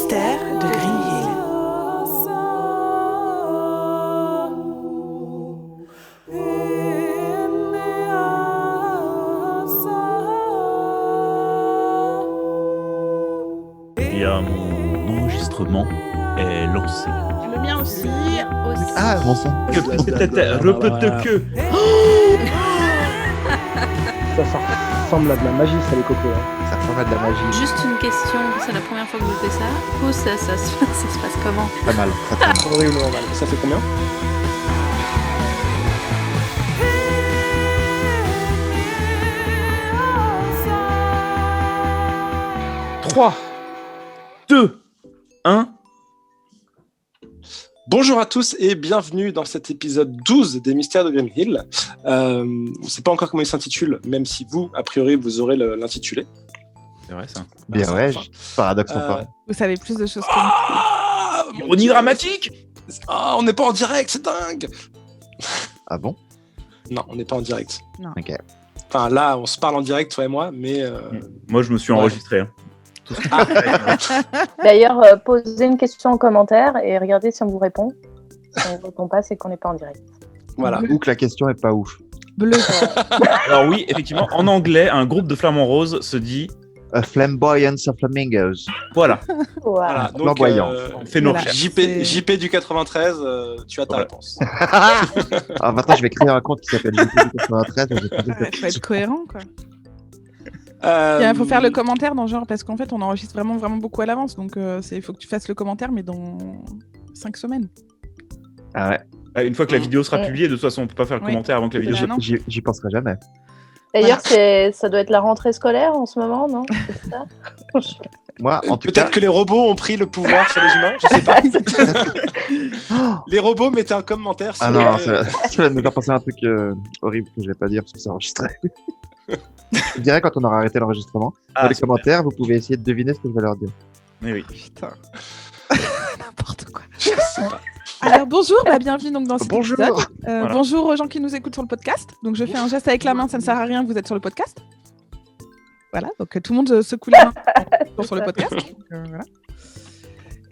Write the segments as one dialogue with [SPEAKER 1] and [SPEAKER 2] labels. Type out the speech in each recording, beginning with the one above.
[SPEAKER 1] mystères de Green Hill.
[SPEAKER 2] Mon enregistrement est lancé.
[SPEAKER 3] Le mien aussi.
[SPEAKER 4] Ah, bon sang.
[SPEAKER 2] Que.
[SPEAKER 5] Ça ressemble à de la magie, ça, les copies.
[SPEAKER 4] Ça ressemble à de la magie.
[SPEAKER 3] Juste une question, c'est la première fois que je fais ça. Du coup, ça se passe comment?
[SPEAKER 4] Pas mal.
[SPEAKER 5] Horriblement mal. Ça fait combien?
[SPEAKER 2] Trois, 2, 1.
[SPEAKER 5] Bonjour à tous et bienvenue dans cet épisode 12 des Mystères de Green Hill. On ne sait pas encore comment il s'intitule, même si vous, a priori, vous aurez l'intitulé.
[SPEAKER 2] C'est vrai ça.
[SPEAKER 4] Bien,
[SPEAKER 5] ça,
[SPEAKER 4] ouais.
[SPEAKER 5] enfin.
[SPEAKER 4] Paradoxe enfoiré.
[SPEAKER 6] Vous savez plus de choses que nous.
[SPEAKER 5] Ah, mon
[SPEAKER 2] Ironie
[SPEAKER 5] Dieu.
[SPEAKER 2] dramatique.
[SPEAKER 5] Ah, on n'est pas en direct, c'est dingue.
[SPEAKER 4] Ah bon?
[SPEAKER 5] Non, on n'est pas en direct.
[SPEAKER 4] Ok.
[SPEAKER 5] Enfin, là, on se parle en direct, toi et moi, mais...
[SPEAKER 2] Moi, je me suis
[SPEAKER 5] Ouais.
[SPEAKER 2] enregistré. Hein. Tout ce que
[SPEAKER 7] D'ailleurs, posez une question en commentaire et regardez si on vous répond. Si on ne répond pas, c'est qu'on n'est pas en direct.
[SPEAKER 5] Voilà.
[SPEAKER 4] Ou que la question est pas ouf.
[SPEAKER 6] Bleu.
[SPEAKER 2] Alors oui, effectivement, en anglais, un groupe de flamants roses se dit
[SPEAKER 4] A flamboyance of flamingos.
[SPEAKER 2] voilà,
[SPEAKER 5] Voilà. Donc,
[SPEAKER 4] Flamboyant.
[SPEAKER 2] fais nos
[SPEAKER 6] Voilà.
[SPEAKER 2] recherches.
[SPEAKER 5] JP du 93, tu as ta
[SPEAKER 2] Voilà.
[SPEAKER 5] réponse.
[SPEAKER 4] Alors maintenant, je vais créer un compte qui s'appelle JP93.
[SPEAKER 6] Il faut être cohérent, quoi. Il faut faire le commentaire dans genre, parce qu'en fait, on enregistre vraiment beaucoup à l'avance. Donc, il faut que tu fasses le commentaire, mais dans 5 semaines.
[SPEAKER 4] Ah ouais.
[SPEAKER 2] Une fois que la vidéo sera publiée, de toute façon, on peut pas faire le
[SPEAKER 6] Oui.
[SPEAKER 2] commentaire avant que la vidéo
[SPEAKER 6] Voilà.
[SPEAKER 2] soit.
[SPEAKER 6] non.
[SPEAKER 4] J'y penserai jamais.
[SPEAKER 7] D'ailleurs, ça doit être la rentrée scolaire en ce moment, non? C'est ça?
[SPEAKER 4] Moi, en tout
[SPEAKER 5] Peut-être
[SPEAKER 4] cas,
[SPEAKER 5] que les robots ont pris le pouvoir sur les humains, je sais pas. Les robots mettaient un commentaire sur
[SPEAKER 4] ah non,
[SPEAKER 5] les-
[SPEAKER 4] ça va me faire penser à un truc horrible que je vais pas dire parce que c'est enregistré. Je dirais quand on aura arrêté l'enregistrement. Dans les
[SPEAKER 2] super.
[SPEAKER 4] commentaires, vous pouvez essayer de deviner ce que je vais leur dire.
[SPEAKER 2] Mais oui.
[SPEAKER 6] Putain. N'importe quoi.
[SPEAKER 5] Je sais pas.
[SPEAKER 6] Alors, bonjour, bienvenue donc dans cet
[SPEAKER 4] Bonjour.
[SPEAKER 6] épisode.
[SPEAKER 2] Voilà.
[SPEAKER 6] Bonjour aux gens qui nous écoutent sur le podcast. Donc, je fais un geste avec la main, ça ne sert à rien, vous êtes sur le podcast. Voilà, donc tout le monde secoue la main sur le podcast. Donc, voilà.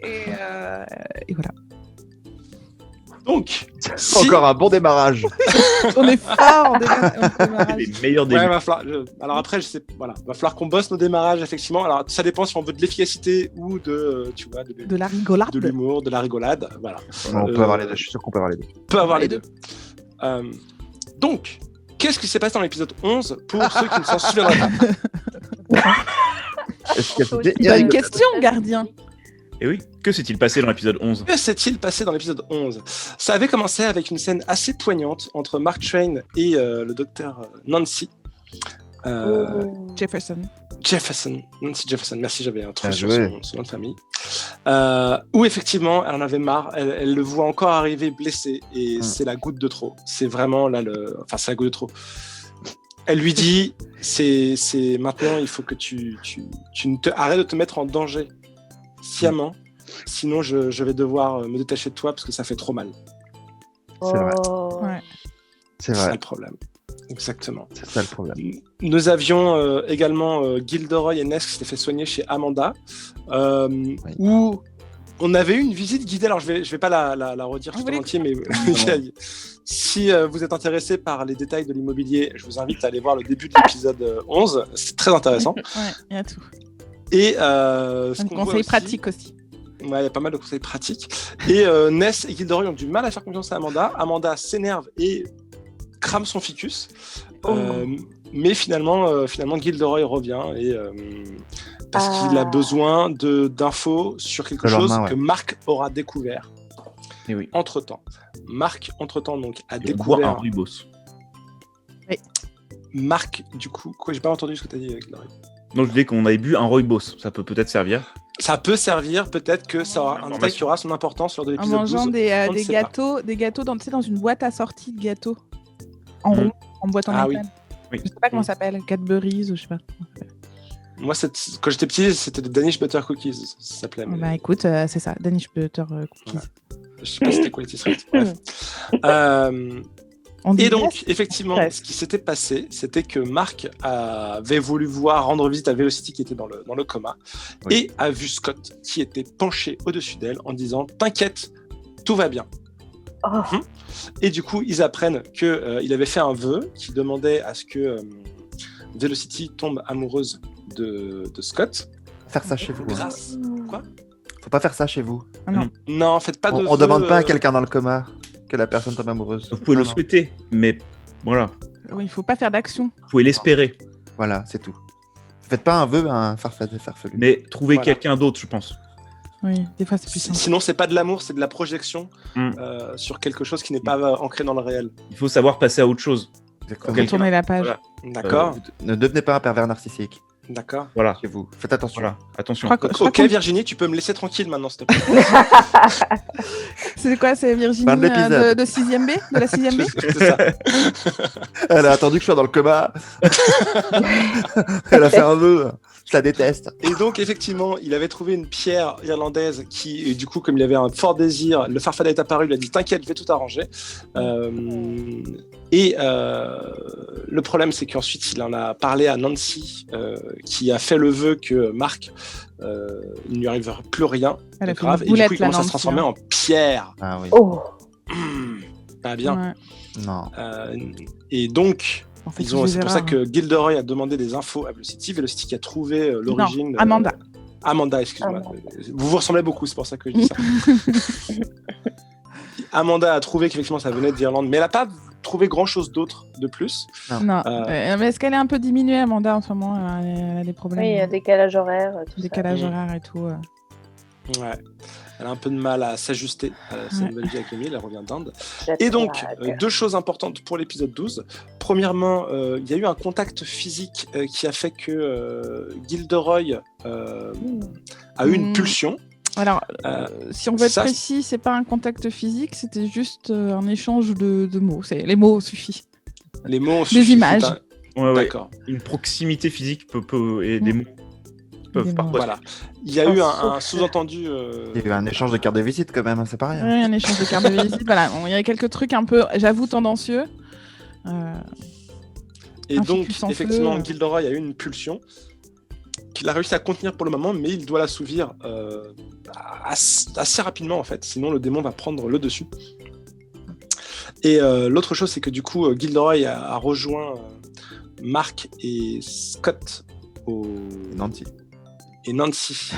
[SPEAKER 6] Et voilà.
[SPEAKER 5] Donc,
[SPEAKER 4] Encore un bon démarrage.
[SPEAKER 6] On est fort en démarrage.
[SPEAKER 2] Les meilleurs débuts.
[SPEAKER 5] Ouais, va falloir... Alors après, je sais... voilà, va falloir qu'on bosse nos démarrages, effectivement. Alors, ça dépend si on veut de l'efficacité ou de, tu vois,
[SPEAKER 6] De la rigolade.
[SPEAKER 5] de l'humour, de la rigolade. Voilà.
[SPEAKER 4] On peut avoir les deux. Je suis sûr qu'on peut avoir les deux.
[SPEAKER 5] On peut avoir les
[SPEAKER 6] Les
[SPEAKER 5] deux. Donc, qu'est-ce qui s'est passé dans l'épisode 11 pour ceux qui ne s'en souviendraient pas?
[SPEAKER 4] Est-ce que c'était
[SPEAKER 6] Bonne
[SPEAKER 4] Eric
[SPEAKER 6] question, gardien.
[SPEAKER 2] Et oui, que s'est-il passé dans l'épisode 11?
[SPEAKER 5] Que s'est-il passé dans l'épisode 11? Ça avait commencé avec une scène assez poignante entre Mark Twain et le docteur Nancy.
[SPEAKER 6] Jefferson.
[SPEAKER 5] Nancy Jefferson, merci, j'avais un trou
[SPEAKER 4] Bien
[SPEAKER 5] sur
[SPEAKER 4] joué.
[SPEAKER 5] son nom de famille. Où effectivement, elle en avait marre, elle le voit encore arriver blessé, et c'est la goutte de trop. C'est vraiment là c'est la goutte de trop. Elle lui dit, c'est maintenant, il faut que tu arrêtes de te mettre en danger sciemment, sinon je vais devoir me détacher de toi parce que ça fait trop mal.
[SPEAKER 4] C'est vrai.
[SPEAKER 6] Ouais.
[SPEAKER 4] C'est
[SPEAKER 5] C'est ça
[SPEAKER 4] vrai.
[SPEAKER 5] le problème. Exactement.
[SPEAKER 4] C'est ça le problème.
[SPEAKER 5] Nous avions également Gilderoy et Ness qui s'étaient fait soigner chez Amanda, où on avait eu une visite guidée. Alors je vais pas la redire tout en entier, mais si vous êtes intéressé par les détails de l'immobilier, je vous invite à aller voir le début de l'épisode 11. C'est très intéressant.
[SPEAKER 6] Ouais, il y a tout.
[SPEAKER 5] Et
[SPEAKER 6] Un
[SPEAKER 5] ce qu'on voit
[SPEAKER 6] conseil
[SPEAKER 5] aussi-
[SPEAKER 6] pratique aussi.
[SPEAKER 5] Ouais, il y a pas mal de conseils pratiques. Et Ness et Gilderoy ont du mal à faire confiance à Amanda. Amanda s'énerve et crame son ficus. Mais finalement, Gilderoy revient et parce qu'il a besoin d'infos sur quelque
[SPEAKER 4] Le
[SPEAKER 5] chose
[SPEAKER 4] lendemain, ouais.
[SPEAKER 5] que Marc aura découvert
[SPEAKER 2] Et oui.
[SPEAKER 5] entre-temps. Marc, entre-temps, donc, a
[SPEAKER 2] Il boit un
[SPEAKER 5] découvert...
[SPEAKER 2] rooibos.
[SPEAKER 5] Marc, du coup... Quoi, j'ai pas entendu ce que tu as dit, Gilderoy.
[SPEAKER 2] Donc je disais qu'on avait bu un rooibos. Ça peut peut-être servir.
[SPEAKER 5] Ça peut servir, peut-être que ça aura un détail qui aura son importance lors de
[SPEAKER 6] En
[SPEAKER 5] l'épisode 12.
[SPEAKER 6] mangeant
[SPEAKER 5] on
[SPEAKER 6] des
[SPEAKER 5] ne sait pas.
[SPEAKER 6] gâteaux dans, tu sais, dans une boîte assortie de gâteaux. En rond, en boîte en
[SPEAKER 5] Ah
[SPEAKER 6] métal.
[SPEAKER 2] Oui.
[SPEAKER 6] Je sais pas comment ça s'appelle, Cadbury's ou je sais pas.
[SPEAKER 5] Moi, quand j'étais petit, c'était des Danish Butter Cookies, ça s'appelait. mais-
[SPEAKER 6] Bah écoute, c'est ça, Danish Butter Cookies.
[SPEAKER 5] Je sais pas si c'était Quality Street. Bref. Et donc, effectivement, ce qui s'était passé, c'était que Mark avait voulu rendre visite à Velocity qui était dans le coma, et a vu Scott qui était penché au-dessus d'elle en disant « T'inquiète, tout va bien ». Et du coup, ils apprennent qu'il avait fait un vœu qui demandait à ce que Velocity tombe amoureuse de Scott.
[SPEAKER 4] Faire ça chez vous.
[SPEAKER 5] Grâce. Quoi ?
[SPEAKER 4] Faut pas faire ça chez vous.
[SPEAKER 5] Non, faites pas de
[SPEAKER 4] On demande pas à quelqu'un dans le coma que la personne tombe amoureuse.
[SPEAKER 2] Vous pouvez le souhaiter, mais voilà.
[SPEAKER 6] Oui, il faut pas faire d'action.
[SPEAKER 2] Vous pouvez l'espérer.
[SPEAKER 4] Voilà, c'est tout. Faites pas un vœu à un farfelu.
[SPEAKER 2] Mais trouvez quelqu'un d'autre, je pense.
[SPEAKER 6] Oui, des fois c'est plus simple.
[SPEAKER 5] Sinon, c'est pas de l'amour, c'est de la projection sur quelque chose qui n'est pas ancré dans le réel.
[SPEAKER 2] Il faut savoir passer à autre chose.
[SPEAKER 6] Faut tourner la page.
[SPEAKER 2] Voilà.
[SPEAKER 5] D'accord.
[SPEAKER 4] Ne devenez pas un pervers narcissique.
[SPEAKER 5] D'accord.
[SPEAKER 2] Voilà.
[SPEAKER 4] Chez vous. Faites attention.
[SPEAKER 2] Voilà. Attention.
[SPEAKER 5] Ok, Virginie, tu peux me laisser tranquille maintenant, s'il te plaît.
[SPEAKER 6] C'est quoi, c'est Virginie
[SPEAKER 4] Fin de l'épisode.
[SPEAKER 6] de 6ème B, de la 6ème B.
[SPEAKER 5] C'est ça.
[SPEAKER 4] Elle a attendu que je sois dans le coma. Elle a fait un vœu. Je la déteste.
[SPEAKER 5] Et donc, effectivement, il avait trouvé une pierre irlandaise qui, et du coup, comme il avait un fort désir, le Farfadet est apparu, il lui a dit « T'inquiète, je vais tout arranger ». Le problème, c'est qu'ensuite, il en a parlé à Nancy, qui a fait le vœu que Mark, il ne lui arriverait plus rien de grave. Et du coup, il commence à se transformer en pierre.
[SPEAKER 4] Ah oui.
[SPEAKER 5] Pas bien.
[SPEAKER 6] Ouais.
[SPEAKER 4] Non.
[SPEAKER 5] Et donc...
[SPEAKER 6] En fait,
[SPEAKER 5] c'est pour ça que Gilderoy a demandé des infos à Velocity. Velocity qui a trouvé l'origine.
[SPEAKER 6] Non, Amanda.
[SPEAKER 5] Amanda, excuse-moi. Vous vous ressemblez beaucoup, c'est pour ça que je dis ça. Amanda a trouvé qu'effectivement ça venait d'Irlande, mais elle n'a pas trouvé grand-chose d'autre de plus.
[SPEAKER 6] Non. Mais est-ce qu'elle est un peu diminuée, Amanda, en ce moment ? Elle a des problèmes.
[SPEAKER 7] Oui, il y a décalage horaire.
[SPEAKER 6] Décalage horaire et tout.
[SPEAKER 5] Ouais. Elle a un peu de mal à s'ajuster à sa nouvelle vie avec Emile, elle revient d'Inde. Et donc, deux choses importantes pour l'épisode 12. Premièrement, il y a eu un contact physique qui a fait que Gilderoy a eu une pulsion.
[SPEAKER 6] Alors, si on veut être précis, c'est pas un contact physique, c'était juste un échange de mots. Les mots suffisent.
[SPEAKER 5] Les mots
[SPEAKER 6] suffisent. Des images.
[SPEAKER 2] Ouais.
[SPEAKER 5] D'accord.
[SPEAKER 2] Une proximité physique et des mots.
[SPEAKER 5] Voilà. Il y a eu un sous-entendu.
[SPEAKER 4] Il y a eu un échange de cartes de visite quand même, c'est pas rien.
[SPEAKER 6] Oui, un échange de cartes de visite. Voilà, il y a quelques trucs un peu, j'avoue, tendancieux.
[SPEAKER 5] Et donc, effectivement, Gilderoy a eu une pulsion qu'il a réussi à contenir pour le moment, mais il doit l'assouvir assez rapidement en fait, sinon le démon va prendre le dessus. Et l'autre chose, c'est que du coup, Gilderoy a rejoint Mark et Scott et Nancy.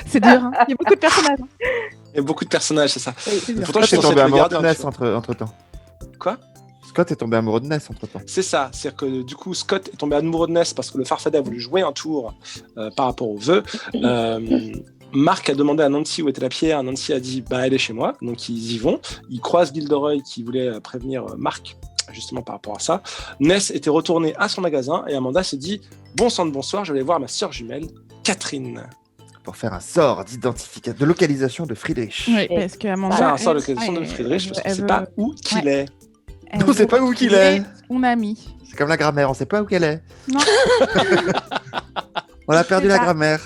[SPEAKER 6] C'est dur, hein. Il y a beaucoup de personnages.
[SPEAKER 5] Il y a beaucoup de personnages, c'est ça.
[SPEAKER 6] Oui,
[SPEAKER 5] pourtant,
[SPEAKER 4] Scott est tombé amoureux de Ness entre temps.
[SPEAKER 5] Quoi ?
[SPEAKER 4] Scott est tombé amoureux de Ness entre temps.
[SPEAKER 5] C'est ça, c'est-à-dire que du coup, Scott est tombé amoureux de Ness parce que le Farfadet a voulu jouer un tour par rapport au vœu. Mark a demandé à Nancy où était la pierre. Nancy a dit elle est chez moi, donc ils y vont. Ils croisent Gilderoy qui voulait prévenir Mark justement par rapport à ça. Ness était retourné à son magasin et Amanda s'est dit bon sang de bonsoir, je vais aller voir ma sœur jumelle, Catherine.
[SPEAKER 4] Pour faire un sort d'identification, de localisation de Friedrich.
[SPEAKER 6] Oui, parce qu'Amanda.
[SPEAKER 5] Faire un sort de localisation de Friedrich parce qu'on ne sait pas où qu'il est.
[SPEAKER 4] On sait pas où qu'il est.
[SPEAKER 6] On a mis.
[SPEAKER 4] C'est comme la grammaire, on sait pas où qu'elle est.
[SPEAKER 6] Non.
[SPEAKER 4] On a perdu la grammaire.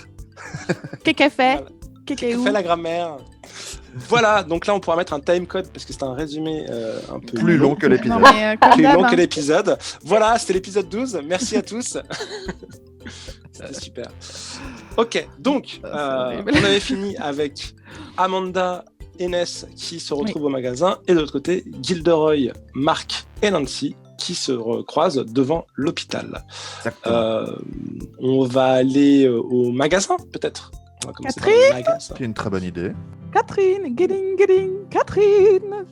[SPEAKER 6] Qu'est-ce qu'elle fait ?
[SPEAKER 5] Qu'est-ce qu'elle fait la grammaire ? Voilà, donc là on pourra mettre un timecode parce que c'est un résumé un peu
[SPEAKER 4] plus long que l'épisode.
[SPEAKER 5] Plus long que l'épisode. Voilà, c'était l'épisode 12. Merci à tous. C'était super. Ok, donc on avait fini avec Amanda et Ness qui se retrouvent au magasin et de l'autre côté Gilderoy, Mark et Nancy qui se recroisent devant l'hôpital. On va aller au magasin peut-être.
[SPEAKER 6] Catherine,
[SPEAKER 4] c'est une très bonne idée.
[SPEAKER 6] Catherine, Catherine.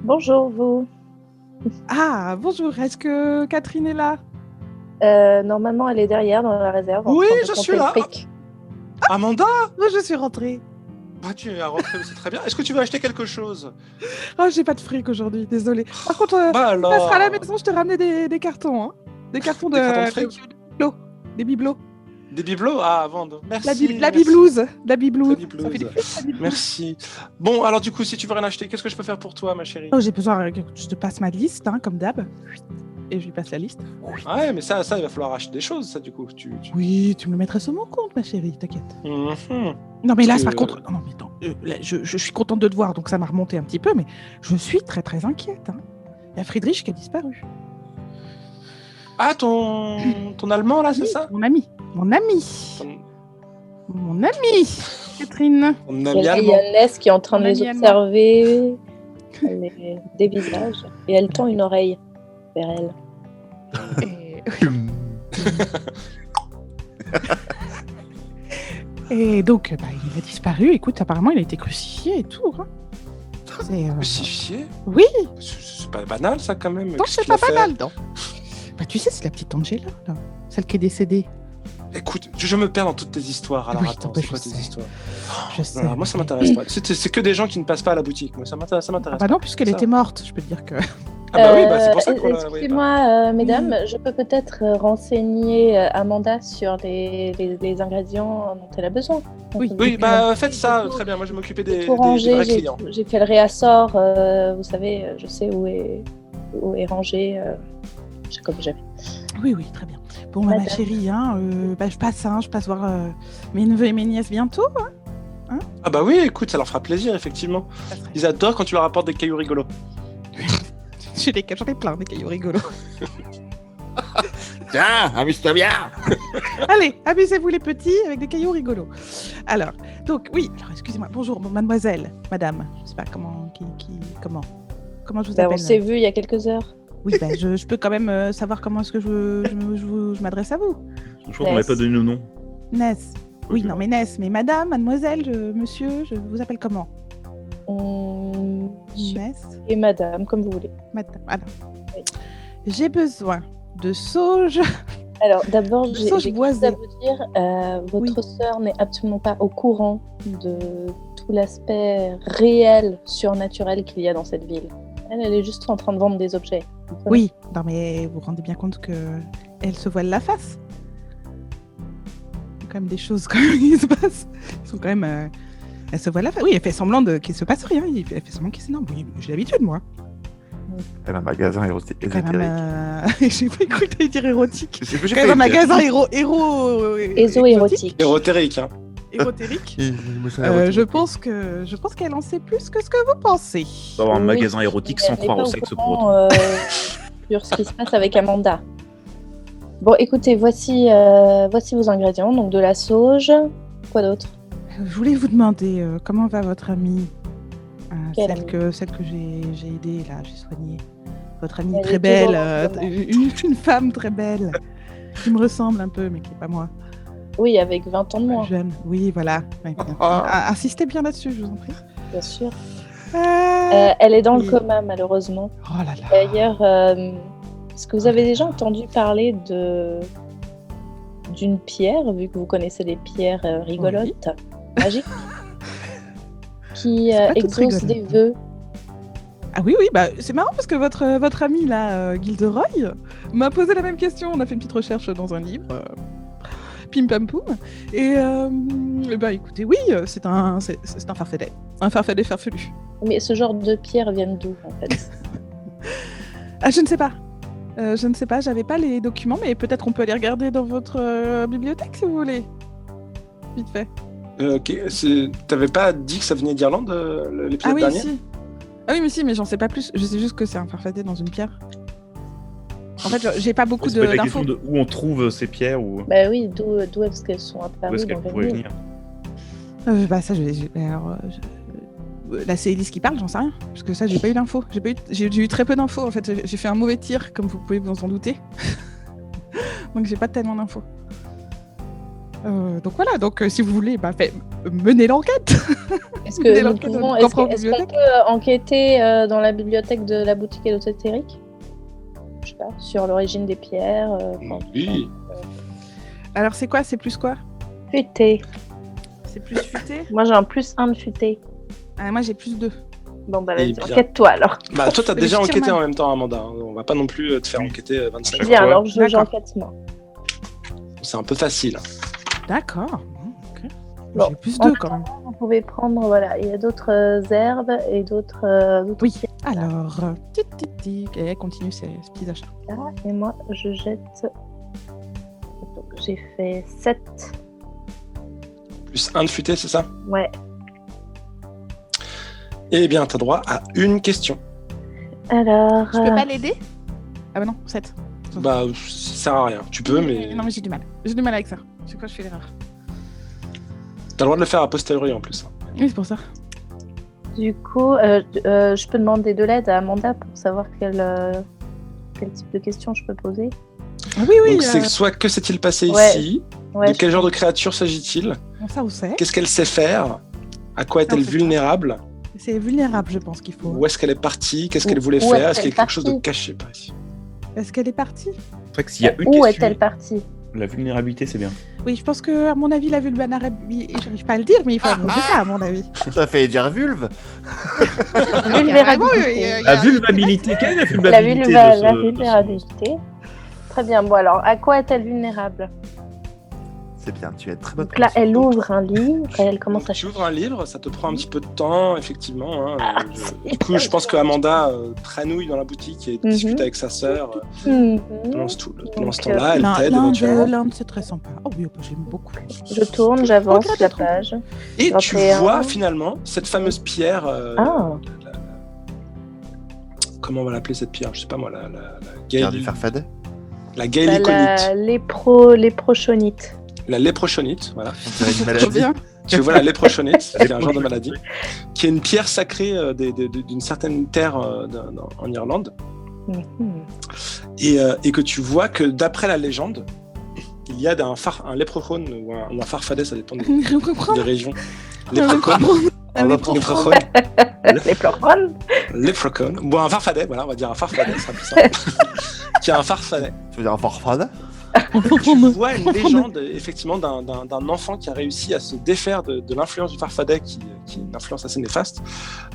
[SPEAKER 7] Bonjour vous.
[SPEAKER 6] Ah, bonjour, est-ce que Catherine est là ?
[SPEAKER 7] Normalement, elle est derrière dans la réserve.
[SPEAKER 5] Oui, je suis là. Amanda ?
[SPEAKER 6] Moi, je suis rentrée.
[SPEAKER 5] Tu es rentrée, c'est très bien. Est-ce que tu veux acheter quelque chose ?
[SPEAKER 6] Oh, j'ai pas de fric aujourd'hui, désolée. Par contre, ça sera à la maison, je te ramenais des cartons. Hein. Des cartons de fric. Des bibelots.
[SPEAKER 5] Des bibelots à vendre. Merci.
[SPEAKER 6] La biblouse. La biblouse.
[SPEAKER 5] Merci. Bon, alors du coup, si tu veux rien acheter, qu'est-ce que je peux faire pour toi, ma chérie ?
[SPEAKER 6] Oh, j'ai besoin que je te passe ma liste, hein, comme d'hab. et je lui passe la liste.
[SPEAKER 5] Ouais, mais ça, il va falloir acheter des choses, ça, du coup.
[SPEAKER 6] Oui, tu me le mettrais sur mon compte, ma chérie, t'inquiète.
[SPEAKER 5] Mhm.
[SPEAKER 6] Non, mais là,
[SPEAKER 5] Parce que-
[SPEAKER 6] par contre, non, mais attends, là, je suis contente de te voir, donc ça m'a remonté un petit peu, mais je suis très très inquiète. Hein. Il y a Friedrich qui a disparu.
[SPEAKER 5] Ah, ton allemand, là, c'est
[SPEAKER 6] Oui,
[SPEAKER 5] ça
[SPEAKER 6] Mon ami. Mon ami. Mon ami, Catherine.
[SPEAKER 5] Ton
[SPEAKER 7] Il y
[SPEAKER 5] ami
[SPEAKER 7] a
[SPEAKER 5] allemand.
[SPEAKER 7] Ness qui est en train de
[SPEAKER 6] Mon
[SPEAKER 7] les
[SPEAKER 6] ami allemand.
[SPEAKER 7] observer, des visages, et elle tend une oreille vers elle.
[SPEAKER 6] Et donc, il a disparu. Écoute, apparemment, il a été crucifié et tout. Hein. C'est,
[SPEAKER 5] Crucifié
[SPEAKER 6] Oui,
[SPEAKER 5] C'est pas banal, ça, quand même.
[SPEAKER 6] non,
[SPEAKER 5] Qu'est-ce
[SPEAKER 6] c'est
[SPEAKER 5] qu'il a
[SPEAKER 6] pas
[SPEAKER 5] fait
[SPEAKER 6] banal, non. Tu sais, c'est la petite Angela, là, celle qui est décédée.
[SPEAKER 5] Écoute, je me perds dans toutes tes histoires. Alors,
[SPEAKER 6] Oui,
[SPEAKER 5] attends,
[SPEAKER 6] je
[SPEAKER 5] c'est quoi tes
[SPEAKER 6] sais.
[SPEAKER 5] histoires
[SPEAKER 6] Je sais.
[SPEAKER 5] Non, moi, ça m'intéresse pas. C'est que des gens qui ne passent pas à la boutique. Moi, ça m'intéresse
[SPEAKER 6] Ah bah non, puisqu'elle
[SPEAKER 5] Ça.
[SPEAKER 6] était morte, je peux te dire que.
[SPEAKER 5] Ah bah oui, c'est pour ça qu'on l'a...
[SPEAKER 7] Excusez-moi, mesdames, je peux peut-être renseigner Amanda sur les ingrédients dont elle a besoin.
[SPEAKER 6] Oui.
[SPEAKER 5] Oui, faites ça, très bien. Moi, je vais m'occuper
[SPEAKER 7] J'ai
[SPEAKER 5] des
[SPEAKER 7] tout rangé,
[SPEAKER 5] vrais
[SPEAKER 7] j'ai
[SPEAKER 5] clients.
[SPEAKER 7] j'ai fait le réassort, vous savez, je sais où est rangé, comme j'avais.
[SPEAKER 6] Oui, très bien. Bon, ma
[SPEAKER 7] Madame.
[SPEAKER 6] chérie, hein, je passe voir mes neveux et mes nièces bientôt. Hein.
[SPEAKER 5] Ah bah oui, écoute, ça leur fera plaisir, effectivement.
[SPEAKER 6] Ça serait-
[SPEAKER 5] Ils adorent quand tu leur apportes des cailloux rigolos.
[SPEAKER 6] J'en ai plein, des cailloux rigolos.
[SPEAKER 2] Tiens, amuse-toi bien.
[SPEAKER 6] Allez, amusez-vous les petits avec des cailloux rigolos. Alors, excusez-moi, bonjour, mademoiselle, madame, je sais pas comment je vous
[SPEAKER 7] On
[SPEAKER 6] appelle.
[SPEAKER 7] s'est vu il y a quelques heures.
[SPEAKER 6] Oui, je peux quand même savoir comment est-ce que je m'adresse à vous.
[SPEAKER 2] Je crois qu'on m'avait pas donné le nom.
[SPEAKER 6] Ness. Oui,
[SPEAKER 2] Ok.
[SPEAKER 6] non, mais Ness, mais madame, mademoiselle, monsieur, je vous appelle comment Ness,
[SPEAKER 7] Et madame, comme vous voulez.
[SPEAKER 6] madame. Alors,
[SPEAKER 7] Oui.
[SPEAKER 6] j'ai besoin de sauge.
[SPEAKER 7] Alors, d'abord,
[SPEAKER 6] De
[SPEAKER 7] j'ai
[SPEAKER 6] sauge
[SPEAKER 7] quelque chose
[SPEAKER 6] boisée.
[SPEAKER 7] à vous dire. Votre sœur n'est absolument pas au courant de tout l'aspect réel, surnaturel qu'il y a dans cette ville. Elle est juste en train de vendre des objets. Vous comprenez ?
[SPEAKER 6] Oui, non, mais vous vous rendez bien compte que elle se voile la face. Il y a quand même des choses quand même qui se passent. Ils sont quand même. Elle se voile la face. Oui, elle fait semblant qu'il se passe rien. Elle fait semblant qu'il s'énerve. Oui, j'ai l'habitude, moi.
[SPEAKER 4] Elle a un magasin
[SPEAKER 6] Quand
[SPEAKER 4] ésotérique.
[SPEAKER 6] même. J'ai pas cru que t'allais dire érotique.
[SPEAKER 4] C'est ce que j'ai
[SPEAKER 6] Quand même un
[SPEAKER 4] fait.
[SPEAKER 6] magasin
[SPEAKER 7] Éso-érotique.
[SPEAKER 5] Érotérique, hein.
[SPEAKER 6] Érotique.
[SPEAKER 4] Il me semble érotique.
[SPEAKER 6] Je pense qu'elle en sait plus que ce que vous pensez.
[SPEAKER 2] On va avoir un
[SPEAKER 7] Oui,
[SPEAKER 2] magasin érotique
[SPEAKER 7] mais
[SPEAKER 2] sans
[SPEAKER 7] elle n'est
[SPEAKER 2] croire
[SPEAKER 7] pas
[SPEAKER 2] au
[SPEAKER 7] au
[SPEAKER 2] sexe pour
[SPEAKER 7] courant,
[SPEAKER 2] autant.
[SPEAKER 7] sur ce qui se passe avec Amanda. Bon, écoutez, voici vos ingrédients. Donc de la sauge. Quoi d'autre ?
[SPEAKER 6] Je voulais vous demander comment va votre amie,
[SPEAKER 7] Quelle
[SPEAKER 6] celle que j'ai aidée là, j'ai soignée. Votre amie
[SPEAKER 7] Elle
[SPEAKER 6] très
[SPEAKER 7] est
[SPEAKER 6] belle,
[SPEAKER 7] toujours
[SPEAKER 6] une femme très belle, qui me ressemble un peu, mais qui n'est pas moi.
[SPEAKER 7] Oui, avec 20 ans de moins,
[SPEAKER 6] Jeune. Oui, voilà. Ouais, bien. Insistez bien là-dessus, je vous en prie.
[SPEAKER 7] bien sûr.
[SPEAKER 6] Euh,
[SPEAKER 7] Elle est dans
[SPEAKER 6] oui.
[SPEAKER 7] le coma, malheureusement.
[SPEAKER 6] Oh là là.
[SPEAKER 7] D'ailleurs, est-ce que vous avez déjà entendu parler d'une pierre, vu que vous connaissez les pierres rigolotes, magiques, qui
[SPEAKER 6] C'est pas toutes
[SPEAKER 7] exaucent des
[SPEAKER 6] rigolotes.
[SPEAKER 7] vœux?
[SPEAKER 6] Ah oui, c'est marrant parce que votre ami là, Gilderoy, m'a posé la même question. On a fait une petite recherche dans un livre. Pim pam poum. Et écoutez, oui, c'est un farfadet. Un farfadet farfelu.
[SPEAKER 7] Mais ce genre de pierres viennent d'où, en fait?
[SPEAKER 6] Ah, je ne sais pas. J'avais pas les documents, mais peut-être on peut aller regarder dans votre bibliothèque si vous voulez. Vite fait.
[SPEAKER 5] Ok, t'avais pas dit que ça venait d'Irlande,
[SPEAKER 6] Ah
[SPEAKER 5] l'épisode
[SPEAKER 6] oui,
[SPEAKER 5] dernier?
[SPEAKER 6] si. Ah oui, mais si, mais j'en sais pas plus. Je sais juste que c'est un farfadet dans une pierre. En fait, j'ai pas beaucoup
[SPEAKER 2] C'est pas la
[SPEAKER 6] d'infos.
[SPEAKER 2] question de où on trouve ces pierres ou
[SPEAKER 7] Bah oui, d'où est-ce qu'elles sont
[SPEAKER 2] où
[SPEAKER 7] apparues
[SPEAKER 2] est-ce
[SPEAKER 7] dans
[SPEAKER 2] qu'elles
[SPEAKER 7] le
[SPEAKER 2] pourraient
[SPEAKER 7] livre?
[SPEAKER 2] venir.
[SPEAKER 6] Ça, là, c'est Elise qui parle, j'en sais rien. Parce que ça, j'ai pas eu d'infos. J'ai eu très peu d'infos, en fait. J'ai fait un mauvais tir, comme vous pouvez vous en douter. Donc, j'ai pas tellement d'infos. Donc voilà, si vous voulez, menez l'enquête.
[SPEAKER 7] Est-ce que nous
[SPEAKER 6] l'enquête
[SPEAKER 7] pouvons,
[SPEAKER 6] dans
[SPEAKER 7] est-ce
[SPEAKER 6] notre
[SPEAKER 7] que- est-ce qu'on
[SPEAKER 6] bibliothèque.
[SPEAKER 7] peut enquêter dans la bibliothèque de la boutique ésotérique? Je sais pas, sur l'origine des pierres.
[SPEAKER 5] Oui.
[SPEAKER 6] Alors, c'est quoi? C'est plus quoi?
[SPEAKER 7] Futé.
[SPEAKER 6] C'est plus futé?
[SPEAKER 7] Moi j'ai un +1 de futé.
[SPEAKER 6] Ah, moi, j'ai plus 2.
[SPEAKER 7] Bon bah
[SPEAKER 5] Eh
[SPEAKER 7] vas-y,
[SPEAKER 5] bien.
[SPEAKER 7] enquête-toi alors.
[SPEAKER 5] Bah, toi, t'as
[SPEAKER 6] Mais
[SPEAKER 5] déjà
[SPEAKER 6] je tire
[SPEAKER 5] enquêté
[SPEAKER 6] ma-
[SPEAKER 5] en même temps, Amanda. Hein. On va pas non plus te faire enquêter 25
[SPEAKER 2] Chaque
[SPEAKER 7] Bien
[SPEAKER 2] fois.
[SPEAKER 7] alors
[SPEAKER 6] D'accord.
[SPEAKER 7] j'enquête moi.
[SPEAKER 5] C'est un peu facile.
[SPEAKER 6] D'accord. Ok.
[SPEAKER 7] Bon,
[SPEAKER 6] J'ai plus
[SPEAKER 7] en
[SPEAKER 6] 2 quand même.
[SPEAKER 7] Vous pouvez prendre, voilà, il y a d'autres herbes et d'autres
[SPEAKER 6] Oui.
[SPEAKER 7] pierres.
[SPEAKER 6] Alors, tic, et elle continue ses petits achats.
[SPEAKER 7] Et moi, je jette. Donc, j'ai fait 7.
[SPEAKER 5] Plus 1 de futé, c'est ça?
[SPEAKER 7] Ouais.
[SPEAKER 5] Eh bien, t'as droit à une question.
[SPEAKER 7] Alors.
[SPEAKER 6] Je peux pas l'aider? Ah bah non, 7.
[SPEAKER 5] Bah, ça sert à rien. Tu peux, mais
[SPEAKER 6] Non mais j'ai du mal. J'ai du mal avec ça. C'est quoi je fais l'erreur?
[SPEAKER 5] t'as le droit de le faire a posteriori en plus.
[SPEAKER 6] Oui, c'est pour ça.
[SPEAKER 7] Du coup, je peux demander de l'aide à Amanda pour savoir quel type de questions je peux poser.
[SPEAKER 6] Ah oui, oui.
[SPEAKER 5] Donc, c'est soit que s'est-il passé
[SPEAKER 7] Ouais.
[SPEAKER 5] ici?
[SPEAKER 7] Ouais,
[SPEAKER 5] De quel genre de créature s'agit-il?
[SPEAKER 6] Ça, on sait.
[SPEAKER 5] Qu'est-ce qu'elle sait faire? À quoi est-elle
[SPEAKER 6] on sait pas.
[SPEAKER 5] vulnérable?
[SPEAKER 6] C'est vulnérable, je pense qu'il faut.
[SPEAKER 5] Où est-ce qu'elle est partie? Qu'est-ce qu'elle
[SPEAKER 7] Où
[SPEAKER 5] voulait
[SPEAKER 7] est-ce
[SPEAKER 5] faire? Est-ce qu'il y a
[SPEAKER 7] qu'elle est
[SPEAKER 5] quelque chose de
[SPEAKER 7] partie
[SPEAKER 5] caché par ici?
[SPEAKER 6] Est-ce qu'elle est partie?
[SPEAKER 2] C'est vrai que s'il y a une
[SPEAKER 7] Où
[SPEAKER 2] question,
[SPEAKER 7] est-elle partie?
[SPEAKER 2] la vulnérabilité, c'est bien.
[SPEAKER 6] Oui, je pense que, à mon avis, la vulnérabilité, j'arrive pas à le dire, mais il faut avouer ça, à mon avis.
[SPEAKER 4] Ça fait dire vulve.
[SPEAKER 7] Vulnérabilité.
[SPEAKER 2] La vulnérabilité, quelle est la
[SPEAKER 7] La,
[SPEAKER 2] vulnérabilité
[SPEAKER 7] la
[SPEAKER 2] de ce-
[SPEAKER 7] vulnérabilité. Très bien. Bon, alors, à quoi est-elle vulnérable?
[SPEAKER 4] C'est bien, tu es très bonne.
[SPEAKER 7] Donc là, elle ouvre un livre et elle commence
[SPEAKER 5] Donc,
[SPEAKER 7] à
[SPEAKER 5] tu ouvres un livre, ça te prend un petit peu de temps, effectivement. Hein.
[SPEAKER 7] c'est
[SPEAKER 5] Du coup, je pense que Amanda tranouille dans la boutique et
[SPEAKER 7] Mhm.
[SPEAKER 5] discute avec sa sœur
[SPEAKER 7] Mhm.
[SPEAKER 5] pendant ce
[SPEAKER 7] Donc,
[SPEAKER 5] temps-là. Elle t'aide éventuellement.
[SPEAKER 6] L'Inde, c'est très sympa. Oh oui, j'aime beaucoup.
[SPEAKER 7] Je tourne, j'avance
[SPEAKER 6] Regarde
[SPEAKER 7] la
[SPEAKER 6] le trou.
[SPEAKER 7] page.
[SPEAKER 5] Et tu
[SPEAKER 7] 21.
[SPEAKER 5] vois finalement cette fameuse pierre.
[SPEAKER 7] Ah.
[SPEAKER 5] Comment on va l'appeler cette pierre? Je sais pas moi, la
[SPEAKER 4] Pierre du Farfadet.
[SPEAKER 5] la
[SPEAKER 7] Bah,
[SPEAKER 5] gaéliconite.
[SPEAKER 7] Léprochonite.
[SPEAKER 5] La léprochonite, voilà.
[SPEAKER 4] On dirait une
[SPEAKER 6] Trop
[SPEAKER 4] maladie.
[SPEAKER 6] bien.
[SPEAKER 5] Tu vois la léprochonite, c'est un genre de maladie, qui est une pierre sacrée d'une certaine terre en Irlande.
[SPEAKER 7] Mhm.
[SPEAKER 5] Et que tu vois que d'après la légende, il y a un léprochone ou un farfadet, ça dépend des régions. Léprochone. Léprochone.
[SPEAKER 7] Léprochone.
[SPEAKER 5] Léprochone. Bon, un farfadet, voilà, on va dire un farfadet, c'est plus simple. Qui a un farfadet.
[SPEAKER 4] Tu veux dire un farfadet?
[SPEAKER 5] Tu vois une légende, effectivement, d'un enfant qui a réussi à se défaire de l'influence du farfadet, qui est une influence assez néfaste.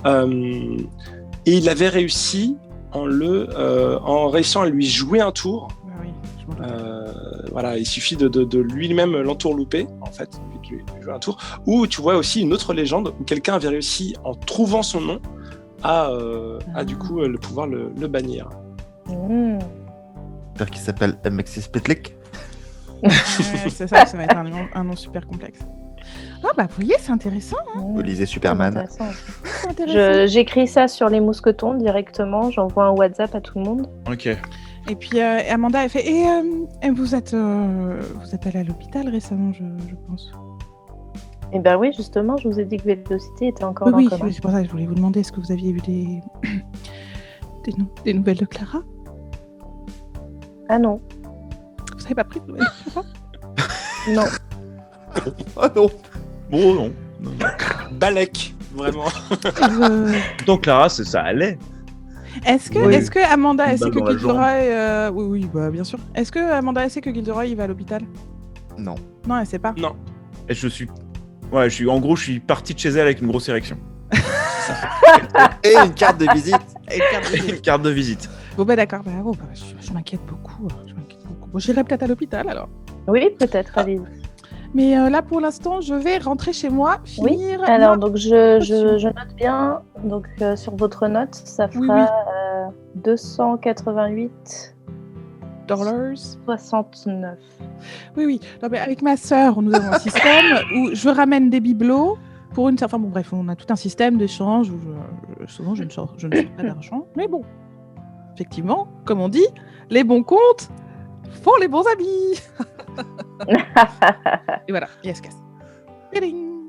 [SPEAKER 5] Et il avait réussi en réussissant à lui jouer un tour.
[SPEAKER 6] Ah oui, je m'en rappelle.
[SPEAKER 5] Voilà, il suffit de lui-même l'entourlouper, en fait, de lui jouer un tour. Ou tu vois aussi une autre légende où quelqu'un avait réussi, en trouvant son nom, à du coup le pouvoir le bannir.
[SPEAKER 7] Mhm.
[SPEAKER 4] J'espère qu'il s'appelle MX Petlik.
[SPEAKER 6] Ouais, c'est ça, ça va être un nom super complexe. Ah bah vous voyez, c'est intéressant.
[SPEAKER 4] Vous lisez Superman.
[SPEAKER 7] Intéressant.
[SPEAKER 6] C'est intéressant.
[SPEAKER 7] J'écris ça sur les mousquetons directement, j'envoie un WhatsApp à tout le monde.
[SPEAKER 2] Ok.
[SPEAKER 6] Et puis Amanda, elle fait et vous êtes allée à l'hôpital récemment, je pense.
[SPEAKER 7] Et ben oui, justement, je vous ai dit que Vélocité était encore dans
[SPEAKER 6] Oui,
[SPEAKER 7] le coma.
[SPEAKER 6] c'est pour ça que je voulais vous demander, est-ce que vous aviez eu des nouvelles de Clara?
[SPEAKER 7] Ah non,
[SPEAKER 6] Vous avez pas pris de nouvelles de Clara?
[SPEAKER 7] non.
[SPEAKER 4] Oh non.
[SPEAKER 2] Bon, non. Non.
[SPEAKER 5] Balek, vraiment.
[SPEAKER 2] Donc Clara, ça allait.
[SPEAKER 6] Est-ce
[SPEAKER 2] Oui.
[SPEAKER 6] que Amanda, elle
[SPEAKER 2] Une
[SPEAKER 6] sait
[SPEAKER 2] balle
[SPEAKER 6] que
[SPEAKER 2] dans la
[SPEAKER 6] Gilderoy... Oui, bah, bien sûr. Est-ce que Amanda, elle sait que Gilderoy, il va à l'hôpital?
[SPEAKER 4] Non.
[SPEAKER 6] Non, elle sait pas.
[SPEAKER 5] Non.
[SPEAKER 2] Et en gros, je suis parti de chez elle avec une grosse érection.
[SPEAKER 4] Et une carte de visite.
[SPEAKER 2] Une carte de visite.
[SPEAKER 6] Bon bah d'accord, je m'inquiète beaucoup. Bon, j'irai peut-être à l'hôpital alors.
[SPEAKER 7] Oui, peut-être, allez.
[SPEAKER 6] Mais là pour l'instant, je vais rentrer chez moi,
[SPEAKER 7] Oui,
[SPEAKER 6] finir.
[SPEAKER 7] alors
[SPEAKER 6] ma-
[SPEAKER 7] donc je note bien, donc sur votre note, ça
[SPEAKER 6] Oui,
[SPEAKER 7] fera 288
[SPEAKER 6] dollars.
[SPEAKER 7] 69.
[SPEAKER 6] Oui. Non, mais avec ma sœur, nous avons un système où je ramène des bibelots pour une certaine. Bon, bref, on a tout un système d'échange où souvent je ne sors pas d'argent. Mais bon, effectivement, comme on dit, les bons comptes font les bons amis. Et voilà, et elle se casse. Tading.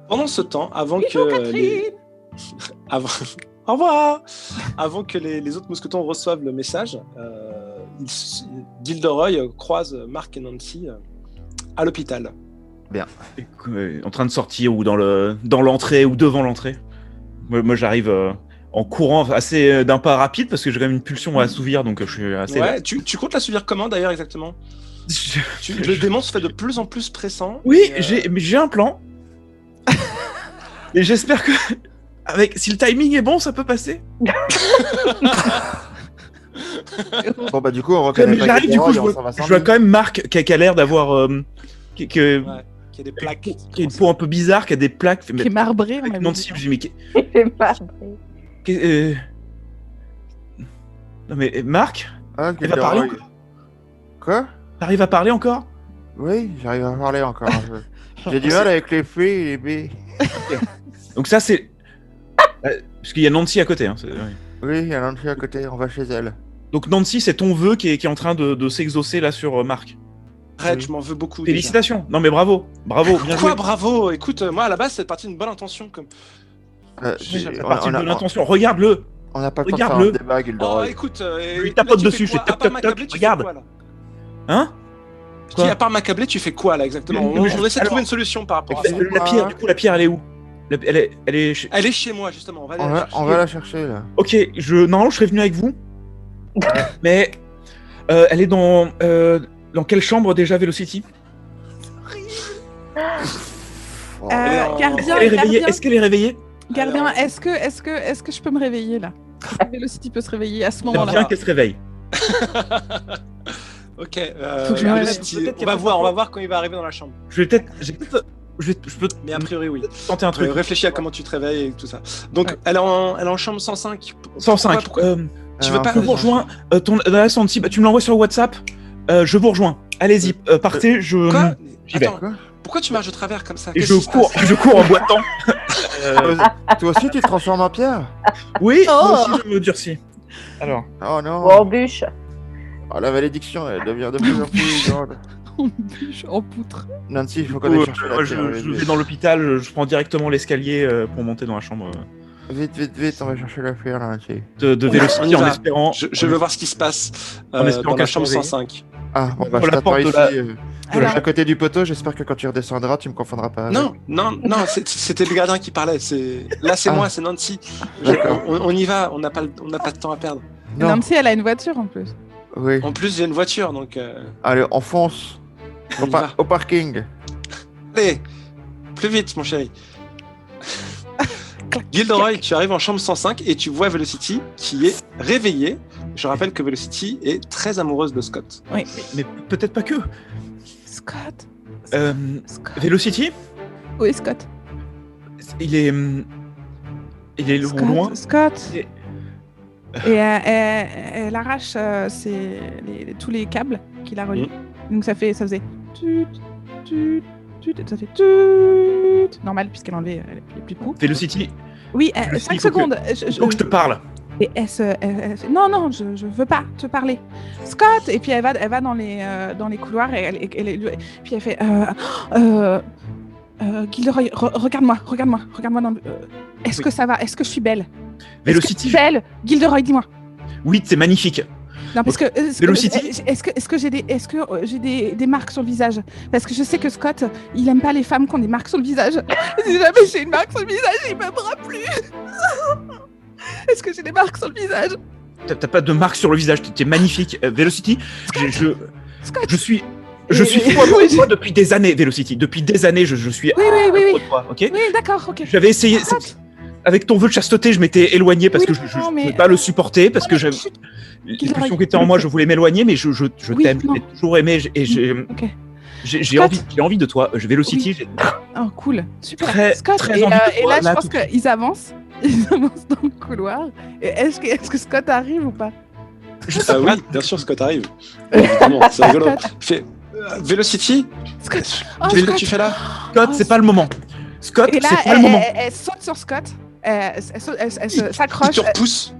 [SPEAKER 5] Pendant ce temps, avant
[SPEAKER 6] Bonjour,
[SPEAKER 5] que
[SPEAKER 6] Catherine.
[SPEAKER 5] avant... Au revoir. Avant que les autres mousquetons reçoivent le message, Gilderoy croise Mark et Nancy à l'hôpital.
[SPEAKER 2] En train de sortir ou dans l'entrée ou devant l'entrée. Moi j'arrive en courant assez d'un pas rapide parce que j'ai quand même une pulsion à assouvir, donc je suis assez.
[SPEAKER 5] Ouais, tu comptes la subir comment d'ailleurs exactement? Le démon se fait de plus en plus pressant.
[SPEAKER 2] Oui,
[SPEAKER 5] et,
[SPEAKER 2] mais j'ai un plan. Et j'espère que si le timing est bon, ça peut passer.
[SPEAKER 4] Bon bah du coup on reconnaît
[SPEAKER 2] Mais
[SPEAKER 4] pas
[SPEAKER 2] j'arrive, du coup,
[SPEAKER 4] Gilderoy,
[SPEAKER 2] je
[SPEAKER 4] on s'en va sans
[SPEAKER 2] vois
[SPEAKER 4] lui.
[SPEAKER 2] quand même Marc qui a l'air d'avoir qui
[SPEAKER 5] Ouais, qu'il y a des plaques.
[SPEAKER 2] a une peau un peu bizarre, qui a des plaques.
[SPEAKER 6] Qui est marbré, on
[SPEAKER 2] Avec
[SPEAKER 6] avait
[SPEAKER 2] Nancy,
[SPEAKER 6] dit.
[SPEAKER 2] je dis mais
[SPEAKER 7] Il est pas.
[SPEAKER 2] Non mais Marc,
[SPEAKER 4] Ah,
[SPEAKER 2] elle va parler
[SPEAKER 4] Gilderoy. Quoi?
[SPEAKER 2] t'arrives à parler encore?
[SPEAKER 4] Oui, j'arrive à parler encore un peu. J'ai du mal avec les filles et les baies.
[SPEAKER 2] Donc ça c'est... Parce qu'il y a Nancy à côté. Hein, oui.
[SPEAKER 4] Oui, il y a Nancy à côté, on va chez elle.
[SPEAKER 2] Donc Nancy, c'est ton vœu qui est en train de s'exaucer là sur Marc.
[SPEAKER 5] Arrête,
[SPEAKER 2] Oui.
[SPEAKER 5] je m'en veux beaucoup. déjà.
[SPEAKER 2] Félicitations. Non mais bravo, bien joué.
[SPEAKER 5] Quoi, bravo. Écoute, moi à la base, c'est parti d'une bonne intention. Comme...
[SPEAKER 2] C'est parti de l'intention. Regarde-le.
[SPEAKER 4] On n'a pas le temps de faire
[SPEAKER 2] Regarde-le.
[SPEAKER 4] un débat,
[SPEAKER 5] Oh,
[SPEAKER 4] Gilderoy.
[SPEAKER 5] écoute,
[SPEAKER 2] lui
[SPEAKER 5] là,
[SPEAKER 2] tapote
[SPEAKER 5] tu
[SPEAKER 2] dessus,
[SPEAKER 5] fais quoi
[SPEAKER 2] je fais
[SPEAKER 5] À part
[SPEAKER 2] toc, toc,
[SPEAKER 5] m'accabler, tu
[SPEAKER 2] regarde.
[SPEAKER 5] fais quoi là
[SPEAKER 2] Hein?
[SPEAKER 5] Je
[SPEAKER 2] Quoi
[SPEAKER 5] dis, à part m'accabler, tu fais quoi là exactement?
[SPEAKER 2] Mais
[SPEAKER 5] On
[SPEAKER 2] je-
[SPEAKER 5] essaie de
[SPEAKER 2] alors-
[SPEAKER 5] trouver une solution par rapport à ça.
[SPEAKER 2] La pierre, du coup, la pierre, elle est où? Elle est...
[SPEAKER 5] Elle est chez moi justement. On va aller
[SPEAKER 4] On
[SPEAKER 5] la
[SPEAKER 4] va,
[SPEAKER 5] chercher.
[SPEAKER 4] on va la chercher là.
[SPEAKER 2] Ok, normalement, je serais venu avec vous. Mais elle est dans quelle chambre déjà, Velocity?
[SPEAKER 4] Oh.
[SPEAKER 5] Elle est en-
[SPEAKER 6] Gardien,
[SPEAKER 2] Elle est réveillée.
[SPEAKER 6] gardien,
[SPEAKER 2] Est-ce qu'elle est réveillée?
[SPEAKER 6] gardien,
[SPEAKER 5] Alors-
[SPEAKER 6] est-ce que je peux me réveiller là? Est-ce que Velocity peut se réveiller à ce
[SPEAKER 2] J'aime
[SPEAKER 6] moment-là?
[SPEAKER 2] bien qu'elle se réveille.
[SPEAKER 5] Ok.
[SPEAKER 6] Faut que je me réveille.
[SPEAKER 2] Peut-être qu'il
[SPEAKER 5] On
[SPEAKER 2] y a
[SPEAKER 5] va voir quand il va arriver dans la chambre.
[SPEAKER 2] Je peux
[SPEAKER 5] Mais a priori, oui.
[SPEAKER 2] tenter un truc.
[SPEAKER 5] Réfléchis à comment tu te réveilles et tout ça. Donc,
[SPEAKER 6] Ouais.
[SPEAKER 5] elle est en chambre 105.
[SPEAKER 2] 105.
[SPEAKER 5] Pourquoi Tu veux pas
[SPEAKER 2] Je vous rejoins. Là, Santi, tu me l'envoies sur WhatsApp. Je vous rejoins. Allez-y, partez.
[SPEAKER 5] Quoi
[SPEAKER 2] J'y vais.
[SPEAKER 5] Attends, pourquoi tu marches de travers comme ça?
[SPEAKER 2] Et
[SPEAKER 5] Qu'est-ce qui se passe
[SPEAKER 2] je cours en boitant.
[SPEAKER 4] Toi aussi, tu te transformes en pierre?
[SPEAKER 2] Oui,
[SPEAKER 7] Oh.
[SPEAKER 2] moi aussi, je me durcis. Alors,
[SPEAKER 4] Oh non.
[SPEAKER 7] Bon, bûche.
[SPEAKER 4] Oh, la malédiction, elle devient de plus en plus grande.
[SPEAKER 6] On bûche en poutre.
[SPEAKER 4] Nancy, il faut qu'on aille chercher la
[SPEAKER 2] moi,
[SPEAKER 4] pierre.
[SPEAKER 2] je vais dans l'hôpital. Je prends directement l'escalier pour monter dans la chambre
[SPEAKER 4] Vite, vite, vite, on va chercher la pierre, Nancy.
[SPEAKER 2] de
[SPEAKER 5] On
[SPEAKER 2] Velocity
[SPEAKER 5] y
[SPEAKER 2] en
[SPEAKER 5] va.
[SPEAKER 2] espérant.
[SPEAKER 5] Je veux voir ce qui se passe
[SPEAKER 2] En espérant
[SPEAKER 5] dans la
[SPEAKER 2] qu'elle
[SPEAKER 5] chambre
[SPEAKER 2] se réveille.
[SPEAKER 5] 105.
[SPEAKER 4] Ah, bon, bah,
[SPEAKER 2] Pour
[SPEAKER 4] je
[SPEAKER 2] la
[SPEAKER 4] t'attends
[SPEAKER 2] porte de
[SPEAKER 4] ici.
[SPEAKER 2] la-
[SPEAKER 6] Alors-
[SPEAKER 4] À côté du poteau, j'espère que quand tu redescendras, tu me confondras pas. avec.
[SPEAKER 5] Non, c'était le gardien qui parlait. Là, c'est
[SPEAKER 4] Ah.
[SPEAKER 5] moi, c'est Nancy.
[SPEAKER 4] D'accord.
[SPEAKER 5] On y va, on n'a pas de temps à perdre.
[SPEAKER 4] Non,
[SPEAKER 6] Nancy, elle a une voiture en plus.
[SPEAKER 4] oui.
[SPEAKER 5] En plus, j'ai une voiture, donc.
[SPEAKER 4] Allez, on fonce.
[SPEAKER 5] On y va.
[SPEAKER 4] Au parking.
[SPEAKER 5] Allez, plus vite, mon chéri. Gilderoy, tu arrives en chambre 105 et tu vois Velocity qui est réveillée. Je rappelle que Velocity est très amoureuse de Scott.
[SPEAKER 6] Oui.
[SPEAKER 2] Mais peut-être pas que.
[SPEAKER 6] Scott. Scott.
[SPEAKER 2] Velocity,
[SPEAKER 6] Oui, Scott.
[SPEAKER 2] il est
[SPEAKER 6] Scott.
[SPEAKER 2] loin.
[SPEAKER 6] Scott.
[SPEAKER 2] Et-
[SPEAKER 6] Et elle arrache tous les câbles qui la relient. Donc ça faisait tut, tut, tut, et ça fait tut. Normal puisqu'elle enlevait les plus de coups.
[SPEAKER 2] Velocity,
[SPEAKER 6] Oui,
[SPEAKER 2] Je sais,
[SPEAKER 6] 5
[SPEAKER 2] il faut que-
[SPEAKER 6] secondes.
[SPEAKER 2] il faut que je te parle.
[SPEAKER 6] Et elle fait, non, je veux pas te parler. Scott. Et puis elle va dans les couloirs et puis elle fait Gilderoy, regarde-moi dans est-ce
[SPEAKER 2] Oui.
[SPEAKER 6] que ça va? Est-ce que je suis belle?
[SPEAKER 2] Velocity,
[SPEAKER 6] Est-ce que je suis belle? Gilderoy, dis-moi.
[SPEAKER 2] oui, c'est magnifique.
[SPEAKER 6] Non, parce que
[SPEAKER 2] Velocity.
[SPEAKER 6] est-ce que j'ai des marques sur le visage? Parce que je sais que Scott, il aime pas les femmes qui ont des marques sur le visage. Si jamais j'ai une marque sur le visage, il m'aimera plus. Est-ce que j'ai des marques sur le visage?
[SPEAKER 2] T'as pas de marque sur le visage, t'es magnifique. Velocity,
[SPEAKER 6] Scott.
[SPEAKER 2] je suis
[SPEAKER 6] Oui,
[SPEAKER 2] fou amoureux de
[SPEAKER 6] oui.
[SPEAKER 2] toi depuis des années, Velocity. Depuis des années, je suis
[SPEAKER 6] Oui.
[SPEAKER 2] amoureux de toi, ok?
[SPEAKER 6] Oui, d'accord, ok.
[SPEAKER 2] J'avais essayé...
[SPEAKER 6] Scott.
[SPEAKER 2] Avec ton vœu de chasteté, je m'étais éloigné parce
[SPEAKER 6] Oui,
[SPEAKER 2] que je
[SPEAKER 6] non,
[SPEAKER 2] ne
[SPEAKER 6] mais-
[SPEAKER 2] pouvais pas le supporter, parce que j'avais...
[SPEAKER 6] Chut.
[SPEAKER 2] Les
[SPEAKER 6] Gilderoy.
[SPEAKER 2] pulsions qui étaient en moi, je voulais m'éloigner, mais je
[SPEAKER 6] Oui,
[SPEAKER 2] t'aime, je
[SPEAKER 6] non.
[SPEAKER 2] t'ai toujours aimé, et
[SPEAKER 6] Ok.
[SPEAKER 2] j'ai
[SPEAKER 6] Scott.
[SPEAKER 2] envie de toi. Velocity, j'ai-
[SPEAKER 6] Oh, cool. Super.
[SPEAKER 2] Très-
[SPEAKER 6] Scott.
[SPEAKER 2] très
[SPEAKER 6] Et,
[SPEAKER 2] envie de
[SPEAKER 6] et
[SPEAKER 2] toi,
[SPEAKER 6] là, je
[SPEAKER 2] là,
[SPEAKER 6] pense
[SPEAKER 2] tout de
[SPEAKER 6] qu'ils avancent. Ils avancent dans le couloir. Et est-ce que Scott arrive ou pas?
[SPEAKER 5] Ah oui, bien sûr, Scott arrive. Évidemment, c'est rigolo.
[SPEAKER 6] Scott.
[SPEAKER 5] Fait, Velocity,
[SPEAKER 6] Scott. Oh,
[SPEAKER 5] qu'est-ce que
[SPEAKER 6] Scott.
[SPEAKER 5] tu fais là?
[SPEAKER 2] Scott,
[SPEAKER 6] Oh,
[SPEAKER 2] c'est pas le moment. Scott,
[SPEAKER 6] Et là,
[SPEAKER 2] c'est pas le moment.
[SPEAKER 6] elle saute sur Scott. Elle
[SPEAKER 5] Il
[SPEAKER 6] s'accroche.
[SPEAKER 5] te repousse.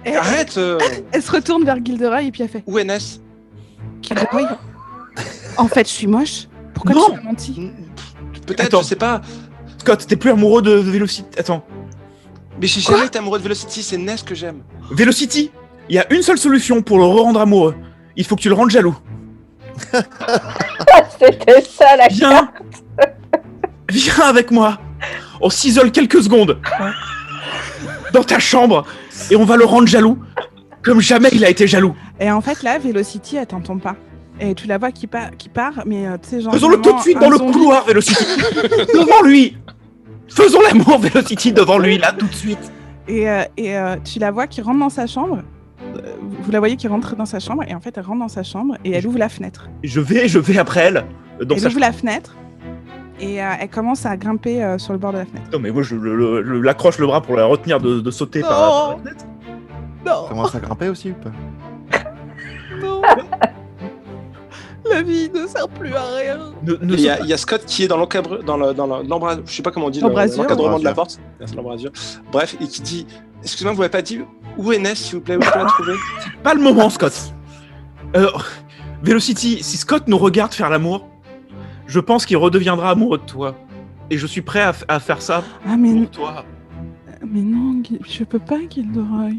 [SPEAKER 6] Elle,
[SPEAKER 5] Arrête
[SPEAKER 6] elle se retourne vers Gilderoy et puis elle fait
[SPEAKER 5] Où est Ness?
[SPEAKER 6] Gilderoy, en fait, je suis moche. Pourquoi
[SPEAKER 2] Non.
[SPEAKER 6] tu m'as menti?
[SPEAKER 5] Peut-être,
[SPEAKER 2] Attends.
[SPEAKER 5] je sais pas.
[SPEAKER 2] Scott, t'es plus amoureux de Velocity. Attends.
[SPEAKER 5] Mais j'ai jamais été amoureux de Velocity, c'est Ness que j'aime.
[SPEAKER 2] Velocity, il y a une seule solution pour le rendre amoureux. Il faut que tu le rendes jaloux.
[SPEAKER 7] C'était ça la
[SPEAKER 2] Viens Viens avec moi. On s'isole quelques secondes. Dans ta chambre. Et on va le rendre jaloux. Comme jamais il a été jaloux.
[SPEAKER 6] Et en fait, là, Velocity, elle t'entend pas. Et tu la vois qui part, mais tu sais, genre.
[SPEAKER 2] Faisons-le tout de
[SPEAKER 6] vraiment
[SPEAKER 2] suite
[SPEAKER 6] un
[SPEAKER 2] dans le
[SPEAKER 6] zombie.
[SPEAKER 2] couloir, Velocity. Devant lui. Faisons l'amour, Velocity, devant lui, là, tout de suite.
[SPEAKER 6] Et tu la vois qui rentre dans sa chambre. Vous la voyez qui rentre dans sa chambre. Et en fait, elle rentre dans sa chambre et elle ouvre la fenêtre.
[SPEAKER 2] Je vais après elle. Dans
[SPEAKER 6] Elle
[SPEAKER 2] sa
[SPEAKER 6] ouvre la fenêtre. Et elle commence à grimper sur le bord de la fenêtre.
[SPEAKER 2] Non mais moi je l'accroche le bras pour la retenir de sauter par la fenêtre.
[SPEAKER 6] Non,
[SPEAKER 4] Commence à grimper aussi ou pas?
[SPEAKER 6] non. La vie ne sert plus à rien.
[SPEAKER 5] Il y a Scott qui est dans l'embrasure, je sais pas comment on dit,
[SPEAKER 6] L'embrasure.
[SPEAKER 5] l'encadrement de la porte. Merci, l'embrasure. Bref, et qui dit, excusez-moi, vous m'avez pas dit où est Ness, s'il vous plaît, où je peux la trouver?
[SPEAKER 2] Pas le moment, Scott. Velocity, si Scott nous regarde faire l'amour, je pense qu'il redeviendra amoureux de toi. Et je suis prêt à faire ça
[SPEAKER 6] Ah, mais,
[SPEAKER 2] pour toi.
[SPEAKER 6] mais non, je peux pas, Gilderoy.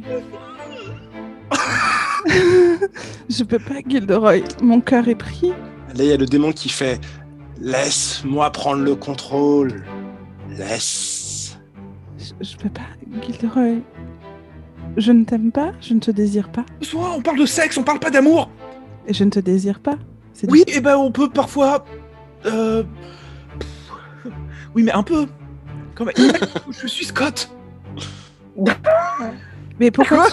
[SPEAKER 6] Je peux pas, Gilderoy. Mon cœur est pris.
[SPEAKER 5] Là, il y a le démon qui fait, laisse-moi prendre le contrôle. Laisse.
[SPEAKER 6] Je peux pas, Gilderoy. Je ne t'aime pas, je ne te désire pas.
[SPEAKER 2] Soit on parle de sexe, on parle pas d'amour.
[SPEAKER 6] Et je ne te désire pas. C'est
[SPEAKER 2] Oui, et ben on peut parfois. Oui, mais un peu. Comme... Je suis Scott.
[SPEAKER 6] Mais pourquoi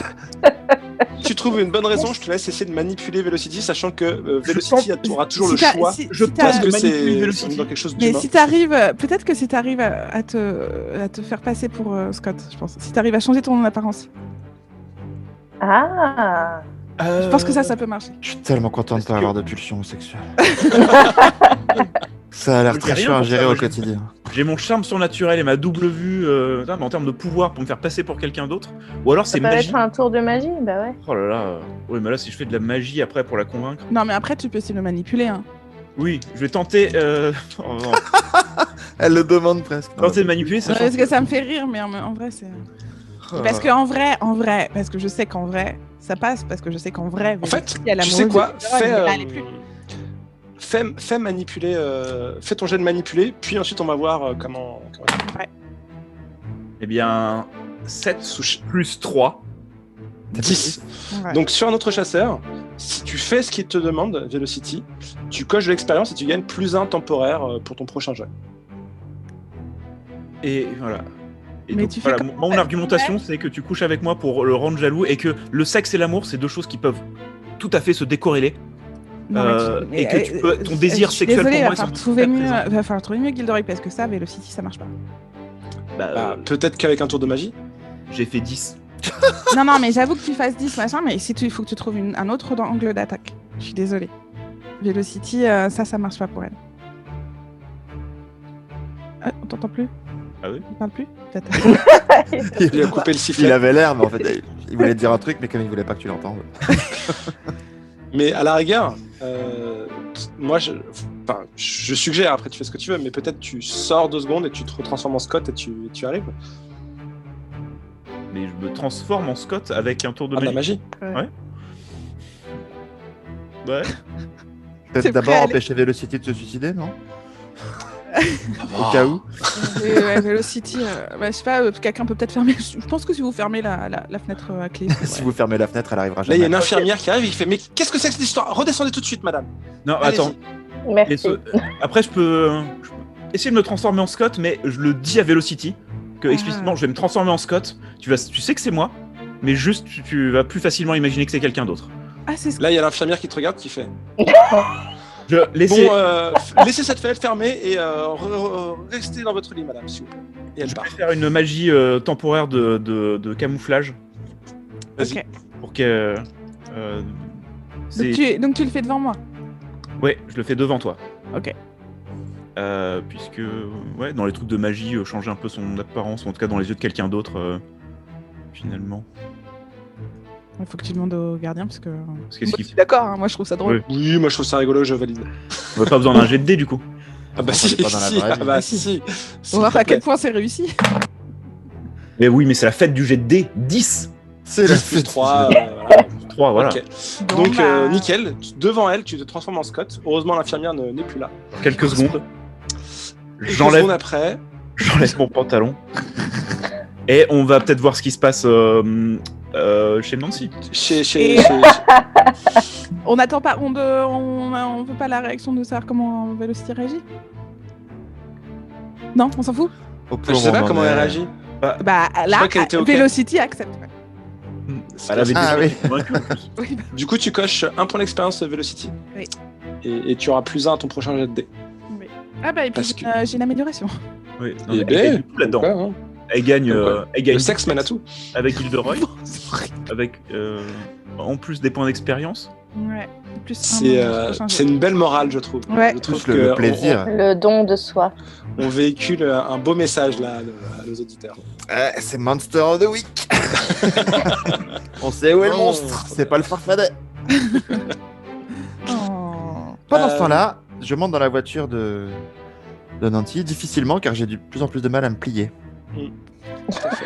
[SPEAKER 5] Si tu trouves une bonne raison, je te laisse essayer de manipuler Velocity, sachant que Velocity aura toujours le
[SPEAKER 6] t'as-
[SPEAKER 5] choix.
[SPEAKER 2] Je
[SPEAKER 5] Parce que
[SPEAKER 2] manipuler
[SPEAKER 5] c'est
[SPEAKER 2] Velocity.
[SPEAKER 5] dans quelque chose
[SPEAKER 6] Mais
[SPEAKER 5] d'humain.
[SPEAKER 6] si t'arrives, peut-être que si t'arrives à te faire passer pour Scott, je pense. Si t'arrives à changer ton apparence,
[SPEAKER 7] Ah.
[SPEAKER 6] je pense que ça peut marcher.
[SPEAKER 4] Je suis tellement content de
[SPEAKER 2] Est-ce
[SPEAKER 4] pas
[SPEAKER 2] que-
[SPEAKER 4] avoir de pulsion sexuelle. Ça a l'air
[SPEAKER 2] Je
[SPEAKER 4] très
[SPEAKER 2] dis rien
[SPEAKER 4] chiant à
[SPEAKER 2] pour
[SPEAKER 4] gérer
[SPEAKER 2] ça,
[SPEAKER 4] au
[SPEAKER 2] moi, j'ai-
[SPEAKER 4] quotidien.
[SPEAKER 2] J'ai mon charme surnaturel et ma double vue mais en termes de pouvoir pour me faire passer pour quelqu'un d'autre. Ou alors
[SPEAKER 7] Ça
[SPEAKER 2] c'est
[SPEAKER 7] peut
[SPEAKER 2] magie.
[SPEAKER 7] être un tour de magie, bah ouais.
[SPEAKER 2] Oh là là. Oui, mais là, si je fais de la magie après pour la convaincre.
[SPEAKER 6] Non, mais après, tu peux aussi le manipuler. Hein.
[SPEAKER 2] Oui, je vais tenter. Oh, non.
[SPEAKER 4] Elle le demande presque.
[SPEAKER 2] Tenter de manipuler, ça
[SPEAKER 6] Parce que ça me fait rire, mais en vrai, c'est. Parce que en vrai, parce que je sais qu'en vrai, ça passe, parce que je sais qu'en vrai.
[SPEAKER 5] En fait,
[SPEAKER 6] elle a
[SPEAKER 5] tu sais quoi,
[SPEAKER 6] fais.
[SPEAKER 5] fais manipuler, fais ton jet de manipuler, puis ensuite on va voir comment.
[SPEAKER 2] Eh bien, 7
[SPEAKER 5] Souche.
[SPEAKER 2] plus 3.
[SPEAKER 5] 10.
[SPEAKER 6] Ouais.
[SPEAKER 5] Donc sur un autre chasseur, si tu fais ce qu'il te demande, Velocity, tu coches de l'expérience et tu gagnes +1 temporaire pour ton prochain jet.
[SPEAKER 2] Et voilà. Et
[SPEAKER 6] Mais
[SPEAKER 2] donc,
[SPEAKER 6] tu fais
[SPEAKER 2] voilà,
[SPEAKER 6] comme-
[SPEAKER 2] mon argumentation, c'est que tu couches avec moi pour le rendre jaloux et que le sexe et l'amour, c'est deux choses qui peuvent tout à fait se décorréler.
[SPEAKER 6] Non, mais
[SPEAKER 2] et que tu peux- ton désir
[SPEAKER 6] je suis
[SPEAKER 2] sexuel
[SPEAKER 6] désolée,
[SPEAKER 2] pour moi,
[SPEAKER 6] va
[SPEAKER 2] ils
[SPEAKER 6] falloir
[SPEAKER 2] sont
[SPEAKER 6] trouver
[SPEAKER 2] très
[SPEAKER 6] mieux,
[SPEAKER 2] présents.
[SPEAKER 6] va falloir trouver mieux Gilderoy, parce que ça, Velocity, ça marche pas.
[SPEAKER 5] Peut-être qu'avec un tour de magie.
[SPEAKER 2] J'ai fait 10.
[SPEAKER 6] Non, mais j'avoue que tu fasses 10, machin, mais il faut que tu trouves un autre angle d'attaque. Je suis désolée. Velocity, ça marche pas pour elle. On t'entend plus?
[SPEAKER 2] Ah oui?
[SPEAKER 6] Il parle plus? Peut-être.
[SPEAKER 5] Il a coupé le
[SPEAKER 4] Il
[SPEAKER 5] sifflet.
[SPEAKER 4] avait l'air, mais en fait, il voulait te dire un truc, mais comme il voulait pas que tu l'entendes.
[SPEAKER 5] Mais à la rigueur, moi, je suggère, après tu fais ce que tu veux, mais peut-être tu sors 2 secondes et tu te retransformes en Scott et tu arrives.
[SPEAKER 2] Mais je me transforme en Scott avec un tour de
[SPEAKER 5] Ah, de la
[SPEAKER 2] magie.
[SPEAKER 5] magie.
[SPEAKER 2] Ouais.
[SPEAKER 6] C'est
[SPEAKER 4] Peut-être d'abord
[SPEAKER 6] prêt à aller-
[SPEAKER 4] empêcher Velocity de se suicider, non?
[SPEAKER 5] Oh.
[SPEAKER 4] Au cas où.
[SPEAKER 6] Et ouais, Velocity, je sais pas, quelqu'un peut peut-être fermer. Je pense que si vous fermez la fenêtre à clé.
[SPEAKER 4] Si vous fermez la fenêtre, elle arrivera
[SPEAKER 5] Là, il y a
[SPEAKER 4] jamais.
[SPEAKER 5] une infirmière qui arrive et qui fait mais qu'est-ce que c'est que cette histoire? Redescendez tout de suite, madame.
[SPEAKER 2] Non,
[SPEAKER 5] Allez-y.
[SPEAKER 2] attends. Et
[SPEAKER 7] Merci.
[SPEAKER 2] après, je peux essayer de me transformer en Scott, mais je le dis à Velocity que explicitement, je vais me transformer en Scott. Tu sais que c'est moi, mais juste tu vas plus facilement imaginer que c'est quelqu'un d'autre.
[SPEAKER 6] Ah, c'est ce
[SPEAKER 5] Là, il y a l'infirmière qui te regarde qui fait
[SPEAKER 2] Je laissez.
[SPEAKER 5] bon, laissez cette fenêtre fermée et restez dans votre lit, madame, s'il vous plaît. Et elle
[SPEAKER 2] Je
[SPEAKER 5] part.
[SPEAKER 2] vais faire une magie temporaire de camouflage
[SPEAKER 5] Vas-y.
[SPEAKER 6] Ok.
[SPEAKER 2] pour que.
[SPEAKER 6] donc tu le fais devant moi.
[SPEAKER 2] Ouais, je le fais devant toi.
[SPEAKER 6] Ok.
[SPEAKER 2] Puisque, ouais, dans les trucs de magie, changer un peu son apparence, ou en tout cas dans les yeux de quelqu'un d'autre, finalement.
[SPEAKER 6] Il faut que tu demandes au gardien parce que.
[SPEAKER 2] Parce que
[SPEAKER 6] Moi,
[SPEAKER 2] ce qu'il
[SPEAKER 6] je suis d'accord, hein, moi je trouve ça drôle.
[SPEAKER 2] Oui.
[SPEAKER 5] Oui, moi je trouve ça rigolo, je valide.
[SPEAKER 2] On n'a pas besoin d'un jet de dés du coup.
[SPEAKER 5] Ah bah
[SPEAKER 4] On
[SPEAKER 5] si,
[SPEAKER 4] est pas dans la
[SPEAKER 5] si,
[SPEAKER 4] vraie
[SPEAKER 5] ah
[SPEAKER 4] vie.
[SPEAKER 5] bah
[SPEAKER 6] Si.
[SPEAKER 5] si.
[SPEAKER 6] On va voir à quel point c'est réussi.
[SPEAKER 2] Mais oui, mais c'est la fête du jet de dés. 10
[SPEAKER 4] C'est la
[SPEAKER 5] 10 plus
[SPEAKER 4] fête.
[SPEAKER 5] 3, voilà.
[SPEAKER 2] 3, voilà.
[SPEAKER 5] Ok.
[SPEAKER 6] Bon,
[SPEAKER 5] Donc,
[SPEAKER 6] bah,
[SPEAKER 5] nickel, devant elle, tu te transformes en Scott. Heureusement, l'infirmière n'est plus là.
[SPEAKER 2] Quelques secondes.
[SPEAKER 5] Quelques secondes
[SPEAKER 2] J'enlève
[SPEAKER 5] après,
[SPEAKER 2] mon pantalon. Et on va peut-être voir ce qui se passe chez Nancy.
[SPEAKER 6] Et- On n'attend pas, on veut pas la réaction de savoir comment Velocity réagit. Non, on s'en fout.
[SPEAKER 4] Au
[SPEAKER 5] je sais
[SPEAKER 4] moment
[SPEAKER 5] pas comment
[SPEAKER 4] où on
[SPEAKER 5] elle
[SPEAKER 4] est-
[SPEAKER 5] réagit.
[SPEAKER 6] Bah
[SPEAKER 5] crois
[SPEAKER 6] là,
[SPEAKER 5] qu'elle était ok.
[SPEAKER 6] Velocity accepte. Ouais.
[SPEAKER 2] Elle avait
[SPEAKER 4] Ah
[SPEAKER 2] déjà
[SPEAKER 4] oui.
[SPEAKER 2] été convaincue, en plus.
[SPEAKER 6] Oui, bah,
[SPEAKER 5] Du coup, tu coches un point d'expérience Velocity.
[SPEAKER 6] Oui.
[SPEAKER 5] Et tu auras +1 à ton prochain jet de dés.
[SPEAKER 6] oui. Ah bah et puis
[SPEAKER 5] Parce que-
[SPEAKER 6] j'ai une amélioration.
[SPEAKER 2] Oui, non,
[SPEAKER 5] Eh
[SPEAKER 2] mais
[SPEAKER 5] ben,
[SPEAKER 2] elle est du tout là-dedans.
[SPEAKER 5] Pourquoi, hein
[SPEAKER 2] Elle gagne, elle gagne
[SPEAKER 5] Le sexe mène à tout.
[SPEAKER 2] avec Gilderoy, avec en plus des points d'expérience.
[SPEAKER 6] Ouais. Plus
[SPEAKER 5] C'est une belle morale, je trouve.
[SPEAKER 6] Ouais.
[SPEAKER 5] Je trouve
[SPEAKER 4] Plus le
[SPEAKER 5] que
[SPEAKER 4] plaisir.
[SPEAKER 7] Le don de soi.
[SPEAKER 5] on véhicule un beau message là à nos auditeurs.
[SPEAKER 4] C'est Monster of the Week. On sait où est le monstre. C'est pas le farfadet.
[SPEAKER 6] Oh.
[SPEAKER 4] Pendant ce temps-là, je monte dans la voiture de Nancy, difficilement, car j'ai de plus en plus de mal à me plier.
[SPEAKER 5] Tout à fait.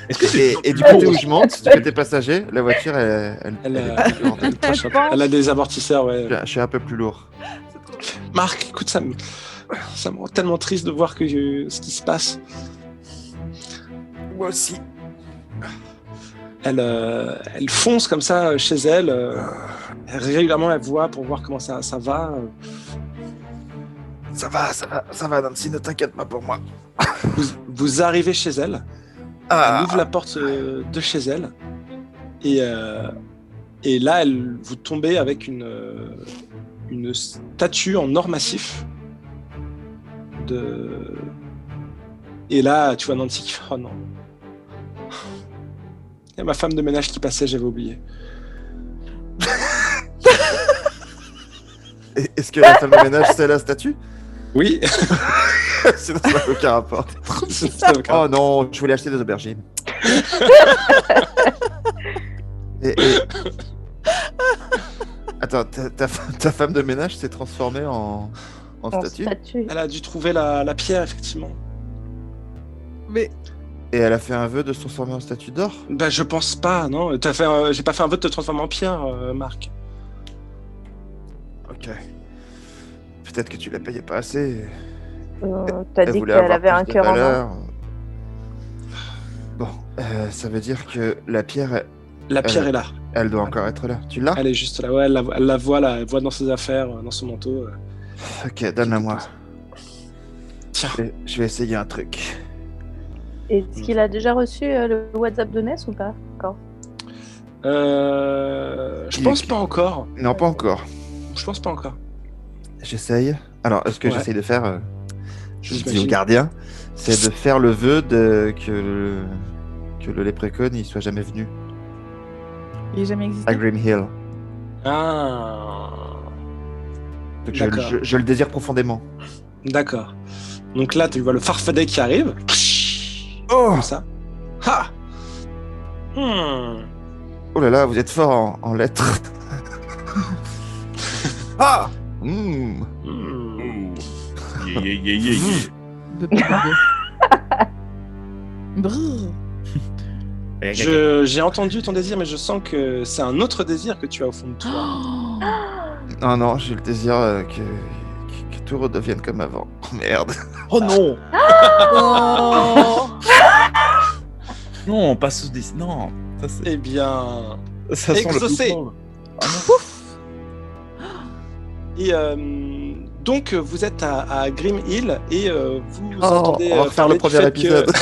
[SPEAKER 2] Est-ce que c'est
[SPEAKER 4] Et du côté où je monte, du côté passager, la voiture, elle
[SPEAKER 5] Elle,
[SPEAKER 4] est plus grande.
[SPEAKER 6] Je pense.
[SPEAKER 5] Elle a des amortisseurs, ouais.
[SPEAKER 4] Je suis un peu plus lourd.
[SPEAKER 5] Marc, écoute, ça me rend tellement triste de voir que ce qui se passe.
[SPEAKER 4] Moi aussi.
[SPEAKER 5] Elle fonce comme ça chez elle. Régulièrement, elle voit pour voir comment ça va.
[SPEAKER 4] Ça va, Nancy, ne t'inquiète pas pour moi.
[SPEAKER 5] Vous arrivez chez elle. Elle ouvre la porte de chez elle. Et là, vous tombez avec une statue en or massif. Et là, tu vois Nancy qui fait « Oh non !» Il y a ma femme de ménage qui passait, j'avais oublié.
[SPEAKER 4] Est-ce que la femme de ménage, c'est la statue?
[SPEAKER 5] Oui.
[SPEAKER 4] Sinon, ça n'a aucun rapport. Oh non, je voulais acheter des aubergines. et... Attends, ta femme de ménage s'est transformée en statue?
[SPEAKER 5] Elle a dû trouver la pierre, effectivement.
[SPEAKER 6] Mais
[SPEAKER 4] Et elle a fait un vœu de se transformer en statue d'or?
[SPEAKER 5] Bah, je pense pas, non. J'ai pas fait un vœu de te transformer en pierre, Marc.
[SPEAKER 4] Ok. Peut-être que tu la payais pas assez.
[SPEAKER 7] T'as
[SPEAKER 4] Elle
[SPEAKER 7] dit
[SPEAKER 4] voulait
[SPEAKER 7] qu'elle
[SPEAKER 4] avoir
[SPEAKER 7] avait un
[SPEAKER 4] plus de
[SPEAKER 7] cœur en or.
[SPEAKER 4] valeur. Bon, ça veut dire que la pierre,
[SPEAKER 5] La pierre est là.
[SPEAKER 4] elle doit encore être là. Tu l'as?
[SPEAKER 5] Elle est juste là. Ouais, elle la voit là. Elle voit dans ses affaires, dans son manteau.
[SPEAKER 4] Ok, donne-la-moi.
[SPEAKER 5] Tiens.
[SPEAKER 4] Je vais essayer un truc.
[SPEAKER 7] Est-ce qu'il a déjà reçu le WhatsApp de Ness ou pas encore?
[SPEAKER 5] Je pense pas encore.
[SPEAKER 4] Non, pas encore.
[SPEAKER 5] Je pense pas encore.
[SPEAKER 4] J'essaye. Alors, ce que
[SPEAKER 5] Ouais.
[SPEAKER 4] j'essaye de faire, je dis
[SPEAKER 5] J'imagine.
[SPEAKER 4] au gardien, c'est de faire le vœu que le Leprechaun il soit jamais venu
[SPEAKER 6] il n'a jamais existé.
[SPEAKER 4] à Grim Hill.
[SPEAKER 5] Ah.
[SPEAKER 4] Donc,
[SPEAKER 5] D'accord.
[SPEAKER 4] je le désire profondément.
[SPEAKER 5] D'accord. Donc là, tu vois le farfadet qui arrive.
[SPEAKER 4] Oh,
[SPEAKER 5] Comme ça. Ha. Hmm.
[SPEAKER 4] oh là là, vous êtes fort en lettres. Ah.
[SPEAKER 5] Hmm.
[SPEAKER 6] De Brrr.
[SPEAKER 5] J'ai entendu ton désir, mais je sens que c'est un autre désir que tu as au fond de toi.
[SPEAKER 4] Non, non, j'ai le désir que tout redevienne comme avant. Merde.
[SPEAKER 2] Oh non.
[SPEAKER 6] Oh.
[SPEAKER 2] Non, on passe au dessin. Non, ça,
[SPEAKER 5] Eh bien,
[SPEAKER 2] ça sent le
[SPEAKER 5] exaucé.
[SPEAKER 2] boucan.
[SPEAKER 5] Et donc vous êtes à Grim Hill et vous
[SPEAKER 4] Oh,
[SPEAKER 5] entendez
[SPEAKER 4] on va refaire le
[SPEAKER 5] parler du
[SPEAKER 4] premier
[SPEAKER 5] fait que-
[SPEAKER 4] épisode.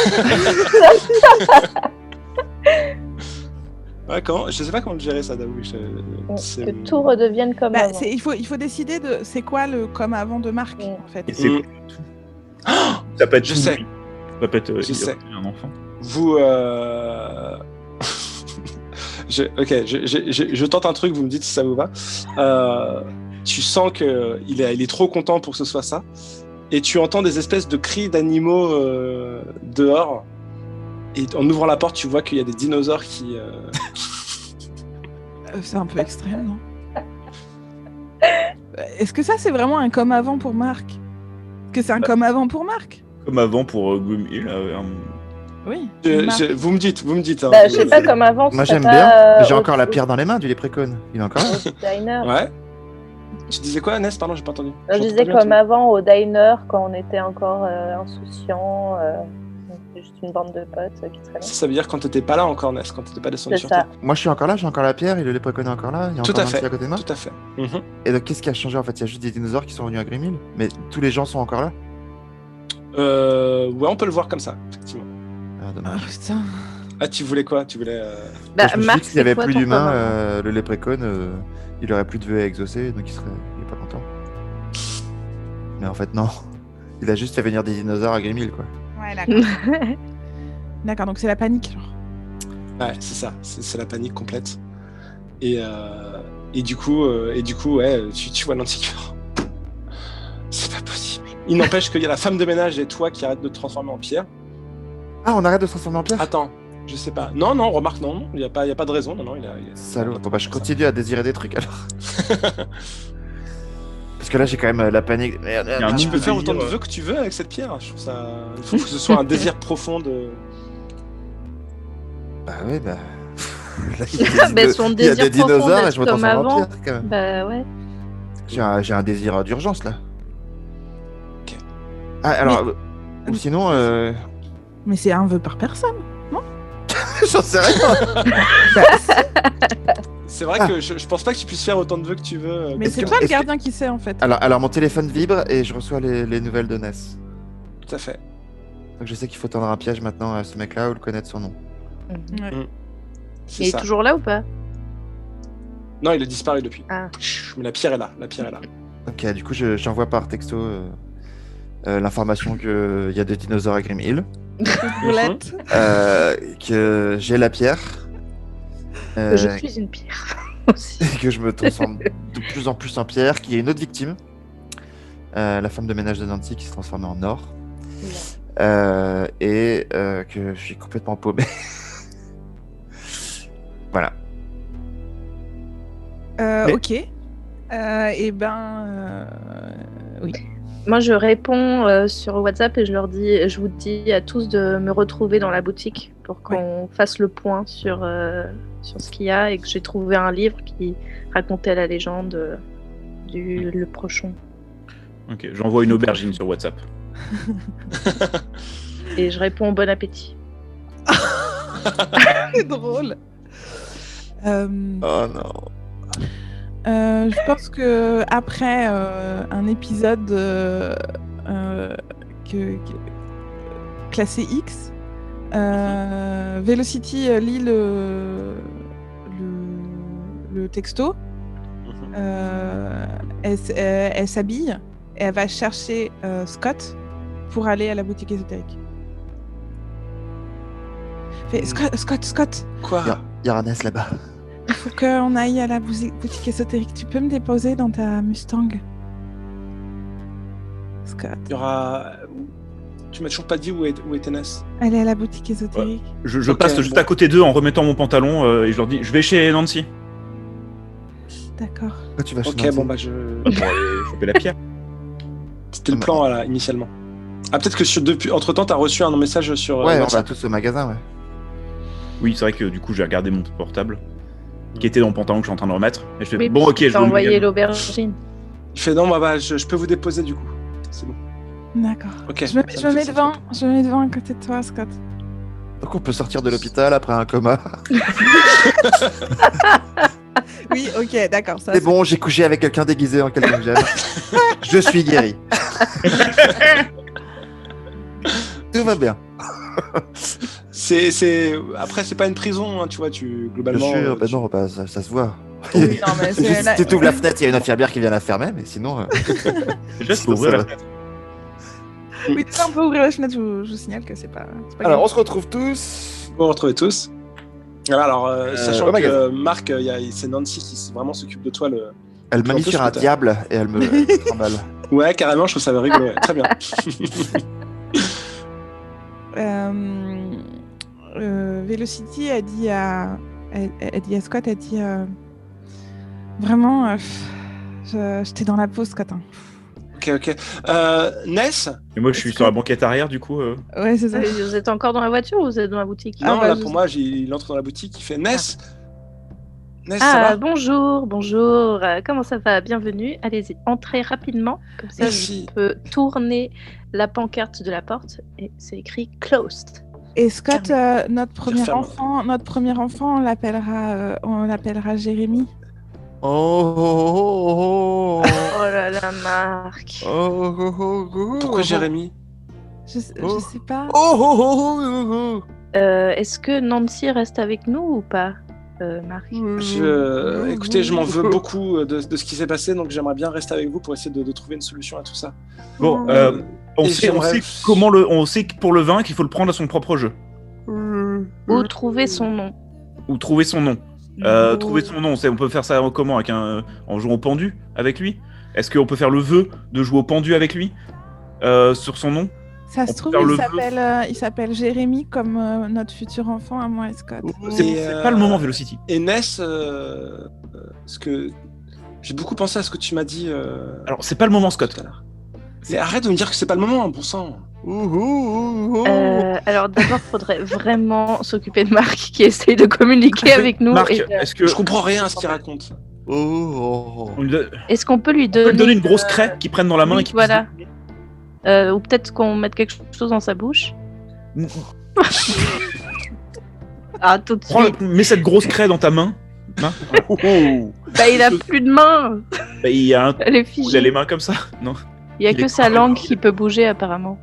[SPEAKER 5] Ouais, je sais pas comment gérer ça, d'avouer. C'est-
[SPEAKER 7] Que tout redevienne comme
[SPEAKER 6] Bah,
[SPEAKER 7] avant.
[SPEAKER 6] il faut décider de c'est quoi le comme avant de Marc
[SPEAKER 7] Mm.
[SPEAKER 6] en fait.
[SPEAKER 2] Et c'est
[SPEAKER 5] Mm.
[SPEAKER 2] quoi tout ça peut être
[SPEAKER 5] Je
[SPEAKER 2] tout,
[SPEAKER 5] sais.
[SPEAKER 2] lui. Ça peut être
[SPEAKER 5] Je sais.
[SPEAKER 2] un enfant.
[SPEAKER 5] Vous je tente un truc, vous me dites si ça vous va. Tu sens que il est trop content pour que ce soit ça, et tu entends des espèces de cris d'animaux dehors. Et en ouvrant la porte, tu vois qu'il y a des dinosaures qui.
[SPEAKER 6] C'est un peu extrême, non? Est-ce que ça c'est vraiment un comme avant pour Marc? Est-ce que c'est un comme avant pour Marc?
[SPEAKER 2] Comme avant pour Grim Hill.
[SPEAKER 6] Oui.
[SPEAKER 5] Vous me dites. Hein,
[SPEAKER 7] Bah, je sais pas, comme avant.
[SPEAKER 4] Moi
[SPEAKER 7] ce serait
[SPEAKER 4] j'aime
[SPEAKER 7] pas,
[SPEAKER 4] bien. J'ai
[SPEAKER 7] au-
[SPEAKER 4] encore la pierre dans les mains du Leprechaun. Il est encore là?
[SPEAKER 7] au diner.
[SPEAKER 5] Ouais. Tu disais quoi, Ness? Pardon, j'ai pas entendu.
[SPEAKER 7] Je disais comme avant au diner quand on était encore insouciants. C'était juste une bande de potes qui traînaient.
[SPEAKER 5] Ça veut dire quand t'étais pas là encore, Ness, quand t'étais pas descendu
[SPEAKER 7] C'est
[SPEAKER 5] sur
[SPEAKER 7] ça.
[SPEAKER 5] Terre.
[SPEAKER 4] Moi je suis encore là, j'ai encore la pierre et le Leprechaun est encore là. Il y a
[SPEAKER 5] Tout
[SPEAKER 4] encore
[SPEAKER 5] à
[SPEAKER 4] Nancy
[SPEAKER 5] fait.
[SPEAKER 4] à côté de moi.
[SPEAKER 5] Tout à fait. Mhm.
[SPEAKER 4] Et donc qu'est-ce qui a changé en fait? Il y a juste des dinosaures qui sont venus à Grim Hill, mais tous les gens sont encore là?
[SPEAKER 5] Ouais, on peut le voir comme ça, effectivement.
[SPEAKER 4] Ah,
[SPEAKER 6] Ah
[SPEAKER 4] dommage.
[SPEAKER 6] putain.
[SPEAKER 5] Ah, tu voulais quoi? Tu voulais.
[SPEAKER 7] Bah,
[SPEAKER 4] Je me suis dit
[SPEAKER 7] Marc,
[SPEAKER 4] que s'il y avait
[SPEAKER 7] c'est quoi
[SPEAKER 4] plus
[SPEAKER 7] ton
[SPEAKER 4] d'humains,
[SPEAKER 7] comme avant
[SPEAKER 4] le Leprechaun, il aurait plus de vœux à exaucer, donc il est pas content. Mais en fait non. Il a juste fait venir des dinosaures à Grim Hill, quoi.
[SPEAKER 6] Ouais, d'accord. D'accord, donc c'est la panique. Genre.
[SPEAKER 5] Ouais, c'est ça, c'est la panique complète. Et du coup, ouais, tu vois Nancy qui fait, oh, c'est pas possible. Il n'empêche qu'il y a la femme de ménage et toi qui arrêtent de te transformer en pierre.
[SPEAKER 4] Ah, on arrête de se transformer en pierre?
[SPEAKER 5] Attends, je sais pas. Non, remarque, non, il y a pas de raison. Non, il a...
[SPEAKER 4] Salaud. Attends, bah je continue à désirer des trucs alors. Parce que là, j'ai quand même la panique. Merde,
[SPEAKER 2] Il y a un
[SPEAKER 5] Tu
[SPEAKER 2] monde
[SPEAKER 5] peux
[SPEAKER 2] de
[SPEAKER 5] faire autant de
[SPEAKER 2] désir,
[SPEAKER 5] vœux que tu veux avec cette pierre. Je trouve ça. Il faut que ce soit un désir profond de.
[SPEAKER 4] Bah oui, bah. Là,
[SPEAKER 7] Son
[SPEAKER 4] il y a
[SPEAKER 7] désir
[SPEAKER 4] des dinosaures
[SPEAKER 7] profond
[SPEAKER 4] et je me
[SPEAKER 7] d'être comme
[SPEAKER 4] transforme en
[SPEAKER 7] avant.
[SPEAKER 4] pierre quand même.
[SPEAKER 7] Bah ouais.
[SPEAKER 4] J'ai un désir d'urgence là.
[SPEAKER 5] Ok.
[SPEAKER 4] Ah, alors. Ou sinon.
[SPEAKER 6] Mais c'est un vœu par personne.
[SPEAKER 4] J'en sais rien.
[SPEAKER 5] C'est vrai que je pense pas que tu puisses faire autant de vœux que tu veux.
[SPEAKER 6] Mais
[SPEAKER 4] Est-ce
[SPEAKER 6] c'est
[SPEAKER 4] que-
[SPEAKER 6] toi le
[SPEAKER 4] est-ce que-
[SPEAKER 6] gardien qui sait en fait.
[SPEAKER 4] Alors, mon téléphone vibre et je reçois les nouvelles de Ness.
[SPEAKER 5] Tout à fait.
[SPEAKER 4] Donc je sais qu'il faut tendre un piège maintenant à ce mec-là ou le connaître son nom.
[SPEAKER 6] Ouais.
[SPEAKER 5] C'est
[SPEAKER 7] Il est
[SPEAKER 5] ça.
[SPEAKER 7] toujours là ou pas?
[SPEAKER 5] Non, il a disparu depuis.
[SPEAKER 7] Ah.
[SPEAKER 5] Mais la pierre est là.
[SPEAKER 4] Ok, du coup, j'envoie par texto l'information qu'il y a des dinosaures à Grim Hill,
[SPEAKER 6] Roulette.
[SPEAKER 4] que j'ai la pierre,
[SPEAKER 7] Je suis une pierre aussi.
[SPEAKER 4] et que je me transforme de plus en plus en pierre, qu'il y a une autre victime, la femme de ménage de Nancy qui s'est transformée en or, et que je suis complètement paumé. Voilà. Mais-
[SPEAKER 6] Ok. Et oui.
[SPEAKER 7] Moi, je réponds sur WhatsApp et je vous dis à tous de me retrouver dans la boutique pour qu'on fasse le point sur ce qu'il y a et que j'ai trouvé un livre qui racontait la légende du le prochain.
[SPEAKER 2] Ok, j'envoie une aubergine sur WhatsApp.
[SPEAKER 7] Et je réponds bon appétit.
[SPEAKER 6] C'est drôle.
[SPEAKER 4] Oh non.
[SPEAKER 6] Je pense que après un épisode classé X, Velocity lit le texto. Elle s'habille et elle va chercher Scott pour aller à la boutique ésotérique. Fait, Scott,
[SPEAKER 5] Quoi?
[SPEAKER 4] Il y a un Ness là-bas.
[SPEAKER 6] il faut qu'on aille à la boutique ésotérique. Tu peux me déposer dans ta Mustang? Scott.
[SPEAKER 5] Il y aura. Tu m'as toujours pas dit où était Ness.
[SPEAKER 6] Elle est à la boutique ésotérique.
[SPEAKER 2] Je
[SPEAKER 5] Ok,
[SPEAKER 2] passe juste
[SPEAKER 5] bon.
[SPEAKER 2] à côté d'eux en remettant mon pantalon et je leur dis je vais chez Nancy.
[SPEAKER 6] D'accord.
[SPEAKER 4] Pourquoi tu vas chez
[SPEAKER 5] Ok,
[SPEAKER 4] Nancy
[SPEAKER 5] bon bah
[SPEAKER 2] Pour aller choper la pierre.
[SPEAKER 5] c'était le plan là, initialement. Ah peut-être que entre temps t'as reçu un message sur.
[SPEAKER 4] Ouais, on
[SPEAKER 5] WhatsApp.
[SPEAKER 4] va tous au magasin, ouais.
[SPEAKER 2] Oui, c'est vrai que du coup j'ai regardé mon portable qui était dans le pantalon que je suis en train de remettre. Et je fais
[SPEAKER 7] Oui,
[SPEAKER 2] bon ok, je
[SPEAKER 7] T'as
[SPEAKER 2] vais au
[SPEAKER 7] envoyé
[SPEAKER 2] magasin.
[SPEAKER 7] l'aubergine.
[SPEAKER 5] Il fait non, bah je peux vous déposer du coup. C'est bon.
[SPEAKER 6] D'accord.
[SPEAKER 5] Ok.
[SPEAKER 6] Je me mets devant. Je me mets devant à côté de toi, Scott.
[SPEAKER 4] Donc on peut sortir de l'hôpital après un coma.
[SPEAKER 6] Oui, ok, d'accord. Ça,
[SPEAKER 4] C'est bon, j'ai couché avec quelqu'un déguisé en quelqu'un que j'aime. Je suis guéri. Tout va bien.
[SPEAKER 5] Après c'est pas une prison, hein, tu vois, globalement.
[SPEAKER 4] Bien sûr, bah
[SPEAKER 5] tu-
[SPEAKER 4] non, bah, ça se voit.
[SPEAKER 6] Oui, non, mais c'est
[SPEAKER 4] Juste,
[SPEAKER 6] la-
[SPEAKER 4] si tu ouvres la fenêtre, il y a une infirmière qui vient la fermer, mais sinon.
[SPEAKER 2] Déjà, je peux ouvrir
[SPEAKER 4] Ça
[SPEAKER 2] la
[SPEAKER 4] va.
[SPEAKER 2] fenêtre.
[SPEAKER 6] Oui, ça, on peut ouvrir la fenêtre. Je vous signale que c'est pas.
[SPEAKER 4] Alors, on se retrouve tous.
[SPEAKER 5] Vous retrouvez tous. Voilà, alors sachant
[SPEAKER 4] au
[SPEAKER 5] que
[SPEAKER 4] magasin.
[SPEAKER 5] Marc, c'est Nancy qui vraiment s'occupe de toi.
[SPEAKER 4] Elle m'a mis
[SPEAKER 5] peu
[SPEAKER 4] sur
[SPEAKER 5] ce
[SPEAKER 4] un
[SPEAKER 5] que t'as.
[SPEAKER 4] diable et elle me trimballe.
[SPEAKER 5] Ouais, carrément, je trouve ça rigolo. Ouais. Très bien.
[SPEAKER 6] Velocity a dit à Scott, elle dit vraiment, j'étais dans la pause, Scott. Hein.
[SPEAKER 5] Ok. Ness.
[SPEAKER 2] Et moi je suis sur la banquette arrière du coup.
[SPEAKER 6] Ouais, c'est ça.
[SPEAKER 7] Vous êtes encore dans la voiture ou vous êtes dans la boutique?
[SPEAKER 5] Non,
[SPEAKER 6] bah,
[SPEAKER 5] là
[SPEAKER 6] je-
[SPEAKER 5] pour moi, il entre dans la boutique, il fait Ness. Ness, ça
[SPEAKER 7] Ah,
[SPEAKER 5] va?
[SPEAKER 7] bonjour. Comment ça va? Bienvenue. Allez-y, entrez rapidement. Comme ça,
[SPEAKER 5] Merci.
[SPEAKER 7] je peux tourner la pancarte de la porte et c'est écrit closed.
[SPEAKER 6] Et Scott, notre premier
[SPEAKER 5] ferme.
[SPEAKER 6] enfant, on l'appellera Jérémy.
[SPEAKER 4] Oh.
[SPEAKER 7] Oh là là, Marc.
[SPEAKER 5] Pourquoi Jérémy?
[SPEAKER 6] Je sais pas.
[SPEAKER 4] Oh.
[SPEAKER 7] Est-ce que Nancy reste avec nous ou pas, Marc?
[SPEAKER 5] Écoutez, je m'en veux beaucoup de ce qui s'est passé, donc j'aimerais bien rester avec vous pour essayer de trouver une solution à tout ça.
[SPEAKER 2] Bon,
[SPEAKER 5] Et
[SPEAKER 2] on sait
[SPEAKER 5] j'aimerais-
[SPEAKER 2] on sait que pour le vin qu'il faut le prendre à son propre jeu.
[SPEAKER 7] Ou trouver son nom.
[SPEAKER 2] Ou trouver son nom. Trouver son nom, on peut faire ça comment en jouant au pendu avec lui? Est-ce qu'on peut faire le vœu de jouer au pendu avec lui sur son nom?
[SPEAKER 6] Ça se
[SPEAKER 2] On
[SPEAKER 6] trouve,
[SPEAKER 2] peut faire
[SPEAKER 6] il s'appelle Jérémy comme notre futur enfant à moi et Scott.
[SPEAKER 2] C'est pas le moment, Velocity.
[SPEAKER 5] Et Ness, ce que j'ai beaucoup pensé à ce que tu m'as dit
[SPEAKER 2] Alors, c'est pas le moment, Scott.
[SPEAKER 5] tout à l'heure. Mais arrête de me dire que c'est pas le moment, bon sang.
[SPEAKER 7] Alors d'abord, faudrait vraiment s'occuper de Marc qui essaye de communiquer avec nous.
[SPEAKER 2] Marc,
[SPEAKER 7] et,
[SPEAKER 2] est-ce que
[SPEAKER 5] Je comprends rien à ce qu'il raconte.
[SPEAKER 2] on lui donne-
[SPEAKER 7] est-ce qu'on peut lui
[SPEAKER 2] on peut
[SPEAKER 7] donner,
[SPEAKER 2] lui donner une grosse craie qu'il prenne dans la main
[SPEAKER 7] oui,
[SPEAKER 2] et qu'il
[SPEAKER 7] voilà. Ou peut-être qu'on mette quelque chose dans sa bouche. Ah, tout de suite.
[SPEAKER 2] Mets cette grosse craie dans ta main. Hein
[SPEAKER 7] Bah, il a plus de main.
[SPEAKER 2] Bah, il a
[SPEAKER 7] Elle est
[SPEAKER 2] il a
[SPEAKER 7] figée.
[SPEAKER 2] les mains comme ça, non?
[SPEAKER 7] Il y a
[SPEAKER 2] il
[SPEAKER 7] que
[SPEAKER 2] est
[SPEAKER 7] sa
[SPEAKER 2] pas
[SPEAKER 7] langue
[SPEAKER 2] tranquille.
[SPEAKER 7] qui peut bouger apparemment.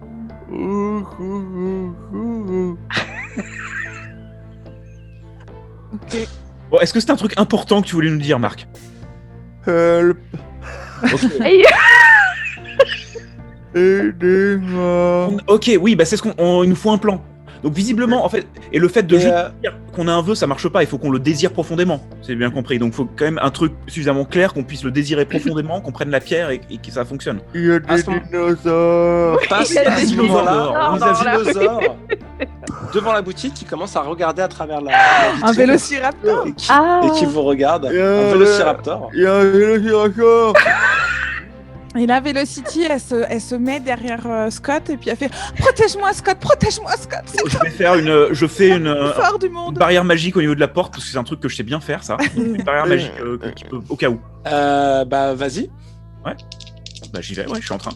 [SPEAKER 6] Ok.
[SPEAKER 2] Bon, est-ce que c'est un truc important que tu voulais nous dire, Marc?
[SPEAKER 4] Help,
[SPEAKER 2] Ok.
[SPEAKER 7] Aïe.
[SPEAKER 4] aidez-moi.
[SPEAKER 2] Ok, oui, bah c'est il nous faut un plan. Donc visiblement, en fait, et le fait de
[SPEAKER 5] Mais,
[SPEAKER 2] juste dire qu'on a un vœu, ça marche pas. Il faut qu'on le désire profondément. C'est bien compris. Donc il faut quand même un truc suffisamment clair qu'on puisse le désirer profondément, qu'on prenne la pierre et que ça fonctionne.
[SPEAKER 4] Il y a
[SPEAKER 5] À
[SPEAKER 4] des
[SPEAKER 5] ce moment-
[SPEAKER 4] dinosaures.
[SPEAKER 5] Passe
[SPEAKER 7] Il y a
[SPEAKER 5] à
[SPEAKER 7] des
[SPEAKER 5] ce moment-là,
[SPEAKER 2] dinosaures.
[SPEAKER 5] on
[SPEAKER 7] dans
[SPEAKER 5] a
[SPEAKER 7] la
[SPEAKER 5] dinosaure devant la boutique qui commence à regarder à travers la
[SPEAKER 6] Un
[SPEAKER 5] vitrine
[SPEAKER 6] vélociraptor.
[SPEAKER 5] et qui,
[SPEAKER 7] Ah.
[SPEAKER 5] et qui vous regarde.
[SPEAKER 4] Il y a
[SPEAKER 5] Un vélociraptor.
[SPEAKER 4] Il y a un vélociraptor.
[SPEAKER 6] Et là, Velocity, elle se met derrière Scott et puis elle fait protège-moi, Scott, protège-moi, Scott. C'est
[SPEAKER 2] Je fais
[SPEAKER 6] le plus fort du
[SPEAKER 2] une
[SPEAKER 6] monde.
[SPEAKER 2] barrière magique au niveau de la porte parce que c'est un truc que je sais bien faire, ça. Donc, une barrière magique qui peut, au cas où.
[SPEAKER 5] Bah vas-y.
[SPEAKER 2] Bah j'y vais. Ouais, je suis en train.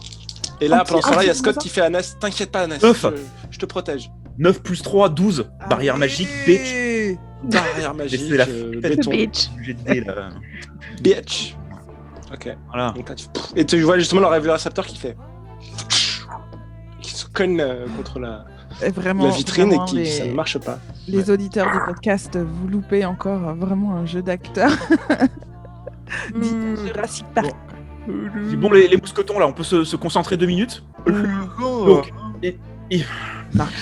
[SPEAKER 5] Et là,
[SPEAKER 6] Un
[SPEAKER 5] pendant
[SPEAKER 6] petit-
[SPEAKER 5] ce temps-là, il y a
[SPEAKER 6] un petit
[SPEAKER 5] Scott
[SPEAKER 6] dinosaure.
[SPEAKER 5] qui fait à Ness. T'inquiète pas, Ness.
[SPEAKER 2] Neuf.
[SPEAKER 5] Je te protège.
[SPEAKER 2] 9 plus 3, 12. Barrière magique, bitch.
[SPEAKER 5] Barrière magique.
[SPEAKER 2] C'est la
[SPEAKER 5] béton.
[SPEAKER 7] Bitch.
[SPEAKER 2] J'ai dit là.
[SPEAKER 5] Bitch. Ok.
[SPEAKER 2] Voilà.
[SPEAKER 5] Donc là, et tu vois justement le vélociraptor qui fait. Qui se cogne contre la
[SPEAKER 6] Vraiment,
[SPEAKER 5] vitrine
[SPEAKER 6] vraiment,
[SPEAKER 5] et qui ça ne marche pas.
[SPEAKER 6] les auditeurs du podcast, vous loupez encore vraiment un jeu d'acteur. Dit Jurassic Park.
[SPEAKER 2] Bon, les mousquetons, là, on peut se concentrer 2 minutes. Donc,
[SPEAKER 6] Marc,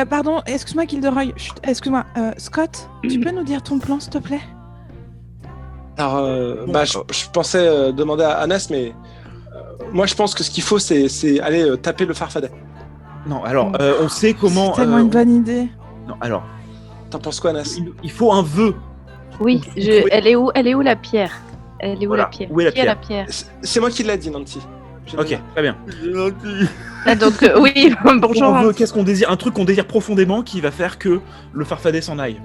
[SPEAKER 6] pardon, excuse-moi, Gilderoy. Chut, excuse-moi. Scott, tu peux nous dire ton plan, s'il te plaît?
[SPEAKER 5] Alors, je pensais demander à Ness, mais moi je pense que ce qu'il faut, c'est aller taper le farfadet.
[SPEAKER 2] non, alors, on sait comment.
[SPEAKER 6] C'est tellement une bonne idée.
[SPEAKER 2] Non, alors,
[SPEAKER 5] T'en penses quoi, Ness?
[SPEAKER 2] il faut un vœu.
[SPEAKER 7] Oui,
[SPEAKER 2] Vous trouvez-
[SPEAKER 7] elle est où la pierre? Elle est où
[SPEAKER 2] Voilà.
[SPEAKER 7] la pierre?
[SPEAKER 2] Où est la
[SPEAKER 7] Qui a la pierre?
[SPEAKER 5] C'est moi qui l'ai dit, Nancy. Je
[SPEAKER 2] Ok,
[SPEAKER 5] l'ai.
[SPEAKER 2] très bien.
[SPEAKER 7] Ah, donc oui, bonjour.
[SPEAKER 2] On veut, qu'est-ce qu'on désire? Un truc qu'on désire profondément qui va faire que le farfadet s'en aille.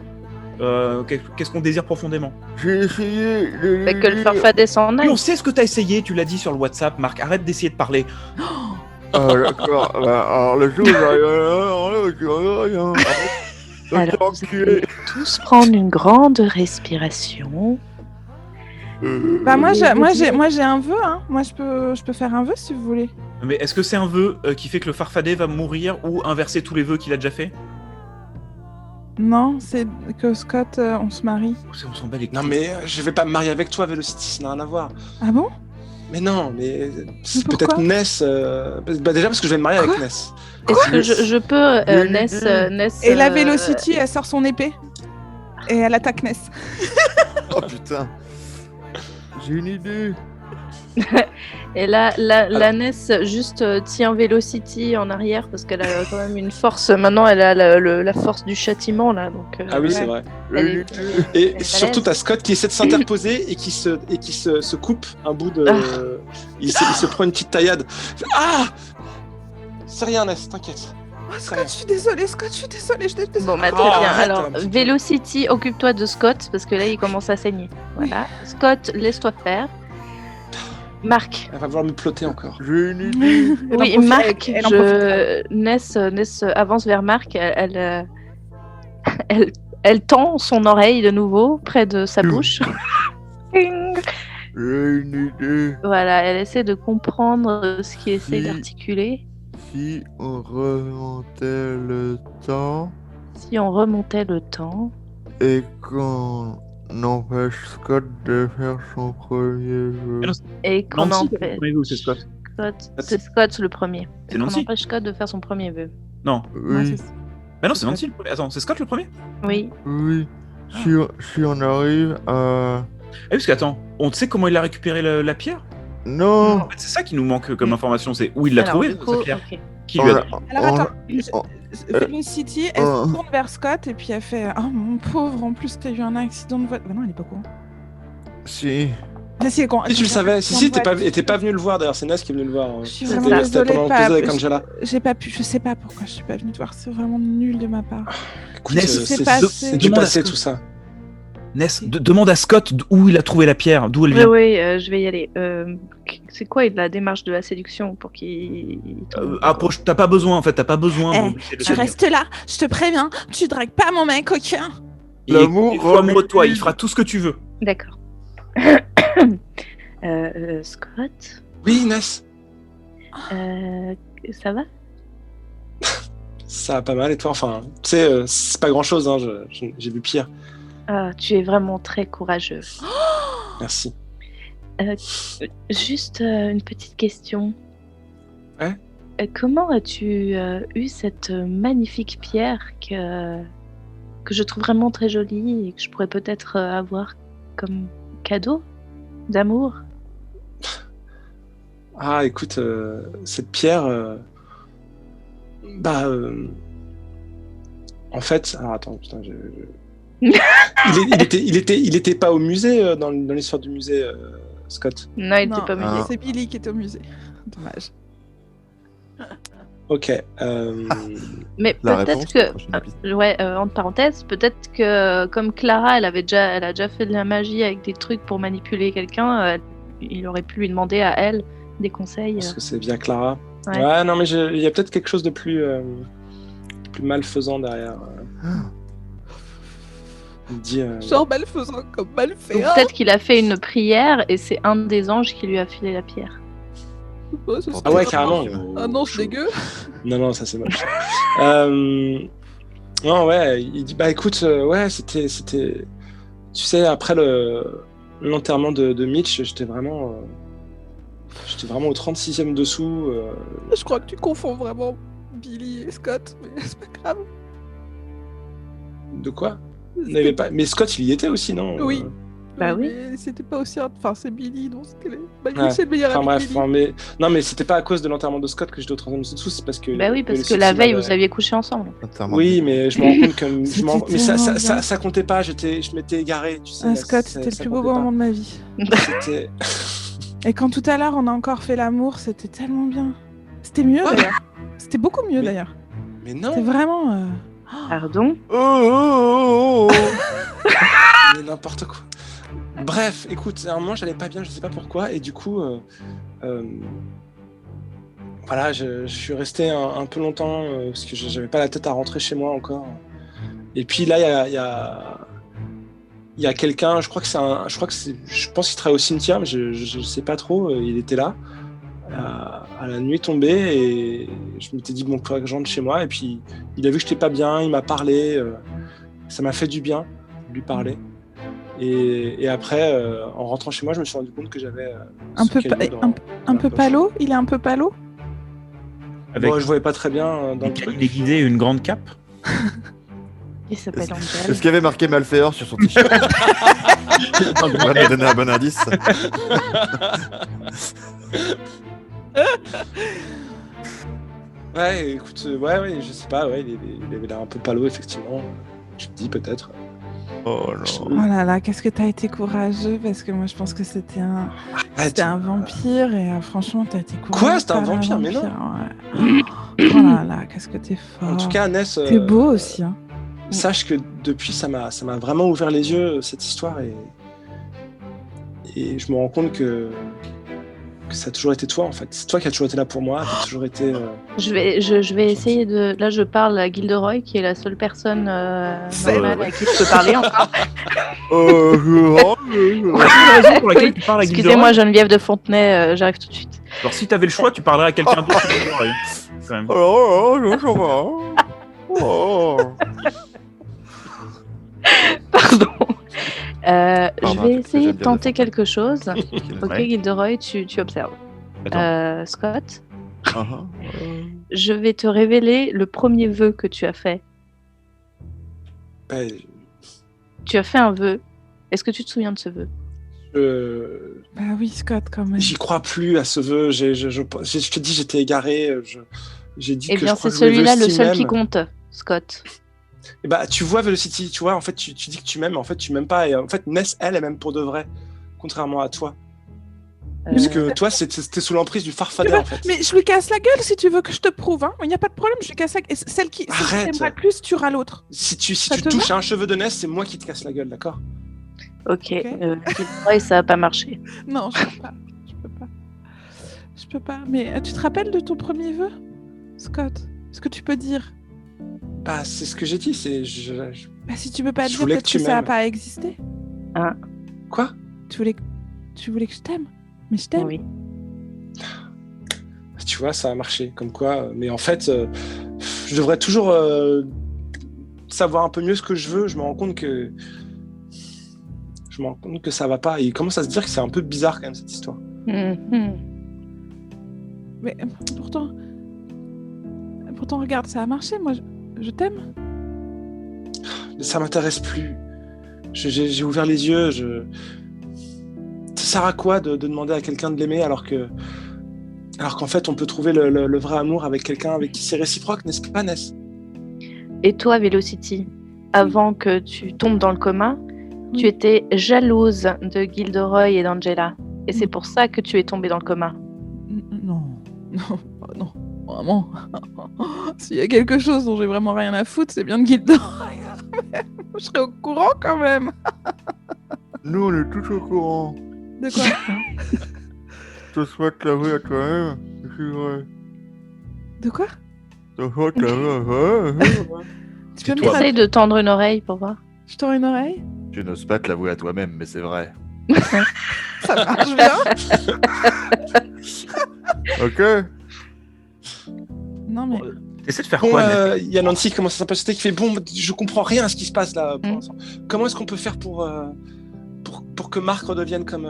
[SPEAKER 2] Qu'est-ce qu'on désire profondément?
[SPEAKER 4] J'ai essayé de...
[SPEAKER 7] Fait que le farfadet s'en
[SPEAKER 2] Oui,
[SPEAKER 7] aille.
[SPEAKER 2] on sait ce que t'as essayé, tu l'as dit sur le WhatsApp, Marc. Arrête d'essayer de parler.
[SPEAKER 4] Ah, d'accord. Bah, alors, le jour où
[SPEAKER 7] Alors, vous allez tous prendre une grande respiration.
[SPEAKER 6] Bah moi j'ai un vœu, hein. Moi je peux faire un vœu si vous voulez.
[SPEAKER 2] Mais est-ce que c'est un vœu qui fait que le farfadet va mourir ou inverser tous les vœux qu'il a déjà fait?
[SPEAKER 6] Non, c'est que Scott, on se marie.
[SPEAKER 2] On s'en bat les couilles.
[SPEAKER 5] Non, mais je vais pas me marier avec toi, Velocity, ça n'a rien à voir.
[SPEAKER 6] Ah bon?
[SPEAKER 5] Mais non, mais c'est
[SPEAKER 6] pourquoi
[SPEAKER 5] peut-être Ness. Bah déjà parce que je vais me marier avec Ness.
[SPEAKER 7] Est-ce que je peux, Ness
[SPEAKER 6] Et la Velocity, elle sort son épée et elle attaque Ness.
[SPEAKER 4] Oh putain. J'ai une idée.
[SPEAKER 7] Et là, la Ness juste tient Velocity en arrière parce qu'elle a quand même une force. Maintenant, elle a la force du châtiment là. Donc,
[SPEAKER 5] Ah oui,
[SPEAKER 7] ouais.
[SPEAKER 5] c'est vrai.
[SPEAKER 7] Elle
[SPEAKER 4] Une
[SPEAKER 7] est-
[SPEAKER 4] idée.
[SPEAKER 5] Et
[SPEAKER 7] est
[SPEAKER 5] surtout,
[SPEAKER 7] balèze.
[SPEAKER 5] t'as Scott qui essaie de s'interposer et qui se coupe un bout de. Il se prend une petite taillade. Ah! C'est rien, Ness, t'inquiète.
[SPEAKER 6] Oh, Scott, je suis désolée, Scott, je suis désolée, je suis désolée.
[SPEAKER 7] Bon, bah
[SPEAKER 5] Oh,
[SPEAKER 7] très bien.
[SPEAKER 5] arrête,
[SPEAKER 7] Alors,
[SPEAKER 5] un petit peu.
[SPEAKER 7] Velocity, occupe-toi de Scott parce que là, il commence à saigner. Voilà. Scott, laisse-toi faire. Marc.
[SPEAKER 5] Elle va vouloir me plotter encore.
[SPEAKER 4] J'ai une idée.
[SPEAKER 6] Elle en
[SPEAKER 7] Oui,
[SPEAKER 6] profite-
[SPEAKER 7] Marc.
[SPEAKER 6] elle en profite.
[SPEAKER 7] Ness avance vers Marc. Elle tend son oreille de nouveau près de sa bouche. Ting.
[SPEAKER 4] J'ai une idée.
[SPEAKER 7] Voilà, elle essaie de comprendre ce qu'il essaie
[SPEAKER 4] Si.
[SPEAKER 7] d'articuler.
[SPEAKER 4] Si on remontait le temps
[SPEAKER 7] Si on remontait le temps,
[SPEAKER 4] et qu'on empêche Scott de faire son premier jeu.
[SPEAKER 7] et qu'on
[SPEAKER 2] Nancy,
[SPEAKER 7] empêche
[SPEAKER 2] c'est Scott.
[SPEAKER 7] Scott, c'est Scott le premier.
[SPEAKER 2] C'est
[SPEAKER 7] Et qu'on
[SPEAKER 2] Nancy.
[SPEAKER 7] empêche Scott de faire son premier vœu.
[SPEAKER 2] Non.
[SPEAKER 6] Non,
[SPEAKER 4] Oui.
[SPEAKER 6] c'est-
[SPEAKER 2] Bah non, c'est Nancy le premier. Attends, c'est Scott le premier?
[SPEAKER 7] Oui.
[SPEAKER 4] Oui. Si on arrive à...
[SPEAKER 2] Ah oui, parce qu'attends, on sait comment il a récupéré la pierre?
[SPEAKER 4] Non.
[SPEAKER 2] En fait, c'est ça qui nous manque comme information, c'est où il l'a
[SPEAKER 7] Alors,
[SPEAKER 2] trouvé,
[SPEAKER 7] du coup,
[SPEAKER 2] sa pierre.
[SPEAKER 7] ok.
[SPEAKER 2] Qui lui a donné?
[SPEAKER 6] Alors attends,
[SPEAKER 4] on-
[SPEAKER 6] Felicity, elle se tourne vers Scott et puis elle fait « Oh mon pauvre, en plus t'as eu un accident de voiture. » Bah non, elle est pas au courant.
[SPEAKER 4] Si.
[SPEAKER 6] Ah, si, quand...
[SPEAKER 5] Si tu le savais, si t'es
[SPEAKER 6] voiture.
[SPEAKER 5] pas venu le voir d'ailleurs, c'est Ness qui est venu le voir.
[SPEAKER 6] Je suis
[SPEAKER 7] C'est
[SPEAKER 6] vraiment
[SPEAKER 7] ça.
[SPEAKER 5] C'était
[SPEAKER 6] désolée,
[SPEAKER 5] pendant l'épisode avec
[SPEAKER 6] pas...
[SPEAKER 5] Angela.
[SPEAKER 6] J'ai pas pu, je sais pas pourquoi je suis pas venue te voir, c'est vraiment nul de ma part.
[SPEAKER 5] Écoute,
[SPEAKER 2] Ness,
[SPEAKER 6] c'est
[SPEAKER 5] c'est
[SPEAKER 6] passé.
[SPEAKER 5] c'est du
[SPEAKER 2] Demande à
[SPEAKER 5] passé
[SPEAKER 2] Scott.
[SPEAKER 5] tout ça.
[SPEAKER 2] Ness, demande à Scott où il a trouvé la pierre, d'où elle
[SPEAKER 7] Oui,
[SPEAKER 2] vient.
[SPEAKER 7] oui, je vais y aller. C'est quoi la démarche de la séduction pour qu'il...
[SPEAKER 2] Approche, t'as pas besoin en fait, t'as pas besoin
[SPEAKER 6] Eh,
[SPEAKER 2] d'obliger le
[SPEAKER 6] tu
[SPEAKER 2] séduire.
[SPEAKER 6] restes là, je te préviens, tu dragues pas mon mec, ok?
[SPEAKER 2] Il est
[SPEAKER 4] L'amour
[SPEAKER 2] il est amoureux de toi, il
[SPEAKER 4] remet-
[SPEAKER 2] fera tout ce que tu veux.
[SPEAKER 7] D'accord. Scott,
[SPEAKER 5] Oui, Ness,
[SPEAKER 7] ça va?
[SPEAKER 5] ça va pas mal et toi, enfin, tu sais, c'est pas grand chose, hein, j'ai vu pire.
[SPEAKER 7] Ah, tu es vraiment très courageux.
[SPEAKER 5] Merci.
[SPEAKER 7] Juste une petite question.
[SPEAKER 5] Ouais.
[SPEAKER 7] Comment as-tu eu cette magnifique pierre que je trouve vraiment très jolie et que je pourrais peut-être avoir comme cadeau d'amour?
[SPEAKER 5] Ah, écoute, cette pierre, en fait, alors attends, putain, il était pas au musée dans l'histoire du musée, Scott.
[SPEAKER 7] Non, il
[SPEAKER 6] Non,
[SPEAKER 7] n'était pas
[SPEAKER 4] Ah.
[SPEAKER 7] musée.
[SPEAKER 6] c'est Billy qui est au musée. Dommage.
[SPEAKER 5] Ok.
[SPEAKER 7] Mais
[SPEAKER 4] La
[SPEAKER 7] peut-être
[SPEAKER 4] réponse,
[SPEAKER 7] que,
[SPEAKER 4] prochaine épisode.
[SPEAKER 7] ouais, entre parenthèses, peut-être que comme Clara, elle a déjà fait de la magie avec des trucs pour manipuler quelqu'un, il aurait pu lui demander à elle des conseils.
[SPEAKER 5] Parce que c'est via Clara.
[SPEAKER 7] Ouais.
[SPEAKER 5] Ouais, non, mais il y a peut-être quelque chose de plus malfaisant derrière. Il dit,
[SPEAKER 6] Genre malfaisant comme mal
[SPEAKER 7] Donc
[SPEAKER 6] fait. hein.
[SPEAKER 7] peut-être qu'il a fait une prière et c'est un des anges qui lui a filé la pierre.
[SPEAKER 6] Ouais, ça, c'est
[SPEAKER 5] Ah ouais,
[SPEAKER 6] pas-
[SPEAKER 5] carrément.
[SPEAKER 6] Ah non, c'est dégueu.
[SPEAKER 5] Non, ça c'est moche. Non, ouais, il dit, bah écoute, ouais, c'était. Tu sais, après l'enterrement de Mitch, j'étais vraiment au 36e dessous.
[SPEAKER 6] Je crois que tu confonds vraiment Billy et Scott, mais c'est pas grave.
[SPEAKER 5] De quoi? Il n'avait pas... Mais Scott, il y était aussi, non?
[SPEAKER 6] Oui.
[SPEAKER 7] Bah oui.
[SPEAKER 6] Mais c'était pas aussi... Enfin, c'est Billy, donc c'était... Bah,
[SPEAKER 5] Ouais.
[SPEAKER 6] c'est le meilleur
[SPEAKER 5] Enfin
[SPEAKER 6] ami
[SPEAKER 5] bref,
[SPEAKER 6] de Billy.
[SPEAKER 5] enfin, mais... Non, mais c'était pas à cause de l'enterrement de Scott que j'étais au 30e dessous, c'est parce que...
[SPEAKER 7] Bah oui, parce
[SPEAKER 5] le
[SPEAKER 7] que
[SPEAKER 5] site,
[SPEAKER 7] la
[SPEAKER 5] il
[SPEAKER 7] veille,
[SPEAKER 5] avait-
[SPEAKER 7] vous aviez couché ensemble.
[SPEAKER 4] Entièrement.
[SPEAKER 5] Oui, mais je me rends compte que...
[SPEAKER 6] C'était
[SPEAKER 5] Mais ça
[SPEAKER 6] tellement bien.
[SPEAKER 5] comptait pas, je m'étais égaré, tu sais.
[SPEAKER 6] Ah,
[SPEAKER 5] là,
[SPEAKER 6] Scott,
[SPEAKER 5] ça-
[SPEAKER 6] c'était le
[SPEAKER 5] ça
[SPEAKER 6] plus beau
[SPEAKER 5] comptait pas.
[SPEAKER 6] moment de ma vie.
[SPEAKER 5] C'était...
[SPEAKER 6] Et quand tout à l'heure, on a encore fait l'amour, c'était tellement bien. C'était mieux,
[SPEAKER 5] Ouais.
[SPEAKER 6] d'ailleurs. C'était beaucoup mieux,
[SPEAKER 5] Mais-
[SPEAKER 6] d'ailleurs.
[SPEAKER 5] Mais
[SPEAKER 6] C'était
[SPEAKER 5] non,
[SPEAKER 6] vraiment...
[SPEAKER 7] Pardon?
[SPEAKER 5] mais n'importe quoi. Bref, écoute, à un moment, j'allais pas bien, je sais pas pourquoi, et du coup... Voilà, je suis resté un peu longtemps parce que j'avais pas la tête à rentrer chez moi encore. Et puis là, il y a quelqu'un, je pense qu'il travaille au cimetière, mais je sais pas trop. Il était là à la nuit tombée et je m'étais dit bon, il faudrait que je rentre chez moi. Et puis il a vu que j'étais pas bien, il m'a parlé, ça m'a fait du bien de lui parler. Et après, en rentrant chez moi, je me suis rendu compte que j'avais
[SPEAKER 6] Un
[SPEAKER 5] ce
[SPEAKER 6] peu,
[SPEAKER 5] caillou dans
[SPEAKER 6] un
[SPEAKER 5] la
[SPEAKER 6] peu
[SPEAKER 5] poche.
[SPEAKER 6] palo? Il est un peu palo?
[SPEAKER 2] Avec
[SPEAKER 5] Bon, je voyais pas très bien dans le
[SPEAKER 2] il
[SPEAKER 5] truc.
[SPEAKER 2] est guidé et une grande cape.
[SPEAKER 7] Il s'appelle
[SPEAKER 4] Est-ce
[SPEAKER 7] Angel.
[SPEAKER 4] qu'il y avait marqué Malfeor sur son t-shirt? Ça va me donner un bon indice.
[SPEAKER 5] Ouais, écoute, ouais, je sais pas, ouais, il avait l'air un peu palo, effectivement. Je me dis peut-être.
[SPEAKER 4] Oh
[SPEAKER 6] Oh
[SPEAKER 4] non.
[SPEAKER 6] là là, qu'est-ce que t'as été courageux, parce que moi je pense que c'était un vampire et franchement t'as été courageux.
[SPEAKER 5] Quoi? C'était un vampire? Mais non.
[SPEAKER 6] Ouais. Oh là là, qu'est-ce que t'es fort.
[SPEAKER 5] En tout cas, Ness,
[SPEAKER 6] T'es beau aussi. Hein.
[SPEAKER 5] sache que depuis, ça m'a vraiment ouvert les yeux, cette histoire, et je me rends compte que ça a toujours été toi, en fait. C'est toi qui as toujours été là pour moi, t'as toujours été...
[SPEAKER 7] Je vais essayer de... Là, je parle à Gilderoy, qui est la seule personne normale à qui je peux parler encore.
[SPEAKER 2] La raison pour laquelle tu parles à
[SPEAKER 7] Excusez-moi, Geneviève de Fontenay, j'arrive tout de suite.
[SPEAKER 2] Alors si t'avais le choix, tu parlerais à quelqu'un d'autre. Quand même.
[SPEAKER 7] Pardon.
[SPEAKER 4] Pardon,
[SPEAKER 7] Je vais
[SPEAKER 4] tu
[SPEAKER 7] essayer
[SPEAKER 4] fais
[SPEAKER 7] de
[SPEAKER 4] bien
[SPEAKER 7] tenter
[SPEAKER 4] de-
[SPEAKER 7] quelque chose. Ok,
[SPEAKER 2] Ouais.
[SPEAKER 7] Gilderoy, tu observes.
[SPEAKER 2] Attends.
[SPEAKER 7] Scott, je vais te révéler le premier vœu que tu as fait
[SPEAKER 5] Ben,
[SPEAKER 7] Tu as fait un vœu. Est-ce que tu te souviens de ce vœu?
[SPEAKER 6] Bah oui, Scott, quand même.
[SPEAKER 5] J'y crois plus à ce vœu. Je te dis, j'étais égaré. J'ai dit
[SPEAKER 7] Eh
[SPEAKER 5] que
[SPEAKER 7] bien,
[SPEAKER 5] je crois
[SPEAKER 7] c'est
[SPEAKER 5] que je voulais
[SPEAKER 7] celui-là le
[SPEAKER 5] Velocity
[SPEAKER 7] seul
[SPEAKER 5] m'aime.
[SPEAKER 7] qui compte, Scott.
[SPEAKER 5] Et bah, tu vois, Velocity, tu vois, en fait, tu dis que tu m'aimes, en fait, tu m'aimes pas. Et en fait, Ness, elle m'aime pour de vrai, contrairement à toi. Puisque toi, t'es sous l'emprise du farfadet, en fait.
[SPEAKER 6] Mais je lui casse la gueule si tu veux que je te prouve. Il n'y a pas de problème, je lui casse la gueule. Celle qui
[SPEAKER 5] Arrête.
[SPEAKER 6] t'aimera le plus, tu auras l'autre.
[SPEAKER 5] Si tu
[SPEAKER 6] Ça te
[SPEAKER 5] touches à un cheveu de Ness, c'est moi qui te casse la gueule, d'accord?
[SPEAKER 7] Ok. Ça va pas marcher.
[SPEAKER 6] Non, je peux pas. Je peux pas. Mais tu te rappelles de ton premier vœu, Scott? Est-ce que tu peux dire?
[SPEAKER 5] Bah, c'est ce que j'ai dit, c'est...
[SPEAKER 6] Bah, si tu peux pas
[SPEAKER 5] Je
[SPEAKER 6] dire,
[SPEAKER 5] voulais
[SPEAKER 6] peut-être
[SPEAKER 5] que tu
[SPEAKER 6] que ça va
[SPEAKER 5] m'aimes.
[SPEAKER 6] pas exister.
[SPEAKER 5] Quoi?
[SPEAKER 6] Tu voulais que je t'aime. Mais je t'aime.
[SPEAKER 7] Oui.
[SPEAKER 5] Tu vois, ça a marché, comme quoi. Mais en fait, je devrais toujours savoir un peu mieux ce que je veux. Je me rends compte que ça va pas. Et il commence à se dire que c'est un peu bizarre quand même cette histoire.
[SPEAKER 7] Mhm.
[SPEAKER 6] Mais pourtant, regarde, ça a marché. Moi, je t'aime.
[SPEAKER 5] Ça m'intéresse plus. J'ai ouvert les yeux. Ça sert à quoi de demander à quelqu'un de l'aimer alors qu'en fait on peut trouver le vrai amour avec quelqu'un avec qui c'est réciproque, n'est-ce pas, Ness?
[SPEAKER 7] Et toi, Velocity, avant que tu tombes dans le coma,
[SPEAKER 6] Oui.
[SPEAKER 7] tu étais jalouse de Gilderoy et d'Angela. Et c'est pour ça que tu es tombée dans le coma.
[SPEAKER 6] Non, non, vraiment. S'il y a quelque chose dont j'ai vraiment rien à foutre, c'est bien de Gilderoy. Je serais au courant quand même.
[SPEAKER 4] Nous, on est tous au courant.
[SPEAKER 6] De quoi?
[SPEAKER 4] Je te souhaite l'avouer à toi-même. C'est vrai.
[SPEAKER 6] De quoi?
[SPEAKER 4] Je te souhaite l'avouer à toi-même.
[SPEAKER 6] Tu peux me
[SPEAKER 4] Toi.
[SPEAKER 6] dire?
[SPEAKER 7] Essaye de tendre une oreille pour voir.
[SPEAKER 6] Je tends une oreille?
[SPEAKER 4] Tu n'oses pas te l'avouer à toi-même, mais c'est vrai.
[SPEAKER 6] Ça marche bien.
[SPEAKER 4] Ok.
[SPEAKER 6] Non mais
[SPEAKER 2] T'essaies de faire
[SPEAKER 5] Bon,
[SPEAKER 2] quoi, Ness
[SPEAKER 5] il y a Nancy qui commence à s'impatienter, qui fait bon, je comprends rien à ce qui se passe là pour
[SPEAKER 7] Mm.
[SPEAKER 5] l'instant. Comment est-ce qu'on peut faire pour que Marc redevienne comme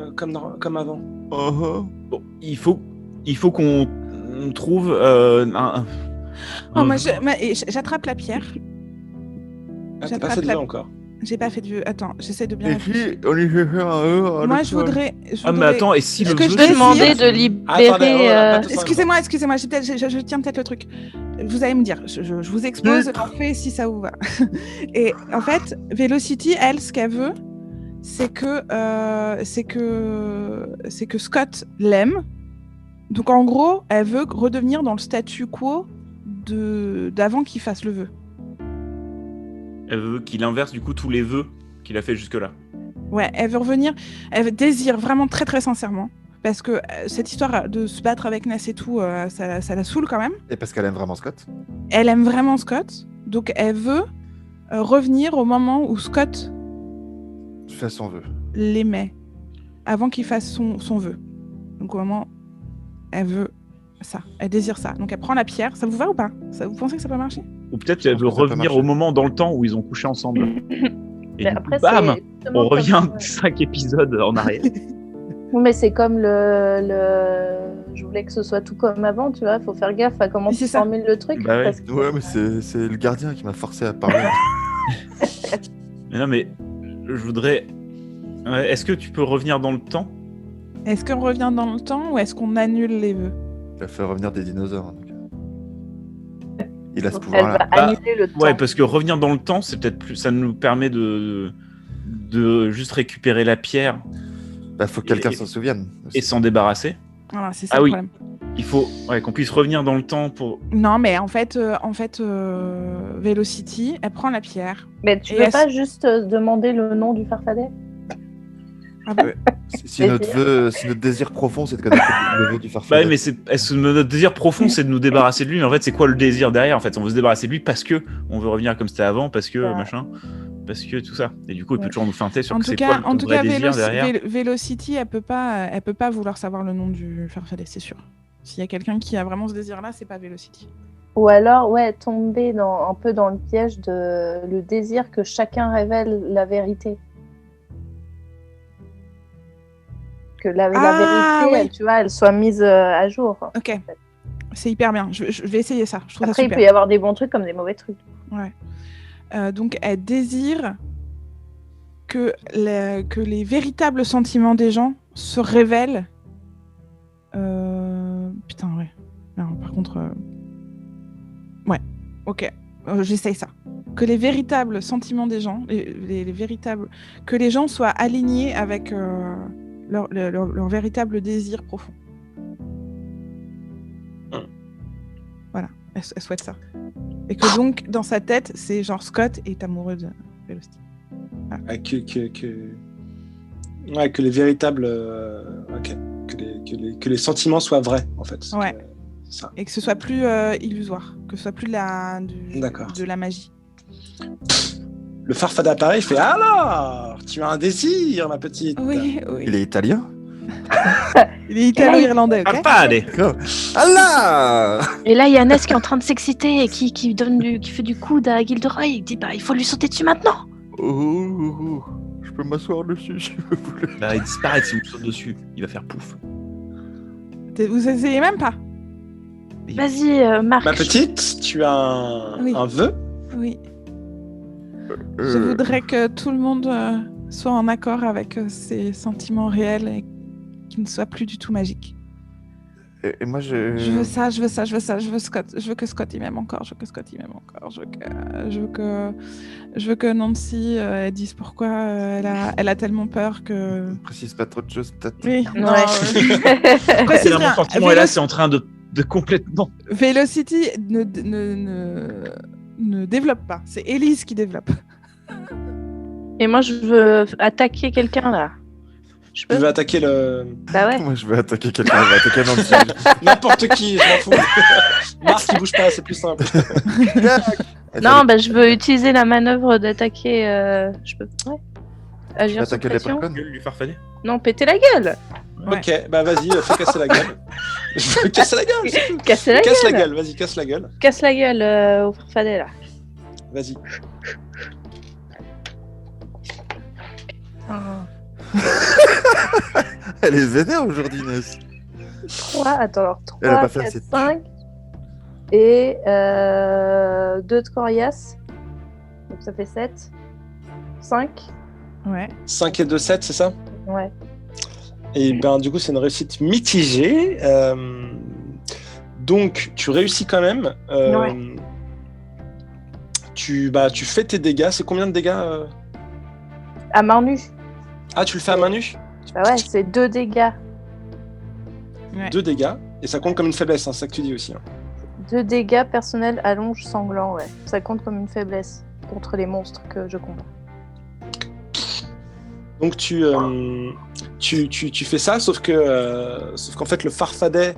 [SPEAKER 5] avant?
[SPEAKER 4] Uh-huh.
[SPEAKER 2] Bon, il faut qu'on trouve
[SPEAKER 6] oh, moi, j'attrape la pierre.
[SPEAKER 5] Ah, t'as pas
[SPEAKER 6] J'attrape
[SPEAKER 5] fait de
[SPEAKER 6] la-
[SPEAKER 5] vœu encore.
[SPEAKER 6] J'ai pas fait de vœu. Attends, j'essaie de bien
[SPEAKER 4] Et
[SPEAKER 6] réfléchir.
[SPEAKER 4] si on y fait faire un E
[SPEAKER 6] Moi, je voudrais.
[SPEAKER 2] Ah mais attends, et si
[SPEAKER 6] Ce
[SPEAKER 2] le
[SPEAKER 6] que
[SPEAKER 2] vœu
[SPEAKER 6] je
[SPEAKER 7] Je
[SPEAKER 6] peux
[SPEAKER 7] peux demander
[SPEAKER 6] demander
[SPEAKER 7] de libérer.
[SPEAKER 5] Attendez, oh là, pas tous en même
[SPEAKER 6] Excusez-moi, je tiens peut-être le truc. Vous allez me dire, je vous expose en fait si ça vous va. Et en fait, Velocity, elle, ce qu'elle veut, c'est que Scott l'aime. Donc en gros, elle veut redevenir dans le statu quo d'avant qu'il fasse le vœu.
[SPEAKER 2] Elle veut qu'il inverse du coup tous les vœux qu'il a fait jusque-là.
[SPEAKER 6] Ouais, elle veut revenir, elle désire vraiment très très sincèrement. Parce que cette histoire de se battre avec Ness et tout, ça la saoule quand même.
[SPEAKER 4] Et parce qu'elle aime vraiment Scott.
[SPEAKER 6] Elle aime vraiment Scott, donc elle veut revenir au moment où Scott
[SPEAKER 4] Tu fais son vœu.
[SPEAKER 6] l'aimait, avant qu'il fasse son vœu. Donc au moment, elle veut ça, elle désire ça. Donc elle prend la pierre, ça vous va ou pas? Vous pensez que ça peut marcher?
[SPEAKER 2] Ou peut-être qu'elle
[SPEAKER 4] pense
[SPEAKER 2] veut
[SPEAKER 4] que ça peut
[SPEAKER 2] revenir
[SPEAKER 4] marcher.
[SPEAKER 2] au moment dans le temps où ils ont couché ensemble. Et
[SPEAKER 7] Mais
[SPEAKER 2] du
[SPEAKER 7] après,
[SPEAKER 2] coup, bam,
[SPEAKER 7] c'est justement
[SPEAKER 2] on revient
[SPEAKER 7] comme-
[SPEAKER 2] 5 épisodes en arrière.
[SPEAKER 7] Oui, mais c'est comme je voulais que ce soit tout comme avant, tu vois. Il faut faire gaffe à comment
[SPEAKER 6] Mais c'est
[SPEAKER 7] tu
[SPEAKER 6] ça.
[SPEAKER 7] formules le truc.
[SPEAKER 2] Bah ouais.
[SPEAKER 7] parce que-
[SPEAKER 4] Ouais, mais c'est le gardien qui m'a forcé à parler.
[SPEAKER 2] Mais non, mais je voudrais. Est-ce que tu peux revenir dans le temps?
[SPEAKER 6] Est-ce qu'on revient dans le temps ou est-ce qu'on annule les vœux?
[SPEAKER 4] Il a fait revenir des dinosaures. Donc. Il a ce
[SPEAKER 7] Donc, elle va
[SPEAKER 4] pouvoir-là.
[SPEAKER 7] annuler le temps.
[SPEAKER 2] Ouais, parce que revenir dans le temps, c'est peut-être plus. Ça nous permet de juste récupérer la pierre
[SPEAKER 4] Bah, faut que quelqu'un
[SPEAKER 2] Et-
[SPEAKER 4] s'en souvienne.
[SPEAKER 2] et s'en débarrasser.
[SPEAKER 6] Voilà, c'est ça
[SPEAKER 2] Ah
[SPEAKER 6] le
[SPEAKER 2] oui.
[SPEAKER 6] problème.
[SPEAKER 2] Il faut qu'on puisse revenir dans le temps pour.
[SPEAKER 6] Non, mais en fait, Velocity, elle prend la pierre.
[SPEAKER 7] Mais tu
[SPEAKER 6] Et
[SPEAKER 7] peux
[SPEAKER 6] est-ce-
[SPEAKER 7] pas juste demander le nom du farfadet?
[SPEAKER 6] Ah bah,
[SPEAKER 4] Si notre désir profond, c'est de connaître le vœu du
[SPEAKER 2] Bah
[SPEAKER 4] farfadet.
[SPEAKER 2] oui, mais est-ce que notre désir profond, c'est de nous débarrasser de lui? Mais en fait, c'est quoi le désir derrière? En fait, on veut se débarrasser de lui parce que on veut revenir comme c'était avant, parce que
[SPEAKER 7] Ouais.
[SPEAKER 2] machin, parce que tout ça. Et du coup, il peut
[SPEAKER 7] Ouais.
[SPEAKER 2] toujours nous feinter sur
[SPEAKER 6] en
[SPEAKER 2] que
[SPEAKER 6] tout
[SPEAKER 2] c'est
[SPEAKER 6] cas,
[SPEAKER 2] quoi le vrai désir derrière.
[SPEAKER 6] Velocity, elle peut pas vouloir savoir le nom du farfadet, c'est sûr. S'il y a quelqu'un qui a vraiment ce désir-là, c'est pas Velocity.
[SPEAKER 7] Ou alors, ouais, tomber un peu dans le piège de le désir que chacun révèle la vérité. Que la
[SPEAKER 6] Ah,
[SPEAKER 7] vérité,
[SPEAKER 6] oui.
[SPEAKER 7] tu vois, elle soit mise à jour.
[SPEAKER 6] Ok, c'est hyper bien. Je vais essayer ça. Je trouve
[SPEAKER 7] Après,
[SPEAKER 6] ça
[SPEAKER 7] il
[SPEAKER 6] super.
[SPEAKER 7] peut y avoir des bons trucs comme des mauvais trucs.
[SPEAKER 6] Ouais. Donc, elle désire que les véritables sentiments des gens se révèlent. Putain, ouais. Alors, par contre... Ouais, ok. J'essaye ça. Que les véritables sentiments des gens, les véritables... Que les gens soient alignés avec leur véritable désir profond. Voilà, elle souhaite ça. Et que donc, dans sa tête, c'est genre Scott est amoureux de Velocity. Voilà.
[SPEAKER 5] Ouais, que les véritables... ok. Que les sentiments soient vrais, en fait.
[SPEAKER 6] Ouais.
[SPEAKER 5] C'est ça.
[SPEAKER 6] Et que ce soit plus illusoire, que ce soit plus de la magie.
[SPEAKER 5] Le Farfada apparaît, il fait « Alors, tu as un désir, ma petite ?»
[SPEAKER 6] Oui.
[SPEAKER 4] Il est italien.
[SPEAKER 6] Il est italo-irlandais, ok?
[SPEAKER 2] Pas allez.
[SPEAKER 4] Allah.
[SPEAKER 7] Et là, il y a Ness qui est en train de s'exciter et qui fait du coude à Gilderoy et qui dit il faut lui sauter dessus maintenant.
[SPEAKER 4] Je peux m'asseoir dessus si vous voulez.
[SPEAKER 2] Bah, il disparaît si vous sautez dessus. Il va faire pouf.
[SPEAKER 6] Vous essayez même pas?
[SPEAKER 7] Vas-y, Marc.
[SPEAKER 5] Ma petite, tu as un vœu?
[SPEAKER 6] Oui. Je voudrais que tout le monde soit en accord avec ses sentiments réels et qu'il ne soit plus du tout magique.
[SPEAKER 4] Et moi, je
[SPEAKER 6] veux ça. Je veux Scott. Je veux que Scott il m'aime encore. Je veux que Nancy elle dise pourquoi elle a tellement peur que.
[SPEAKER 4] ne précise pas trop de choses, peut-être.
[SPEAKER 6] Oui.
[SPEAKER 7] Non.
[SPEAKER 2] C'est mon sentiment est là, c'est en train de complètement.
[SPEAKER 6] Velocity ne développe pas. C'est Elise qui développe.
[SPEAKER 7] Et moi, je veux attaquer quelqu'un là. Je
[SPEAKER 5] Tu
[SPEAKER 7] peux.
[SPEAKER 5] veux attaquer le...
[SPEAKER 7] Bah ouais.
[SPEAKER 4] Moi, je vais attaquer quelqu'un. Je vais attaquer Nancy.
[SPEAKER 5] N'importe qui, je m'en fous. Mars qui bouge pas, c'est plus simple.
[SPEAKER 7] Non, bah je veux utiliser la manœuvre d'attaquer. Je peux. Ouais.
[SPEAKER 4] Je vais
[SPEAKER 7] Agir sous
[SPEAKER 4] attaquer les
[SPEAKER 7] pression.
[SPEAKER 4] Leprechaun.
[SPEAKER 2] Lui farfader.
[SPEAKER 7] Non, péter la gueule.
[SPEAKER 6] Ouais.
[SPEAKER 5] Ok, bah vas-y, fais casser la gueule. Je veux casser la gueule, c'est tout.
[SPEAKER 7] Casser la
[SPEAKER 5] Casse la
[SPEAKER 7] gueule.
[SPEAKER 5] gueule, vas-y, casse la gueule.
[SPEAKER 7] Casse la gueule au farfadet là.
[SPEAKER 5] Vas-y.
[SPEAKER 4] Elle est vénère aujourd'hui, Ness.
[SPEAKER 7] 3, attends, alors 3,
[SPEAKER 4] Elle a pas fait
[SPEAKER 7] 4,
[SPEAKER 4] assez de
[SPEAKER 7] 5 et 2 de coriace. Donc ça fait 7. 5.
[SPEAKER 6] Ouais.
[SPEAKER 5] 5 et 2, 7, c'est ça?
[SPEAKER 7] Ouais.
[SPEAKER 5] Et ben du coup, c'est une réussite mitigée. Donc, tu réussis quand même.
[SPEAKER 7] Ouais.
[SPEAKER 5] Tu fais tes dégâts. C'est combien de dégâts
[SPEAKER 7] À main nue.
[SPEAKER 5] Ah, tu le fais à main nue?
[SPEAKER 7] Bah ouais, c'est 2 dégâts.
[SPEAKER 6] Ouais.
[SPEAKER 5] 2 dégâts. Et ça compte comme une faiblesse, hein, c'est ça que tu dis aussi. Hein.
[SPEAKER 7] 2 dégâts personnels allonge sanglant, ouais. Ça compte comme une faiblesse contre les monstres que je combats.
[SPEAKER 5] Donc tu fais ça, sauf qu'en fait le Farfadet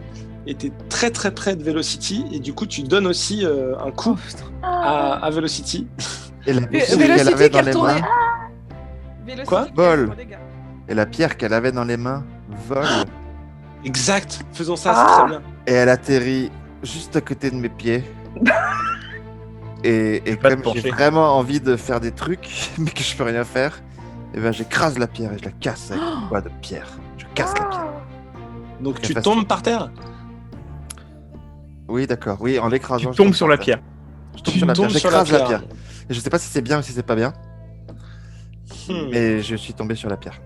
[SPEAKER 5] était très très près de Velocity et du coup tu donnes aussi un coup à Velocity.
[SPEAKER 4] Et la pierre
[SPEAKER 6] Velocity
[SPEAKER 4] qu'elle avait
[SPEAKER 6] qui a
[SPEAKER 4] dans les
[SPEAKER 6] retourné.
[SPEAKER 4] mains
[SPEAKER 6] Velocity
[SPEAKER 5] Quoi
[SPEAKER 6] qui
[SPEAKER 4] Vol.
[SPEAKER 6] a 3 dégâts.
[SPEAKER 4] et la pierre qu'elle avait dans les mains vole
[SPEAKER 5] Exact, faisons ça, c'est très bien.
[SPEAKER 4] et elle atterrit juste à côté de mes pieds. Et
[SPEAKER 2] Pas de
[SPEAKER 4] comme j'ai
[SPEAKER 2] pencher.
[SPEAKER 4] vraiment envie de faire des trucs mais que je peux rien faire, et ben j'écrase la pierre et je la casse avec une bois de pierre. Je casse la pierre.
[SPEAKER 5] Donc
[SPEAKER 4] Très
[SPEAKER 5] tu
[SPEAKER 4] facile.
[SPEAKER 5] tombes par terre.
[SPEAKER 4] Oui, d'accord. Oui, en l'écrasant.
[SPEAKER 2] Tu
[SPEAKER 4] je
[SPEAKER 2] tombes sur la
[SPEAKER 4] par
[SPEAKER 2] pierre.
[SPEAKER 4] terre. Je tombe
[SPEAKER 5] Tu
[SPEAKER 4] sur la pierre.
[SPEAKER 5] tombes sur la
[SPEAKER 4] J'écrase la
[SPEAKER 5] pierre.
[SPEAKER 4] pierre. Et je sais pas si c'est bien ou si c'est pas bien,
[SPEAKER 5] Hmm.
[SPEAKER 4] mais je suis tombé sur la pierre.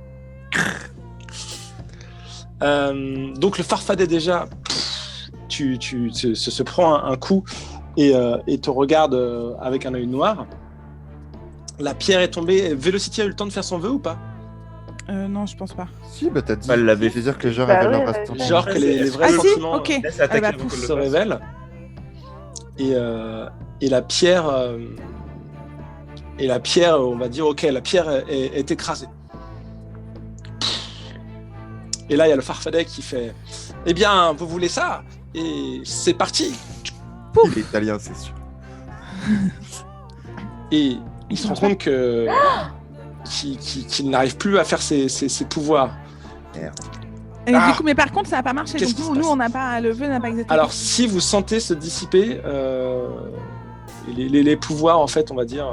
[SPEAKER 5] Donc le Farfadet déjà, se prend un coup et te regarde avec un œil noir. La pierre est tombée. Velocity a eu le temps de faire son vœu ou pas?
[SPEAKER 6] Non, je pense pas.
[SPEAKER 4] Si, bah t'as dit.
[SPEAKER 2] Elle l'avait
[SPEAKER 4] C'est dire que les gens
[SPEAKER 7] Bah
[SPEAKER 4] avaient
[SPEAKER 7] ouais,
[SPEAKER 4] leur
[SPEAKER 7] ouais,
[SPEAKER 4] instant.
[SPEAKER 5] Genre que les vrais
[SPEAKER 6] Ah si,
[SPEAKER 5] sentiments
[SPEAKER 6] ok.
[SPEAKER 2] Laisse attaquer
[SPEAKER 6] bah,
[SPEAKER 2] avant
[SPEAKER 6] pouf,
[SPEAKER 2] qu'elle le
[SPEAKER 5] se
[SPEAKER 2] fasse.
[SPEAKER 5] révèlent. Et la pierre, on va dire, ok, la pierre est écrasée. Et là, il y a le Farfadet qui fait, eh bien, vous voulez ça? Et c'est parti.
[SPEAKER 4] Il est italien, c'est sûr.
[SPEAKER 5] Et il se rend compte que qu'il n'arrive plus à faire ses pouvoirs.
[SPEAKER 6] Et
[SPEAKER 5] Ah.
[SPEAKER 6] du coup, mais par contre, ça n'a pas marché.
[SPEAKER 5] Qu'est-ce
[SPEAKER 6] Donc
[SPEAKER 5] qui se
[SPEAKER 6] nous,
[SPEAKER 5] passe
[SPEAKER 6] on n'a pas le vœu n'a pas exactement.
[SPEAKER 5] Alors, si vous sentez se dissiper les pouvoirs, en fait, on va dire.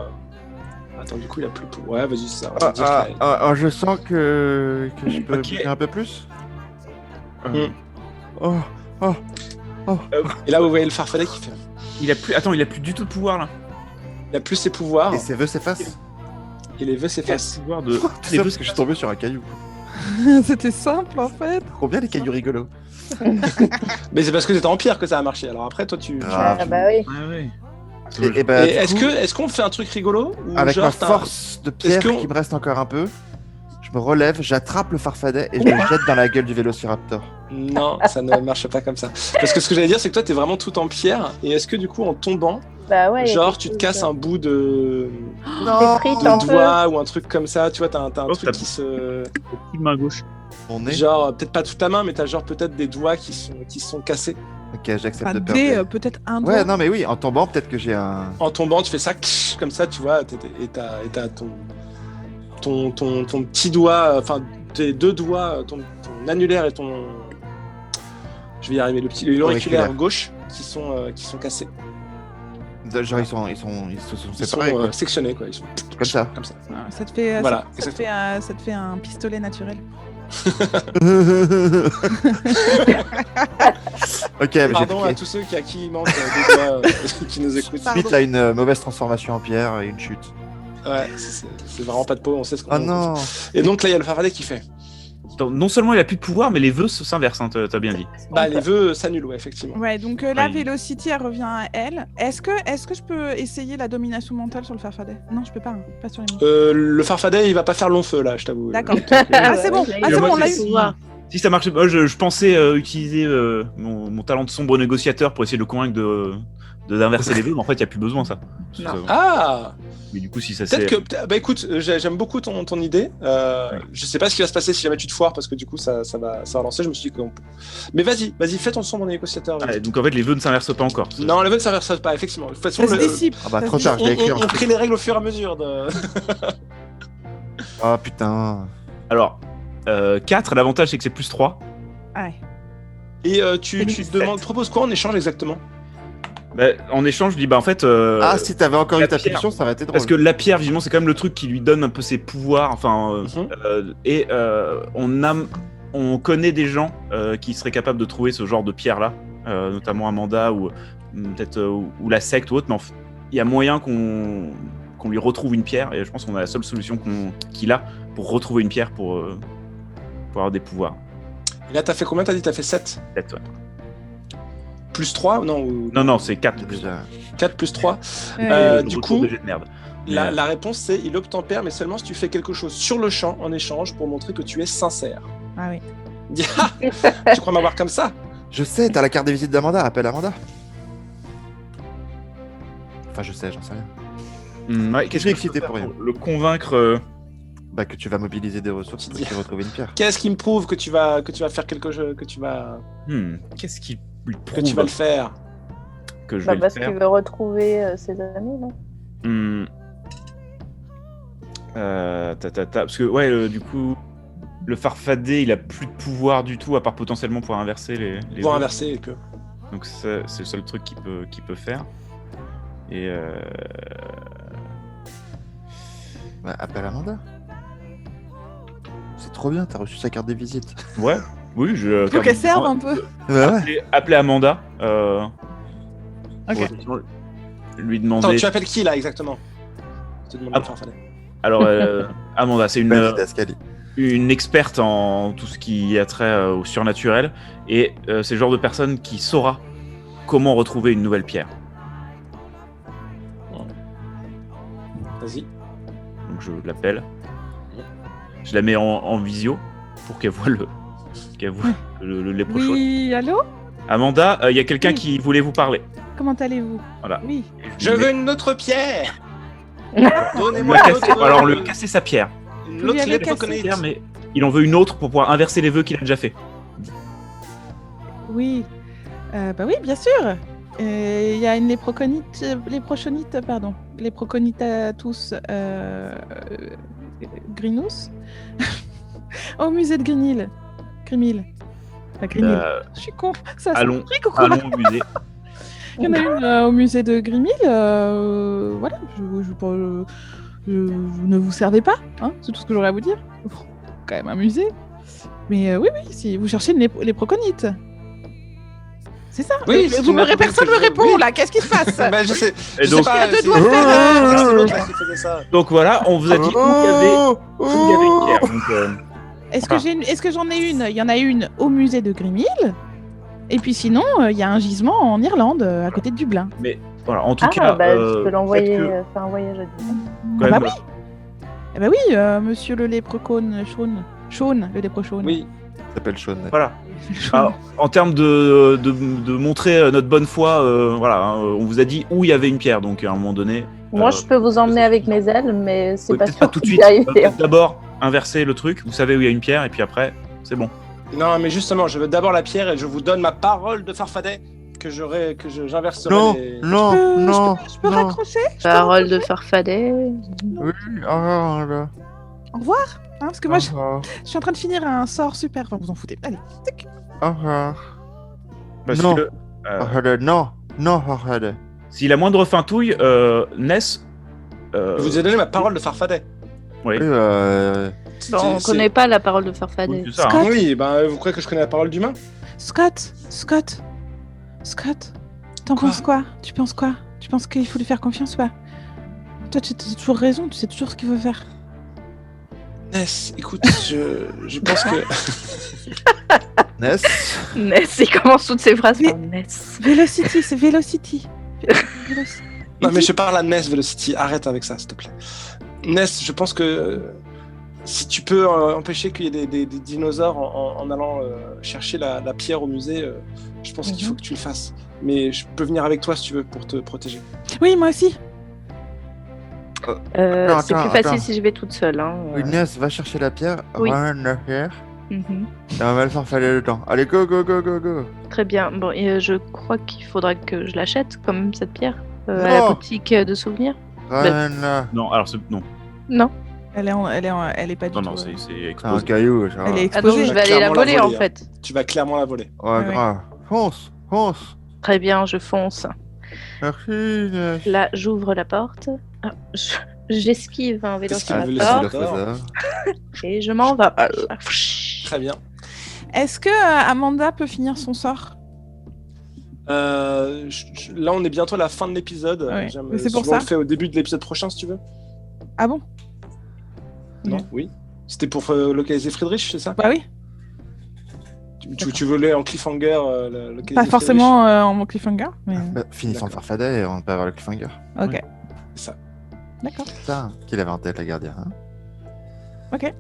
[SPEAKER 5] Attends, du coup, il a plus de pouvoir. Ouais, vas-y, c'est ça. On va dire qu'il a-
[SPEAKER 4] Je sens que je peux
[SPEAKER 2] Ok.
[SPEAKER 4] bouger un peu plus.
[SPEAKER 5] Hmm.
[SPEAKER 4] Oh,
[SPEAKER 5] Et là, vous voyez le Farfadet qui fait.
[SPEAKER 2] Il a plus. Attends, il a plus du tout de pouvoir là.
[SPEAKER 5] Il a plus ses pouvoirs
[SPEAKER 4] Et ses vœux s'effacent.
[SPEAKER 5] et les vœux s'effacent.
[SPEAKER 2] Pouvoir de.
[SPEAKER 4] Tout ça parce que je suis tombé sur un caillou.
[SPEAKER 6] C'était simple en fait.
[SPEAKER 4] Combien les cailloux rigolos?
[SPEAKER 5] Mais c'est parce que t'étais en pierre que ça a marché. Alors après, toi, tu.
[SPEAKER 4] Grave.
[SPEAKER 7] Ah bah oui.
[SPEAKER 2] Ah ouais.
[SPEAKER 4] Et bah,
[SPEAKER 5] Et
[SPEAKER 4] du
[SPEAKER 5] est-ce
[SPEAKER 4] coup,
[SPEAKER 5] que est-ce qu'on fait un truc rigolo ou
[SPEAKER 4] avec
[SPEAKER 5] genre
[SPEAKER 4] ma
[SPEAKER 5] t'as-
[SPEAKER 4] force de pierre
[SPEAKER 5] qu'on-
[SPEAKER 4] qui me reste encore un peu, je me relève, j'attrape le farfadet et je le jette dans la gueule du vélociraptor.
[SPEAKER 5] Non, ça ne marche pas comme ça. Parce que ce que j'allais dire, c'est que toi, t'es vraiment tout en pierre. Et est-ce que du coup, en tombant,
[SPEAKER 7] Bah ouais.
[SPEAKER 5] genre, tu te casses un bout de,
[SPEAKER 7] Des frites un
[SPEAKER 5] de
[SPEAKER 7] peu.
[SPEAKER 5] doigt ou un truc comme ça, tu vois, t'as un
[SPEAKER 2] Oh,
[SPEAKER 5] truc
[SPEAKER 2] t'as-
[SPEAKER 5] qui se.
[SPEAKER 2] Coup de main gauche.
[SPEAKER 4] Mon nez.
[SPEAKER 5] Genre, peut-être pas toute ta main, mais t'as genre peut-être des doigts qui se sont cassés.
[SPEAKER 4] Ok, j'accepte
[SPEAKER 6] Un
[SPEAKER 4] de
[SPEAKER 6] dé,
[SPEAKER 4] perdre.
[SPEAKER 6] peut-être un doigt.
[SPEAKER 4] Ouais, non, mais oui, en tombant, peut-être que j'ai un.
[SPEAKER 5] En tombant, tu fais ça, comme ça, tu vois, et t'as ton petit doigt, enfin, tes deux doigts, ton annulaire et ton. Je vais y arriver, l'auriculaire
[SPEAKER 4] Auriculaire.
[SPEAKER 5] gauche qui sont cassés.
[SPEAKER 4] Genre, ils se sont
[SPEAKER 5] Ils sont
[SPEAKER 4] séparés, quoi.
[SPEAKER 5] sectionnés, quoi. Ils sont
[SPEAKER 4] Comme ça.
[SPEAKER 5] comme ça.
[SPEAKER 6] Ah, ça te fait,
[SPEAKER 5] Voilà,
[SPEAKER 6] ça te fait un pistolet naturel.
[SPEAKER 4] Ok, mais j'ai
[SPEAKER 5] Pardon à
[SPEAKER 4] piqué.
[SPEAKER 5] tous ceux à qui il manque des doigts qui nous écoutent.
[SPEAKER 6] Pardon.
[SPEAKER 4] Suite à une mauvaise transformation en pierre et une chute.
[SPEAKER 5] Ouais, c'est vraiment pas de peau, on sait ce qu'on
[SPEAKER 4] Oh non.
[SPEAKER 5] Et donc là, il y a le farfadet qui fait.
[SPEAKER 2] Non seulement il a plus de pouvoir, mais les vœux s'inversent, hein, t'as bien dit.
[SPEAKER 5] Bah, les vœux s'annulent, ouais, effectivement.
[SPEAKER 6] Ouais, donc là,
[SPEAKER 2] Oui.
[SPEAKER 6] Velocity, elle revient à elle. Est-ce que je peux essayer la domination mentale sur le farfadet? Non, je peux pas, hein, pas sur les mots.
[SPEAKER 5] Le farfadet, il va pas faire long feu, là, je t'avoue.
[SPEAKER 6] D'accord.
[SPEAKER 7] Ah,
[SPEAKER 6] Ah, c'est bon,
[SPEAKER 7] ouais,
[SPEAKER 6] ah, c'est
[SPEAKER 2] Moi,
[SPEAKER 6] bon, on l'a
[SPEAKER 2] c'est-
[SPEAKER 6] eu.
[SPEAKER 2] Si ça marche, moi je pensais utiliser mon talent de sombre négociateur pour essayer de le convaincre d'inverser les vœux, mais en fait il n'y a plus besoin ça.
[SPEAKER 7] Non.
[SPEAKER 5] Ah,
[SPEAKER 2] Mais du coup si ça c'est.
[SPEAKER 5] peut-être que. Bah écoute, j'aime beaucoup ton idée. Je sais pas ce qui va se passer si jamais tu te foires, parce que du coup, ça va lancer. Je me suis dit que. Mais vas-y, fais ton sombre négociateur.
[SPEAKER 2] Ah, donc en fait les vœux ne s'inversent pas encore.
[SPEAKER 5] Non, les vœux ne s'inversent pas, effectivement. De toute façon,
[SPEAKER 6] Ça se dissipe.
[SPEAKER 4] Ah bah,
[SPEAKER 6] ça se
[SPEAKER 4] trop tard,
[SPEAKER 6] dissipe.
[SPEAKER 4] je l'ai écrit en
[SPEAKER 5] on pris les règles au fur et à mesure.
[SPEAKER 4] Oh putain.
[SPEAKER 2] Alors 4, l'avantage c'est que c'est plus 3.
[SPEAKER 6] Ouais.
[SPEAKER 5] Et tu
[SPEAKER 6] C'est
[SPEAKER 5] te demandes, proposes quoi en échange exactement?
[SPEAKER 2] Bah, en échange je dis bah en fait.
[SPEAKER 4] Ah, si t'avais encore
[SPEAKER 2] la
[SPEAKER 4] eu ta
[SPEAKER 2] pierre.
[SPEAKER 4] pulsion, ça aurait été drôle.
[SPEAKER 2] Parce que la pierre, visiblement, c'est quand même le truc qui lui donne un peu ses pouvoirs. Enfin, on connaît des gens qui seraient capables de trouver ce genre de pierre-là, notamment Amanda ou peut-être ou la secte ou autre. Mais il y a moyen qu'on lui retrouve une pierre, et je pense qu'on a la seule solution qu'il a pour retrouver une pierre pour avoir des pouvoirs.
[SPEAKER 5] Et là, t'as fait combien? T'as dit t'as fait 7
[SPEAKER 2] Peut-être, ouais.
[SPEAKER 5] plus 3? Non,
[SPEAKER 2] Non, c'est 4.
[SPEAKER 4] Déjà.
[SPEAKER 5] 4 plus 3. Du coup,
[SPEAKER 2] de jet de merde.
[SPEAKER 5] La réponse c'est il obtempère, mais seulement si tu fais quelque chose sur le champ en échange pour montrer que tu es sincère.
[SPEAKER 6] Ah oui.
[SPEAKER 5] Il dit, ah, tu crois m'avoir comme ça?
[SPEAKER 4] Je sais, t'as la carte de visite d'Amanda, appelle Amanda. Enfin, je sais, j'en sais rien.
[SPEAKER 2] Ouais,
[SPEAKER 4] Qu'est-ce
[SPEAKER 2] que
[SPEAKER 4] que
[SPEAKER 2] je
[SPEAKER 4] excité
[SPEAKER 2] peux
[SPEAKER 4] pour
[SPEAKER 2] faire
[SPEAKER 4] rien.
[SPEAKER 2] le convaincre
[SPEAKER 4] Bah, que tu vas mobiliser des ressources pour qu'il retrouve une pierre.
[SPEAKER 5] Qu'est-ce qui me prouve que tu vas faire quelque chose, que tu vas
[SPEAKER 2] Qu'est-ce qui lui
[SPEAKER 5] le
[SPEAKER 2] prouve
[SPEAKER 5] faire?
[SPEAKER 2] que je
[SPEAKER 7] Bah
[SPEAKER 2] vais le
[SPEAKER 7] parce
[SPEAKER 2] faire
[SPEAKER 7] qu'il veut retrouver ses amis, non?
[SPEAKER 2] Parce que ouais, du coup, le farfadet, il a plus de pouvoir du tout, à part potentiellement pouvoir inverser les
[SPEAKER 5] Pour
[SPEAKER 2] vœux.
[SPEAKER 5] inverser et que.
[SPEAKER 2] Donc c'est le seul truc qu'il peut faire. Et
[SPEAKER 4] Bah, appelle Amanda. C'est trop bien, t'as reçu sa carte de visite.
[SPEAKER 2] ouais, oui, je.
[SPEAKER 6] Faut qu'elle serve un peu.
[SPEAKER 4] Bah ouais.
[SPEAKER 2] Appeler Amanda.
[SPEAKER 6] Ok.
[SPEAKER 2] Pour lui demander.
[SPEAKER 5] Attends, tu appelles qui là exactement? Je te demande
[SPEAKER 2] Ah.
[SPEAKER 5] de faire farfadet.
[SPEAKER 2] Alors Amanda, c'est
[SPEAKER 4] Bah, Didascalie.
[SPEAKER 2] une experte en tout ce qui a trait au surnaturel, et c'est le genre de personne qui saura comment retrouver une nouvelle pierre.
[SPEAKER 5] Vas-y.
[SPEAKER 2] Donc je l'appelle, je la mets en visio pour qu'elle voit les prochains.
[SPEAKER 6] Oui, allô?
[SPEAKER 2] Amanda, il y a quelqu'un
[SPEAKER 6] Oui.
[SPEAKER 2] qui voulait vous parler.
[SPEAKER 6] Comment allez-vous?
[SPEAKER 2] Voilà.
[SPEAKER 6] Oui.
[SPEAKER 5] Je veux une autre pierre.
[SPEAKER 2] On lui
[SPEAKER 5] Donnez-moi
[SPEAKER 2] a
[SPEAKER 5] une
[SPEAKER 2] cassé-
[SPEAKER 5] autre.
[SPEAKER 2] alors on lui a cassé sa pierre.
[SPEAKER 5] Une
[SPEAKER 6] Vous lui
[SPEAKER 5] autre
[SPEAKER 6] avez
[SPEAKER 5] lettre
[SPEAKER 6] cassé
[SPEAKER 5] reconnue.
[SPEAKER 2] Pierre, mais il en veut une autre pour pouvoir inverser les vœux qu'il a déjà fait.
[SPEAKER 6] Oui. Bah oui, bien sûr. Il y a une léproconites Grinous au musée de Grinil. Grimil. Pas Grinil. Je suis con. Ça
[SPEAKER 2] allons-
[SPEAKER 6] s'écrit, quoi.
[SPEAKER 2] Allons au musée.
[SPEAKER 6] Il y en a une au musée de Grimil. Voilà. Je ne vous servez pas. Hein, c'est tout ce que j'aurais à vous dire. Quand même un musée. Mais oui, si vous cherchez une léproconite. C'est ça.
[SPEAKER 5] Oui, c'est une réponse
[SPEAKER 6] Personne
[SPEAKER 5] que
[SPEAKER 6] me
[SPEAKER 5] je-
[SPEAKER 6] répond
[SPEAKER 5] oui.
[SPEAKER 6] là. Qu'est-ce qui se passe?
[SPEAKER 5] Bah, je sais.
[SPEAKER 2] Et
[SPEAKER 5] Je
[SPEAKER 2] donc-
[SPEAKER 5] sais pas.
[SPEAKER 6] Il y a deux
[SPEAKER 5] c'est-
[SPEAKER 6] doigts de faire,
[SPEAKER 5] C'est l'autre là qui faisait ça.
[SPEAKER 2] Donc voilà, on vous a dit où il y avait une pierre. Donc,
[SPEAKER 6] Est-ce que j'en ai une? Il y en a une au musée de Grimhill. Et puis sinon, il y a un gisement en Irlande, à côté de Dublin.
[SPEAKER 2] voilà, en tout
[SPEAKER 7] Ah,
[SPEAKER 2] cas,
[SPEAKER 7] bah, je peux l'envoyer
[SPEAKER 2] peut-être que,
[SPEAKER 7] faire un voyage à distance.
[SPEAKER 2] quand
[SPEAKER 6] Ah bah
[SPEAKER 2] même,
[SPEAKER 6] Eh bah oui, monsieur le léprechaun, Sean, le léprechaun.
[SPEAKER 5] Oui.
[SPEAKER 4] Il s'appelle Sean.
[SPEAKER 2] voilà.
[SPEAKER 6] Sean.
[SPEAKER 2] Ah, en termes de montrer notre bonne foi, voilà, hein, on vous a dit où il y avait une pierre, donc à un moment donné.
[SPEAKER 7] Moi, je peux vous emmener avec mes ailes, mais c'est
[SPEAKER 2] oui,
[SPEAKER 7] pas
[SPEAKER 2] peut-être
[SPEAKER 7] sûr
[SPEAKER 2] pas tout de
[SPEAKER 7] que
[SPEAKER 2] suite.
[SPEAKER 7] j'y arrive.
[SPEAKER 2] Peut-être d'abord inverser le truc. Vous savez où il y a une pierre, et puis après, c'est bon.
[SPEAKER 5] Non, mais justement, je veux d'abord la pierre et je vous donne ma parole de Farfadet que j'inverserai.
[SPEAKER 4] Non,
[SPEAKER 5] les-
[SPEAKER 4] non, non.
[SPEAKER 6] Je peux
[SPEAKER 4] non.
[SPEAKER 6] raccrocher?
[SPEAKER 7] Parole de Farfadet.
[SPEAKER 4] Oui, ah, là.
[SPEAKER 6] Au revoir. Hein, parce que moi,
[SPEAKER 4] Ah,
[SPEAKER 6] je suis en train de finir un sort super. Enfin, vous en foutez. Allez. Tic.
[SPEAKER 4] ah,
[SPEAKER 2] Parce
[SPEAKER 4] Non.
[SPEAKER 2] que
[SPEAKER 4] non, non, arrête.
[SPEAKER 2] s'il a moindre fintouille, Ness.
[SPEAKER 5] Je vous ai donné ma parole de Farfadet.
[SPEAKER 2] Oui.
[SPEAKER 4] Oui,
[SPEAKER 7] Bon, on
[SPEAKER 5] C'est-
[SPEAKER 7] connaît pas la parole de Farfadet.
[SPEAKER 2] Oui, c'est ça, hein.
[SPEAKER 6] Scott.
[SPEAKER 5] Oui, ben vous croyez que je connais la parole d'humain?
[SPEAKER 6] Scott. T'en
[SPEAKER 5] Quoi
[SPEAKER 6] penses quoi? Tu penses quoi? Tu penses qu'il faut lui faire confiance ou pas? Toi, tu as toujours raison. Tu sais toujours ce qu'il faut faire.
[SPEAKER 5] Ness, écoute, je pense que.
[SPEAKER 4] Ness.
[SPEAKER 7] Ness, il commence toutes ses phrases
[SPEAKER 6] Mais-
[SPEAKER 7] par Ness.
[SPEAKER 6] Velocity, c'est Velocity. Velocity.
[SPEAKER 5] Non, mais je parle à Ness Velocity. Arrête avec ça, s'il te plaît. Ness, je pense que si tu peux empêcher qu'il y ait des dinosaures en allant chercher la pierre au musée, je pense qu'il faut que tu le fasses. Mais je peux venir avec toi si tu veux pour te protéger.
[SPEAKER 6] Oui, moi aussi.
[SPEAKER 7] C'est plus facile
[SPEAKER 4] attends.
[SPEAKER 7] si je vais toute seule. Hein.
[SPEAKER 4] Oui, Ness, va chercher la pierre.
[SPEAKER 7] Oui.
[SPEAKER 4] Run la pierre.
[SPEAKER 7] Mhm.
[SPEAKER 4] Et on va le faire faller dedans. Allez, go, go, go, go, go.
[SPEAKER 7] Très bien. Bon, et, je crois qu'il faudra que je l'achète, quand même, cette pierre, à
[SPEAKER 4] Non.
[SPEAKER 7] la boutique de souvenirs.
[SPEAKER 4] Run là.
[SPEAKER 2] Non, alors non,
[SPEAKER 7] Non.
[SPEAKER 6] Elle est pas du
[SPEAKER 2] non,
[SPEAKER 6] tout.
[SPEAKER 2] non, c'est
[SPEAKER 4] C'est un
[SPEAKER 2] exposé.
[SPEAKER 4] caillou, ça
[SPEAKER 6] Elle
[SPEAKER 4] va.
[SPEAKER 6] est
[SPEAKER 7] Ah donc,
[SPEAKER 6] exposée.
[SPEAKER 7] je vais aller la
[SPEAKER 5] Clairement la
[SPEAKER 7] voler, en
[SPEAKER 5] voler, hein.
[SPEAKER 7] fait.
[SPEAKER 5] Tu vas clairement la voler.
[SPEAKER 4] Ouais,
[SPEAKER 6] Ouais.
[SPEAKER 4] grave. Fonce, fonce.
[SPEAKER 7] Très bien, je fonce.
[SPEAKER 4] Merci, Ness.
[SPEAKER 7] Là, j'ouvre la porte. Ah, j'esquive un
[SPEAKER 5] T'esquives
[SPEAKER 4] Ah,
[SPEAKER 5] le
[SPEAKER 7] vélociraptor
[SPEAKER 5] vélociraptor.
[SPEAKER 7] et je m'en vais.
[SPEAKER 5] Très bien.
[SPEAKER 6] Est-ce que Amanda peut finir son sort?
[SPEAKER 5] Là, on est bientôt à la fin de l'épisode.
[SPEAKER 6] Ouais,
[SPEAKER 5] J'aime-
[SPEAKER 6] mais c'est pour
[SPEAKER 5] souvent,
[SPEAKER 6] ça.
[SPEAKER 5] On le fait au début de l'épisode prochain, si tu veux.
[SPEAKER 6] Ah bon?
[SPEAKER 5] Non,
[SPEAKER 6] Ok.
[SPEAKER 5] oui. C'était pour localiser Friedrich, c'est ça?
[SPEAKER 6] Bah oui.
[SPEAKER 5] Tu voulais en cliffhanger localiser
[SPEAKER 6] Pas forcément en cliffhanger, mais
[SPEAKER 4] Bah, finissons le
[SPEAKER 5] D'accord.
[SPEAKER 4] farfadet et on peut avoir le cliffhanger.
[SPEAKER 6] ok.
[SPEAKER 5] Ouais. C'est ça.
[SPEAKER 6] D'accord.
[SPEAKER 4] C'est ça qu'il avait en tête, la gardienne. Hein.
[SPEAKER 6] Ok.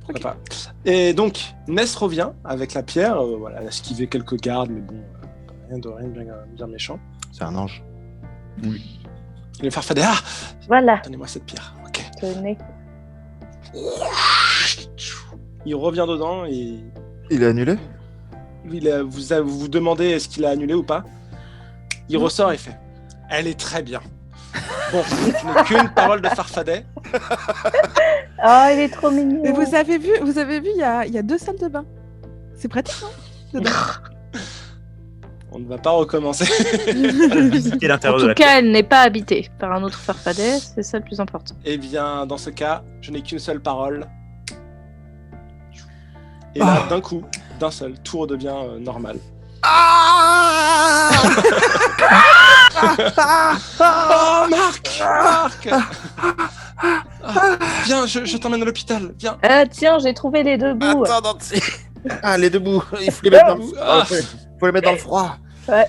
[SPEAKER 5] Pourquoi pas. Et donc, Ness revient avec la pierre. Voilà, elle a esquivé quelques gardes, mais bon, rien de bien méchant.
[SPEAKER 4] C'est un ange.
[SPEAKER 5] Et le Farfadet, ah,
[SPEAKER 7] Voilà,
[SPEAKER 5] donnez-moi cette pierre. Ok.
[SPEAKER 7] tenez.
[SPEAKER 5] Il revient dedans et
[SPEAKER 4] Il est annulé.
[SPEAKER 5] vous vous demandez est-ce qu'il a annulé ou pas. Il ressort et fait elle est très bien. Bon, je n'ai qu'une parole de Farfadet.
[SPEAKER 7] Oh, il est trop mignon.
[SPEAKER 6] Mais vous avez vu, il y a 2 salles de bain. C'est pratique, non? Dedans.
[SPEAKER 5] On ne va pas recommencer.
[SPEAKER 2] Visiter
[SPEAKER 7] En
[SPEAKER 2] l'intérieur de
[SPEAKER 7] tout
[SPEAKER 2] la
[SPEAKER 7] cas, elle n'est pas habitée par un autre Farfadet, c'est ça le plus important.
[SPEAKER 5] Eh bien, dans ce cas, je n'ai qu'une seule parole. Et là, d'un coup, d'un seul, tout redevient normal. Oh, Marc! Viens, je t'emmène à l'hôpital. Viens.
[SPEAKER 7] Ah tiens, j'ai trouvé les deux bouts.
[SPEAKER 4] Attends, ah, les deux bouts. Il faut les mettre dans le
[SPEAKER 5] Ah.
[SPEAKER 4] faut les mettre dans le froid.
[SPEAKER 7] Ouais.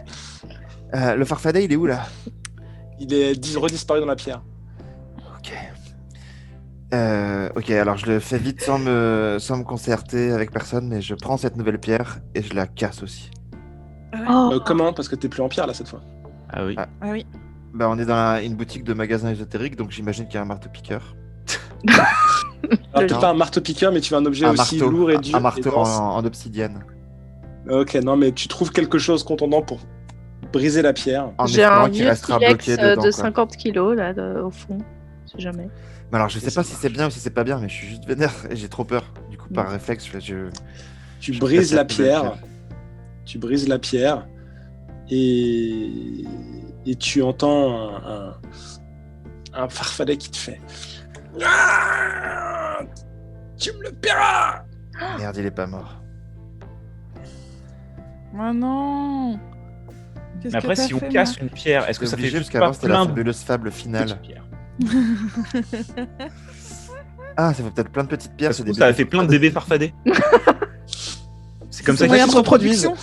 [SPEAKER 4] Le farfadet, il est où là?
[SPEAKER 5] Il est redisparu dans la pierre.
[SPEAKER 4] Ok. Ok, alors je le fais vite sans me concerter avec personne, mais je prends cette nouvelle pierre et je la casse aussi.
[SPEAKER 7] Oh,
[SPEAKER 5] Comment? Parce que t'es plus en pierre là cette fois.
[SPEAKER 2] Ah oui.
[SPEAKER 6] Ah oui.
[SPEAKER 4] Bah, on est dans une boutique de magasins ésotériques, donc j'imagine qu'il y a un marteau-piqueur.
[SPEAKER 5] Alors, t'es pas un marteau-piqueur, mais tu veux un objet
[SPEAKER 4] Un
[SPEAKER 5] aussi
[SPEAKER 4] marteau,
[SPEAKER 5] lourd et dur.
[SPEAKER 4] un
[SPEAKER 5] et
[SPEAKER 4] marteau
[SPEAKER 5] dense.
[SPEAKER 4] en obsidienne.
[SPEAKER 5] Ok, non, mais tu trouves quelque chose contondant pour briser la pierre.
[SPEAKER 4] En
[SPEAKER 7] j'ai
[SPEAKER 4] espérant
[SPEAKER 7] un
[SPEAKER 4] qu'il
[SPEAKER 7] vieux
[SPEAKER 4] restera
[SPEAKER 7] silex
[SPEAKER 4] bloqué dedans.
[SPEAKER 7] de
[SPEAKER 4] quoi.
[SPEAKER 7] 50 kilos là, au fond, si jamais.
[SPEAKER 4] Mais alors, je sais
[SPEAKER 5] Et
[SPEAKER 4] pas
[SPEAKER 5] ça
[SPEAKER 4] si c'est bien ou si c'est pas bien, mais je suis juste vénère et j'ai trop peur. Du coup, par réflexe,
[SPEAKER 5] Tu
[SPEAKER 4] Je
[SPEAKER 5] brises
[SPEAKER 4] casse
[SPEAKER 5] la
[SPEAKER 4] la pierre.
[SPEAKER 5] pierre. Tu brises la pierre. Et tu entends un farfadet qui te fait. Ah, tu me le paieras!
[SPEAKER 4] Merde, il est pas mort.
[SPEAKER 6] Oh non. Qu'est-ce
[SPEAKER 2] Mais après,
[SPEAKER 6] que t'as
[SPEAKER 2] si on
[SPEAKER 6] fait,
[SPEAKER 2] casse une pierre, est-ce que
[SPEAKER 4] C'est
[SPEAKER 2] ça fait
[SPEAKER 4] obligé,
[SPEAKER 2] juste
[SPEAKER 4] parce qu'avant
[SPEAKER 2] pas
[SPEAKER 4] c'était la
[SPEAKER 2] plein de
[SPEAKER 4] fabuleuse fable finale.
[SPEAKER 2] petites pierres?
[SPEAKER 4] Ah, ça fait peut-être plein de petites pierres.
[SPEAKER 2] Ça se trouve, ça a fait plein de bébés farfadés. C'est comme
[SPEAKER 6] C'est
[SPEAKER 2] ça
[SPEAKER 6] moyen
[SPEAKER 2] qu'ils
[SPEAKER 6] de
[SPEAKER 2] se
[SPEAKER 6] reproduction.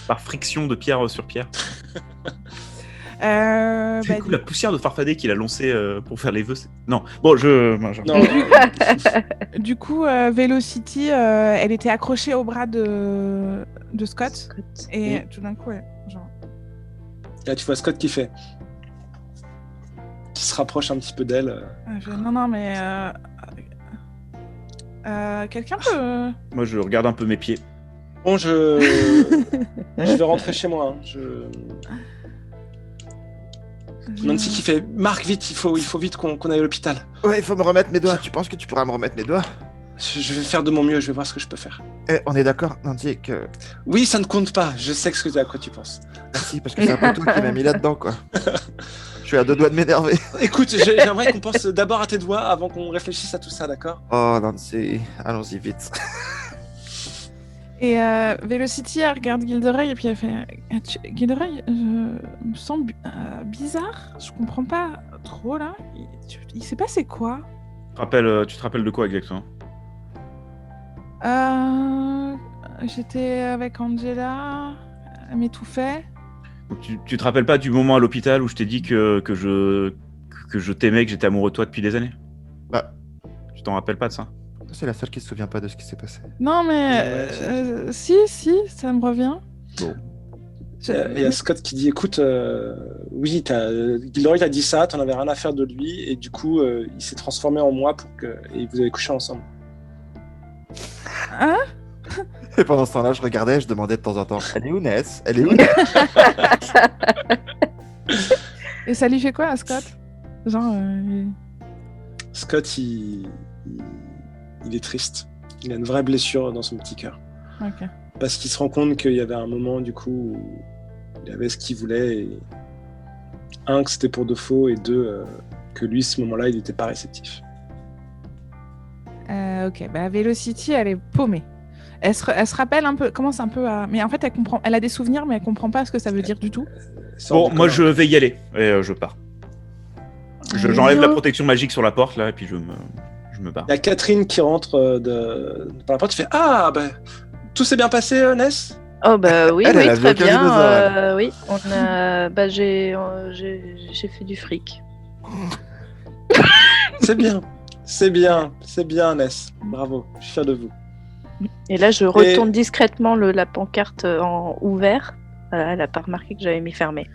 [SPEAKER 2] par friction de pierre sur pierre.
[SPEAKER 6] Bah,
[SPEAKER 2] C'est cool, la poussière de farfadet qu'il a lancée pour faire les vœux. Non, bon, je.
[SPEAKER 5] Non,
[SPEAKER 6] du coup, Velocity, elle était accrochée au bras de Scott. Et tout d'un coup, genre...
[SPEAKER 5] là, tu vois Scott qui se rapproche un petit peu d'elle.
[SPEAKER 6] Non, mais... quelqu'un peut...
[SPEAKER 2] Moi, je regarde un peu mes pieds.
[SPEAKER 5] Bon, je vais rentrer chez moi. Nancy qui fait Marc, vite, il faut vite qu'on aille à l'hôpital.
[SPEAKER 4] Ouais, il faut me remettre mes doigts. Tu penses que tu pourras me remettre mes doigts?
[SPEAKER 5] Je vais faire de mon mieux, je vais voir ce que je peux faire.
[SPEAKER 4] On est d'accord, Nancy, que...
[SPEAKER 5] Oui, ça ne compte pas, je sais à quoi tu penses.
[SPEAKER 4] Merci, parce que c'est un peu toi qui m'as mis là-dedans, quoi. Je suis à 2 doigts de m'énerver.
[SPEAKER 5] Écoute, j'aimerais qu'on pense d'abord à tes doigts avant qu'on réfléchisse à tout ça, d'accord?
[SPEAKER 4] Oh, Nancy, allons-y vite.
[SPEAKER 6] Et Velocity, elle regarde Gilderoy et puis elle fait Gilderoy, je me sens bizarre. Je comprends pas trop là. Il s'est passé quoi?
[SPEAKER 2] Tu te rappelles de quoi exactement?
[SPEAKER 6] J'étais avec Angela. Elle m'étouffait.
[SPEAKER 2] Donc, tu te rappelles pas du moment à l'hôpital où je t'ai dit que je t'aimais, que j'étais amoureux de toi depuis des années?
[SPEAKER 4] Bah.
[SPEAKER 2] Tu t'en rappelles pas de ça?
[SPEAKER 4] C'est la seule qui se souvient pas de ce qui s'est passé.
[SPEAKER 6] Non, mais si, ça me revient.
[SPEAKER 2] Bon.
[SPEAKER 5] Il y a Scott qui dit écoute, oui, Gilderoy t'a dit ça, t'en avais rien à faire de lui, et du coup, il s'est transformé en moi et vous avez couché ensemble.
[SPEAKER 6] Hein?
[SPEAKER 4] Et pendant ce temps-là, je regardais, je demandais de temps en temps elle est où Ness? Elle est où Ness?
[SPEAKER 6] Et ça lui fait quoi à Scott? Genre.
[SPEAKER 5] Scott, il est triste. Il a une vraie blessure dans son petit cœur.
[SPEAKER 6] Ok.
[SPEAKER 5] Parce qu'il se rend compte qu'il y avait un moment, du coup, où il avait ce qu'il voulait. Et... Un, que c'était pour de faux, et deux, que lui, ce moment-là, il n'était pas réceptif.
[SPEAKER 6] Ok, bah Velocity, elle est paumée. Elle se rappelle un peu, commence un peu à... Mais en fait, elle a des souvenirs, mais elle comprend pas ce que ça veut dire du tout.
[SPEAKER 2] Bon, moi je vais y aller, et je pars. J'enlève la protection magique sur la porte, là, et puis je me barre.
[SPEAKER 5] Il y a Catherine qui rentre par la porte, qui fait ah, bah, tout s'est bien passé, Ness?
[SPEAKER 7] Oh bah oui,
[SPEAKER 4] Elle a
[SPEAKER 7] très
[SPEAKER 4] vu aucun
[SPEAKER 7] bien.
[SPEAKER 4] dinosaure,
[SPEAKER 7] Oui, on a, j'ai fait du fric.
[SPEAKER 5] C'est bien, Ness. Bravo, je suis fier de vous.
[SPEAKER 7] Et là, je retourne discrètement la pancarte en ouvert. Voilà, elle n'a pas remarqué que j'avais mis fermé.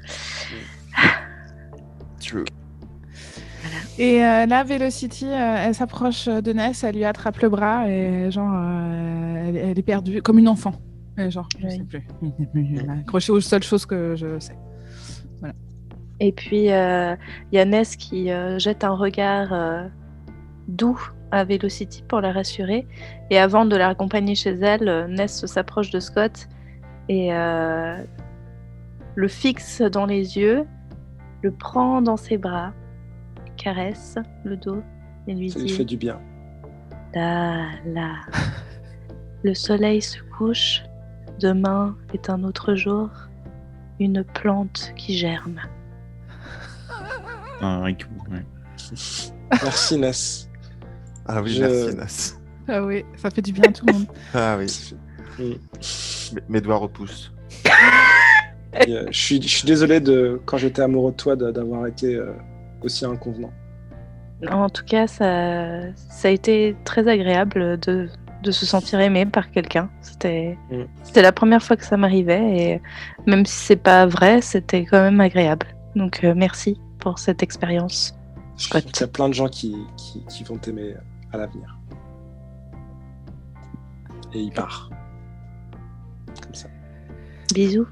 [SPEAKER 6] Et là, Velocity, elle s'approche de Ness, elle lui attrape le bras et genre, elle est perdue, comme une enfant. Et genre, je sais plus. Elle a accroché aux seules choses que je sais. Voilà.
[SPEAKER 7] Et puis, il y a Ness qui jette un regard doux à Velocity pour la rassurer. Et avant de la raccompagner chez elle, Ness s'approche de Scott et le fixe dans les yeux, le prend dans ses bras, caresse le dos et lui
[SPEAKER 5] Ça
[SPEAKER 7] dit
[SPEAKER 5] lui fait du bien.
[SPEAKER 7] là, le soleil se couche, demain est un autre jour, une plante qui germe.
[SPEAKER 2] Un ricou, ouais.
[SPEAKER 5] Merci, Ness.
[SPEAKER 4] Ah oui, merci Ness.
[SPEAKER 6] Ah oui, ça fait du bien à tout le monde.
[SPEAKER 4] Ah oui. Mes doigts repoussent.
[SPEAKER 5] Je suis désolé quand j'étais amoureux de toi d'avoir été aussi inconvenant.
[SPEAKER 7] En tout cas, ça a été très agréable de se sentir aimé par quelqu'un. C'était la première fois que ça m'arrivait et même si c'est pas vrai, c'était quand même agréable. Donc merci pour cette expérience, Scott.
[SPEAKER 5] Il y a plein de gens qui vont t'aimer à l'avenir. Et il part. Comme ça.
[SPEAKER 7] Bisous.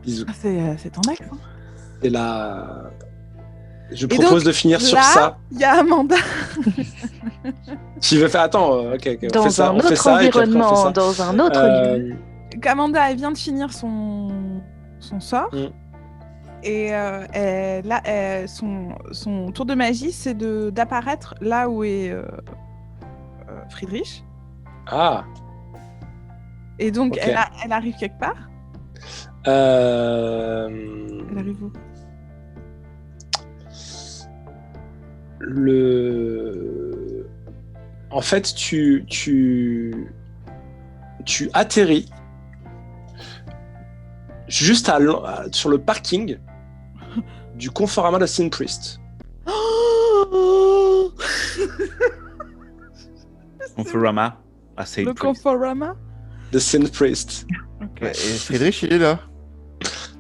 [SPEAKER 5] Bisous.
[SPEAKER 6] Ah, c'est ton ex, hein.
[SPEAKER 5] Et là, je propose de finir sur
[SPEAKER 6] là,
[SPEAKER 5] ça.
[SPEAKER 6] Il y a Amanda.
[SPEAKER 5] Tu veux faire... Attends, ok.
[SPEAKER 7] Dans un autre environnement, dans un autre lieu.
[SPEAKER 6] Amanda, elle vient de finir son sort. Et son tour de magie, c'est d'apparaître là où est Friedrich.
[SPEAKER 5] Ah.
[SPEAKER 6] Et donc,
[SPEAKER 5] Ok.
[SPEAKER 6] elle arrive quelque part. Elle arrive où?
[SPEAKER 5] En fait, tu atterris juste sur le parking du Conforama de Sin Priest.
[SPEAKER 2] Conforama à Saint
[SPEAKER 6] Le
[SPEAKER 2] Priest.
[SPEAKER 6] Conforama?
[SPEAKER 5] De Sin Priest.
[SPEAKER 6] Ok.
[SPEAKER 4] Ouais, et Friedrich, il est là.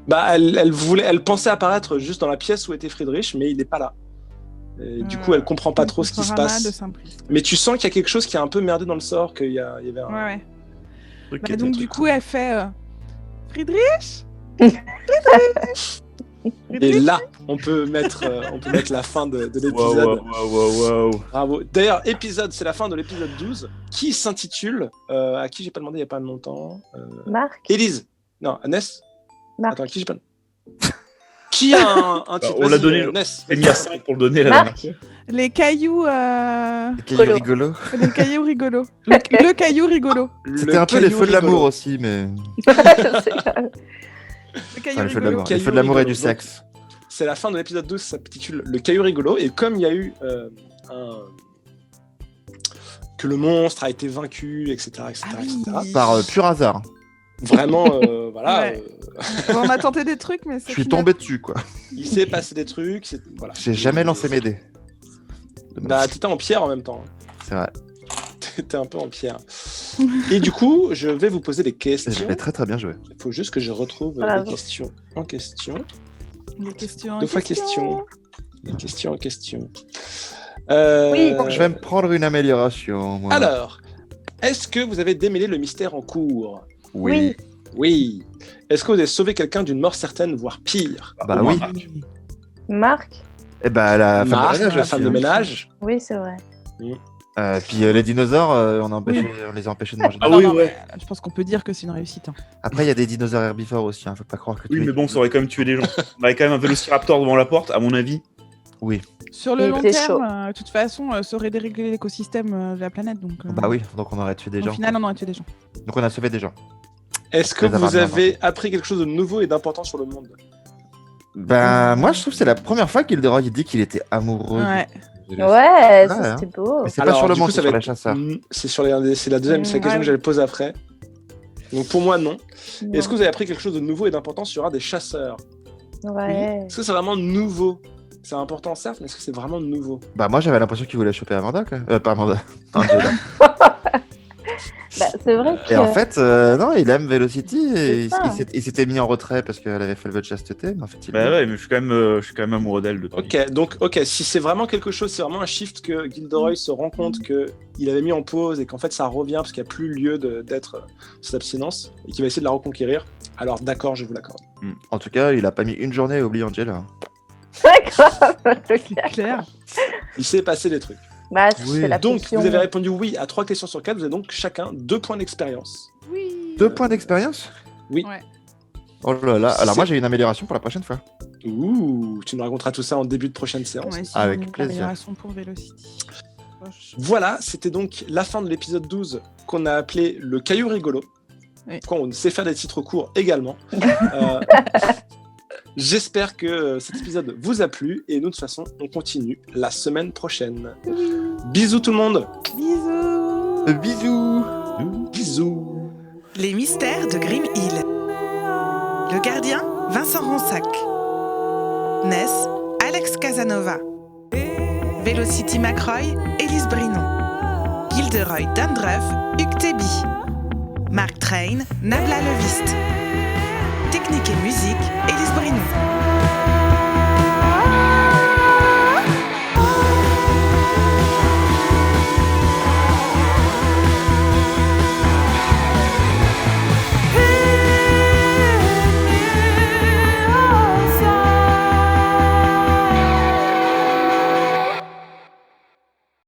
[SPEAKER 5] Bah, elle pensait apparaître juste dans la pièce où était Friedrich, mais il n'est pas là. Et du coup, elle comprend pas trop ce qui se
[SPEAKER 6] Conforama de
[SPEAKER 5] passe.
[SPEAKER 6] Saint-Priest.
[SPEAKER 5] Mais tu sens qu'il y a quelque chose qui a un peu merdé dans le sort, qu'il y avait un...
[SPEAKER 6] Ouais, ouais.
[SPEAKER 2] Truc
[SPEAKER 6] Bah,
[SPEAKER 2] qui était
[SPEAKER 6] donc
[SPEAKER 2] un
[SPEAKER 6] du
[SPEAKER 2] truc.
[SPEAKER 6] coup, elle fait Friedrich.
[SPEAKER 5] Et là, on peut mettre la fin de l'épisode.
[SPEAKER 2] Wow.
[SPEAKER 5] Bravo. D'ailleurs, c'est la fin de l'épisode 12 qui s'intitule, à qui j'ai pas demandé il y a pas longtemps,
[SPEAKER 7] Marc.
[SPEAKER 5] Élise. Non, Ness.
[SPEAKER 7] Marc.
[SPEAKER 5] Attends, à qui j'ai pas Qui a un titre?
[SPEAKER 2] on l'a
[SPEAKER 5] Vas-y,
[SPEAKER 2] donné,
[SPEAKER 5] Ness.
[SPEAKER 2] J'ai mis à 5 pour le donner la
[SPEAKER 7] Marc.
[SPEAKER 2] dernière fois.
[SPEAKER 6] Les cailloux.
[SPEAKER 4] Quel
[SPEAKER 7] Colo.
[SPEAKER 4] rigolo.
[SPEAKER 6] Les cailloux rigolos. Le caillou rigolo.
[SPEAKER 4] C'était un peu les feux de l'amour aussi, mais.
[SPEAKER 6] Le
[SPEAKER 4] Enfin,
[SPEAKER 6] caillou
[SPEAKER 4] les feux de
[SPEAKER 6] rigolo.
[SPEAKER 4] l'amour. Les feux de l'amour et du
[SPEAKER 5] rigolo.
[SPEAKER 4] sexe.
[SPEAKER 5] C'est la fin de l'épisode 12, ça s'intitule Le caillou rigolo. Et comme il y a eu que le monstre a été vaincu, etc., etc.,
[SPEAKER 6] Ah
[SPEAKER 5] etc.,
[SPEAKER 6] oui.
[SPEAKER 4] Par pur hasard.
[SPEAKER 5] vraiment, voilà,
[SPEAKER 6] Ouais. On a tenté des trucs, mais
[SPEAKER 4] Je
[SPEAKER 6] c'est
[SPEAKER 4] suis tombé dessus, quoi.
[SPEAKER 5] il s'est passé des trucs. Voilà.
[SPEAKER 4] J'ai jamais lancé mes dés.
[SPEAKER 5] Bah, t'étais en pierre en même temps.
[SPEAKER 4] C'est vrai.
[SPEAKER 5] T'étais un peu en pierre. Et du coup, je vais vous poser des questions.
[SPEAKER 4] J'ai très très bien joué.
[SPEAKER 5] Il faut juste que je retrouve
[SPEAKER 7] Bravo.
[SPEAKER 5] les questions en question.
[SPEAKER 6] Les questions.
[SPEAKER 5] Deux fois question. Les questions en question.
[SPEAKER 7] Oui.
[SPEAKER 4] Je vais me prendre une amélioration, moi.
[SPEAKER 5] Alors, est-ce que vous avez démêlé le mystère en cours?
[SPEAKER 4] Oui.
[SPEAKER 5] Oui. Est-ce que vous avez sauvé quelqu'un d'une mort certaine, voire pire?
[SPEAKER 4] Bah
[SPEAKER 2] Au moins,
[SPEAKER 4] oui.
[SPEAKER 2] Marc.
[SPEAKER 7] Marc.
[SPEAKER 4] Et bah la femme
[SPEAKER 5] Marc,
[SPEAKER 4] de ménage
[SPEAKER 5] la
[SPEAKER 4] aussi,
[SPEAKER 5] femme de
[SPEAKER 4] hein.
[SPEAKER 5] ménage.
[SPEAKER 7] Oui, c'est vrai.
[SPEAKER 4] Puis les dinosaures, on les a empêchés de manger.
[SPEAKER 2] Ah
[SPEAKER 6] Non,
[SPEAKER 2] oui,
[SPEAKER 6] non,
[SPEAKER 2] ouais.
[SPEAKER 6] mais je pense qu'on peut dire que c'est une réussite. Hein.
[SPEAKER 4] Après, il y a des dinosaures herbivores aussi, hein. Faut pas croire que
[SPEAKER 2] Oui,
[SPEAKER 4] tous
[SPEAKER 2] mais
[SPEAKER 4] les-
[SPEAKER 2] bon, ça aurait quand même tué des gens. On avait quand même un vélociraptor devant la porte, à mon avis.
[SPEAKER 4] Oui.
[SPEAKER 6] Sur le
[SPEAKER 7] Il
[SPEAKER 6] long
[SPEAKER 7] était
[SPEAKER 6] terme,
[SPEAKER 7] chaud.
[SPEAKER 6] de toute façon, ça aurait déréglé l'écosystème de la planète. Donc,
[SPEAKER 4] Bah oui, donc on aurait tué des
[SPEAKER 6] Au
[SPEAKER 4] gens.
[SPEAKER 6] final, on aurait tué des gens.
[SPEAKER 4] Donc on a sauvé des gens.
[SPEAKER 5] Est-ce que
[SPEAKER 4] Après avoir
[SPEAKER 5] vous
[SPEAKER 4] bien
[SPEAKER 5] avez appris quelque chose de nouveau et d'important sur le monde?
[SPEAKER 4] Ben moi, je trouve que c'est la première fois qu'Hilderoy dit qu'il était amoureux.
[SPEAKER 6] Ouais.
[SPEAKER 4] de-
[SPEAKER 7] Ouais, ça
[SPEAKER 4] hein.
[SPEAKER 7] c'était beau.
[SPEAKER 4] Mais c'est pas sur le
[SPEAKER 5] du
[SPEAKER 4] monde,
[SPEAKER 5] coup,
[SPEAKER 4] c'est
[SPEAKER 5] ça
[SPEAKER 4] sur
[SPEAKER 5] va
[SPEAKER 4] les chasseurs.
[SPEAKER 5] C'est la deuxième, c'est la question
[SPEAKER 6] ouais.
[SPEAKER 5] que j'allais poser après. Donc pour moi, non.
[SPEAKER 7] Non.
[SPEAKER 5] Est-ce que vous avez appris quelque chose de nouveau et d'important sur un des chasseurs?
[SPEAKER 7] Ouais.
[SPEAKER 5] Est-ce que c'est vraiment nouveau? C'est important, certes, mais est-ce que c'est vraiment nouveau?
[SPEAKER 4] Bah moi, j'avais l'impression qu'il voulait choper Amanda, quoi. Pas Amanda. Angela.
[SPEAKER 7] Bah, c'est vrai que.
[SPEAKER 4] Et en fait, non, il aime Velocity et
[SPEAKER 7] C'est ça.
[SPEAKER 4] il s'était mis en retrait parce qu'elle avait fait le vœu de chasteté, mais en fait, il
[SPEAKER 2] Bah ouais, mais je suis quand même amoureux d'elle.
[SPEAKER 5] Ok, si c'est vraiment quelque chose, c'est vraiment un shift que Gilderoy se rend compte qu'il avait mis en pause et qu'en fait ça revient parce qu'il n'y a plus lieu d'être cette abstinence et qu'il va essayer de la reconquérir, alors d'accord, je vous l'accorde.
[SPEAKER 4] En tout cas, il a pas mis une journée à oublier Angela.
[SPEAKER 7] C'est grave.
[SPEAKER 6] C'est clair.
[SPEAKER 5] Il s'est passé des trucs.
[SPEAKER 7] Bah,
[SPEAKER 4] Oui.
[SPEAKER 7] c'est la
[SPEAKER 5] Donc,
[SPEAKER 7] pression.
[SPEAKER 5] vous avez répondu oui à 3 questions sur 4, vous avez donc chacun 2 points d'expérience.
[SPEAKER 6] Oui.
[SPEAKER 4] 2 points d'expérience?
[SPEAKER 5] Oui.
[SPEAKER 6] Ouais.
[SPEAKER 4] Oh là là, alors moi j'ai une amélioration pour la prochaine fois.
[SPEAKER 5] Ouh, tu nous raconteras tout ça en début de prochaine séance.
[SPEAKER 6] Ouais, si
[SPEAKER 4] Avec
[SPEAKER 6] on a une
[SPEAKER 4] plaisir.
[SPEAKER 6] amélioration pour Velocity.
[SPEAKER 5] Voilà, c'était donc la fin de l'épisode 12 qu'on a appelé le caillou rigolo.
[SPEAKER 6] Oui.
[SPEAKER 5] Quand on sait faire des titres courts également. J'espère que cet épisode vous a plu et nous de toute façon on continue la semaine prochaine. Bisous tout le monde.
[SPEAKER 6] Bisous.
[SPEAKER 4] Bisous.
[SPEAKER 5] Bisous.
[SPEAKER 1] Les mystères de Grim Hill. Le gardien, Vincent Ronsac. Ness, Alex Casanova. Velocity McRoy, Élise Brinon. Gilderoy Dundruff, Hugues Teby. Mark Train, Nabla Leviste. Technique et musique, Élise Brinon.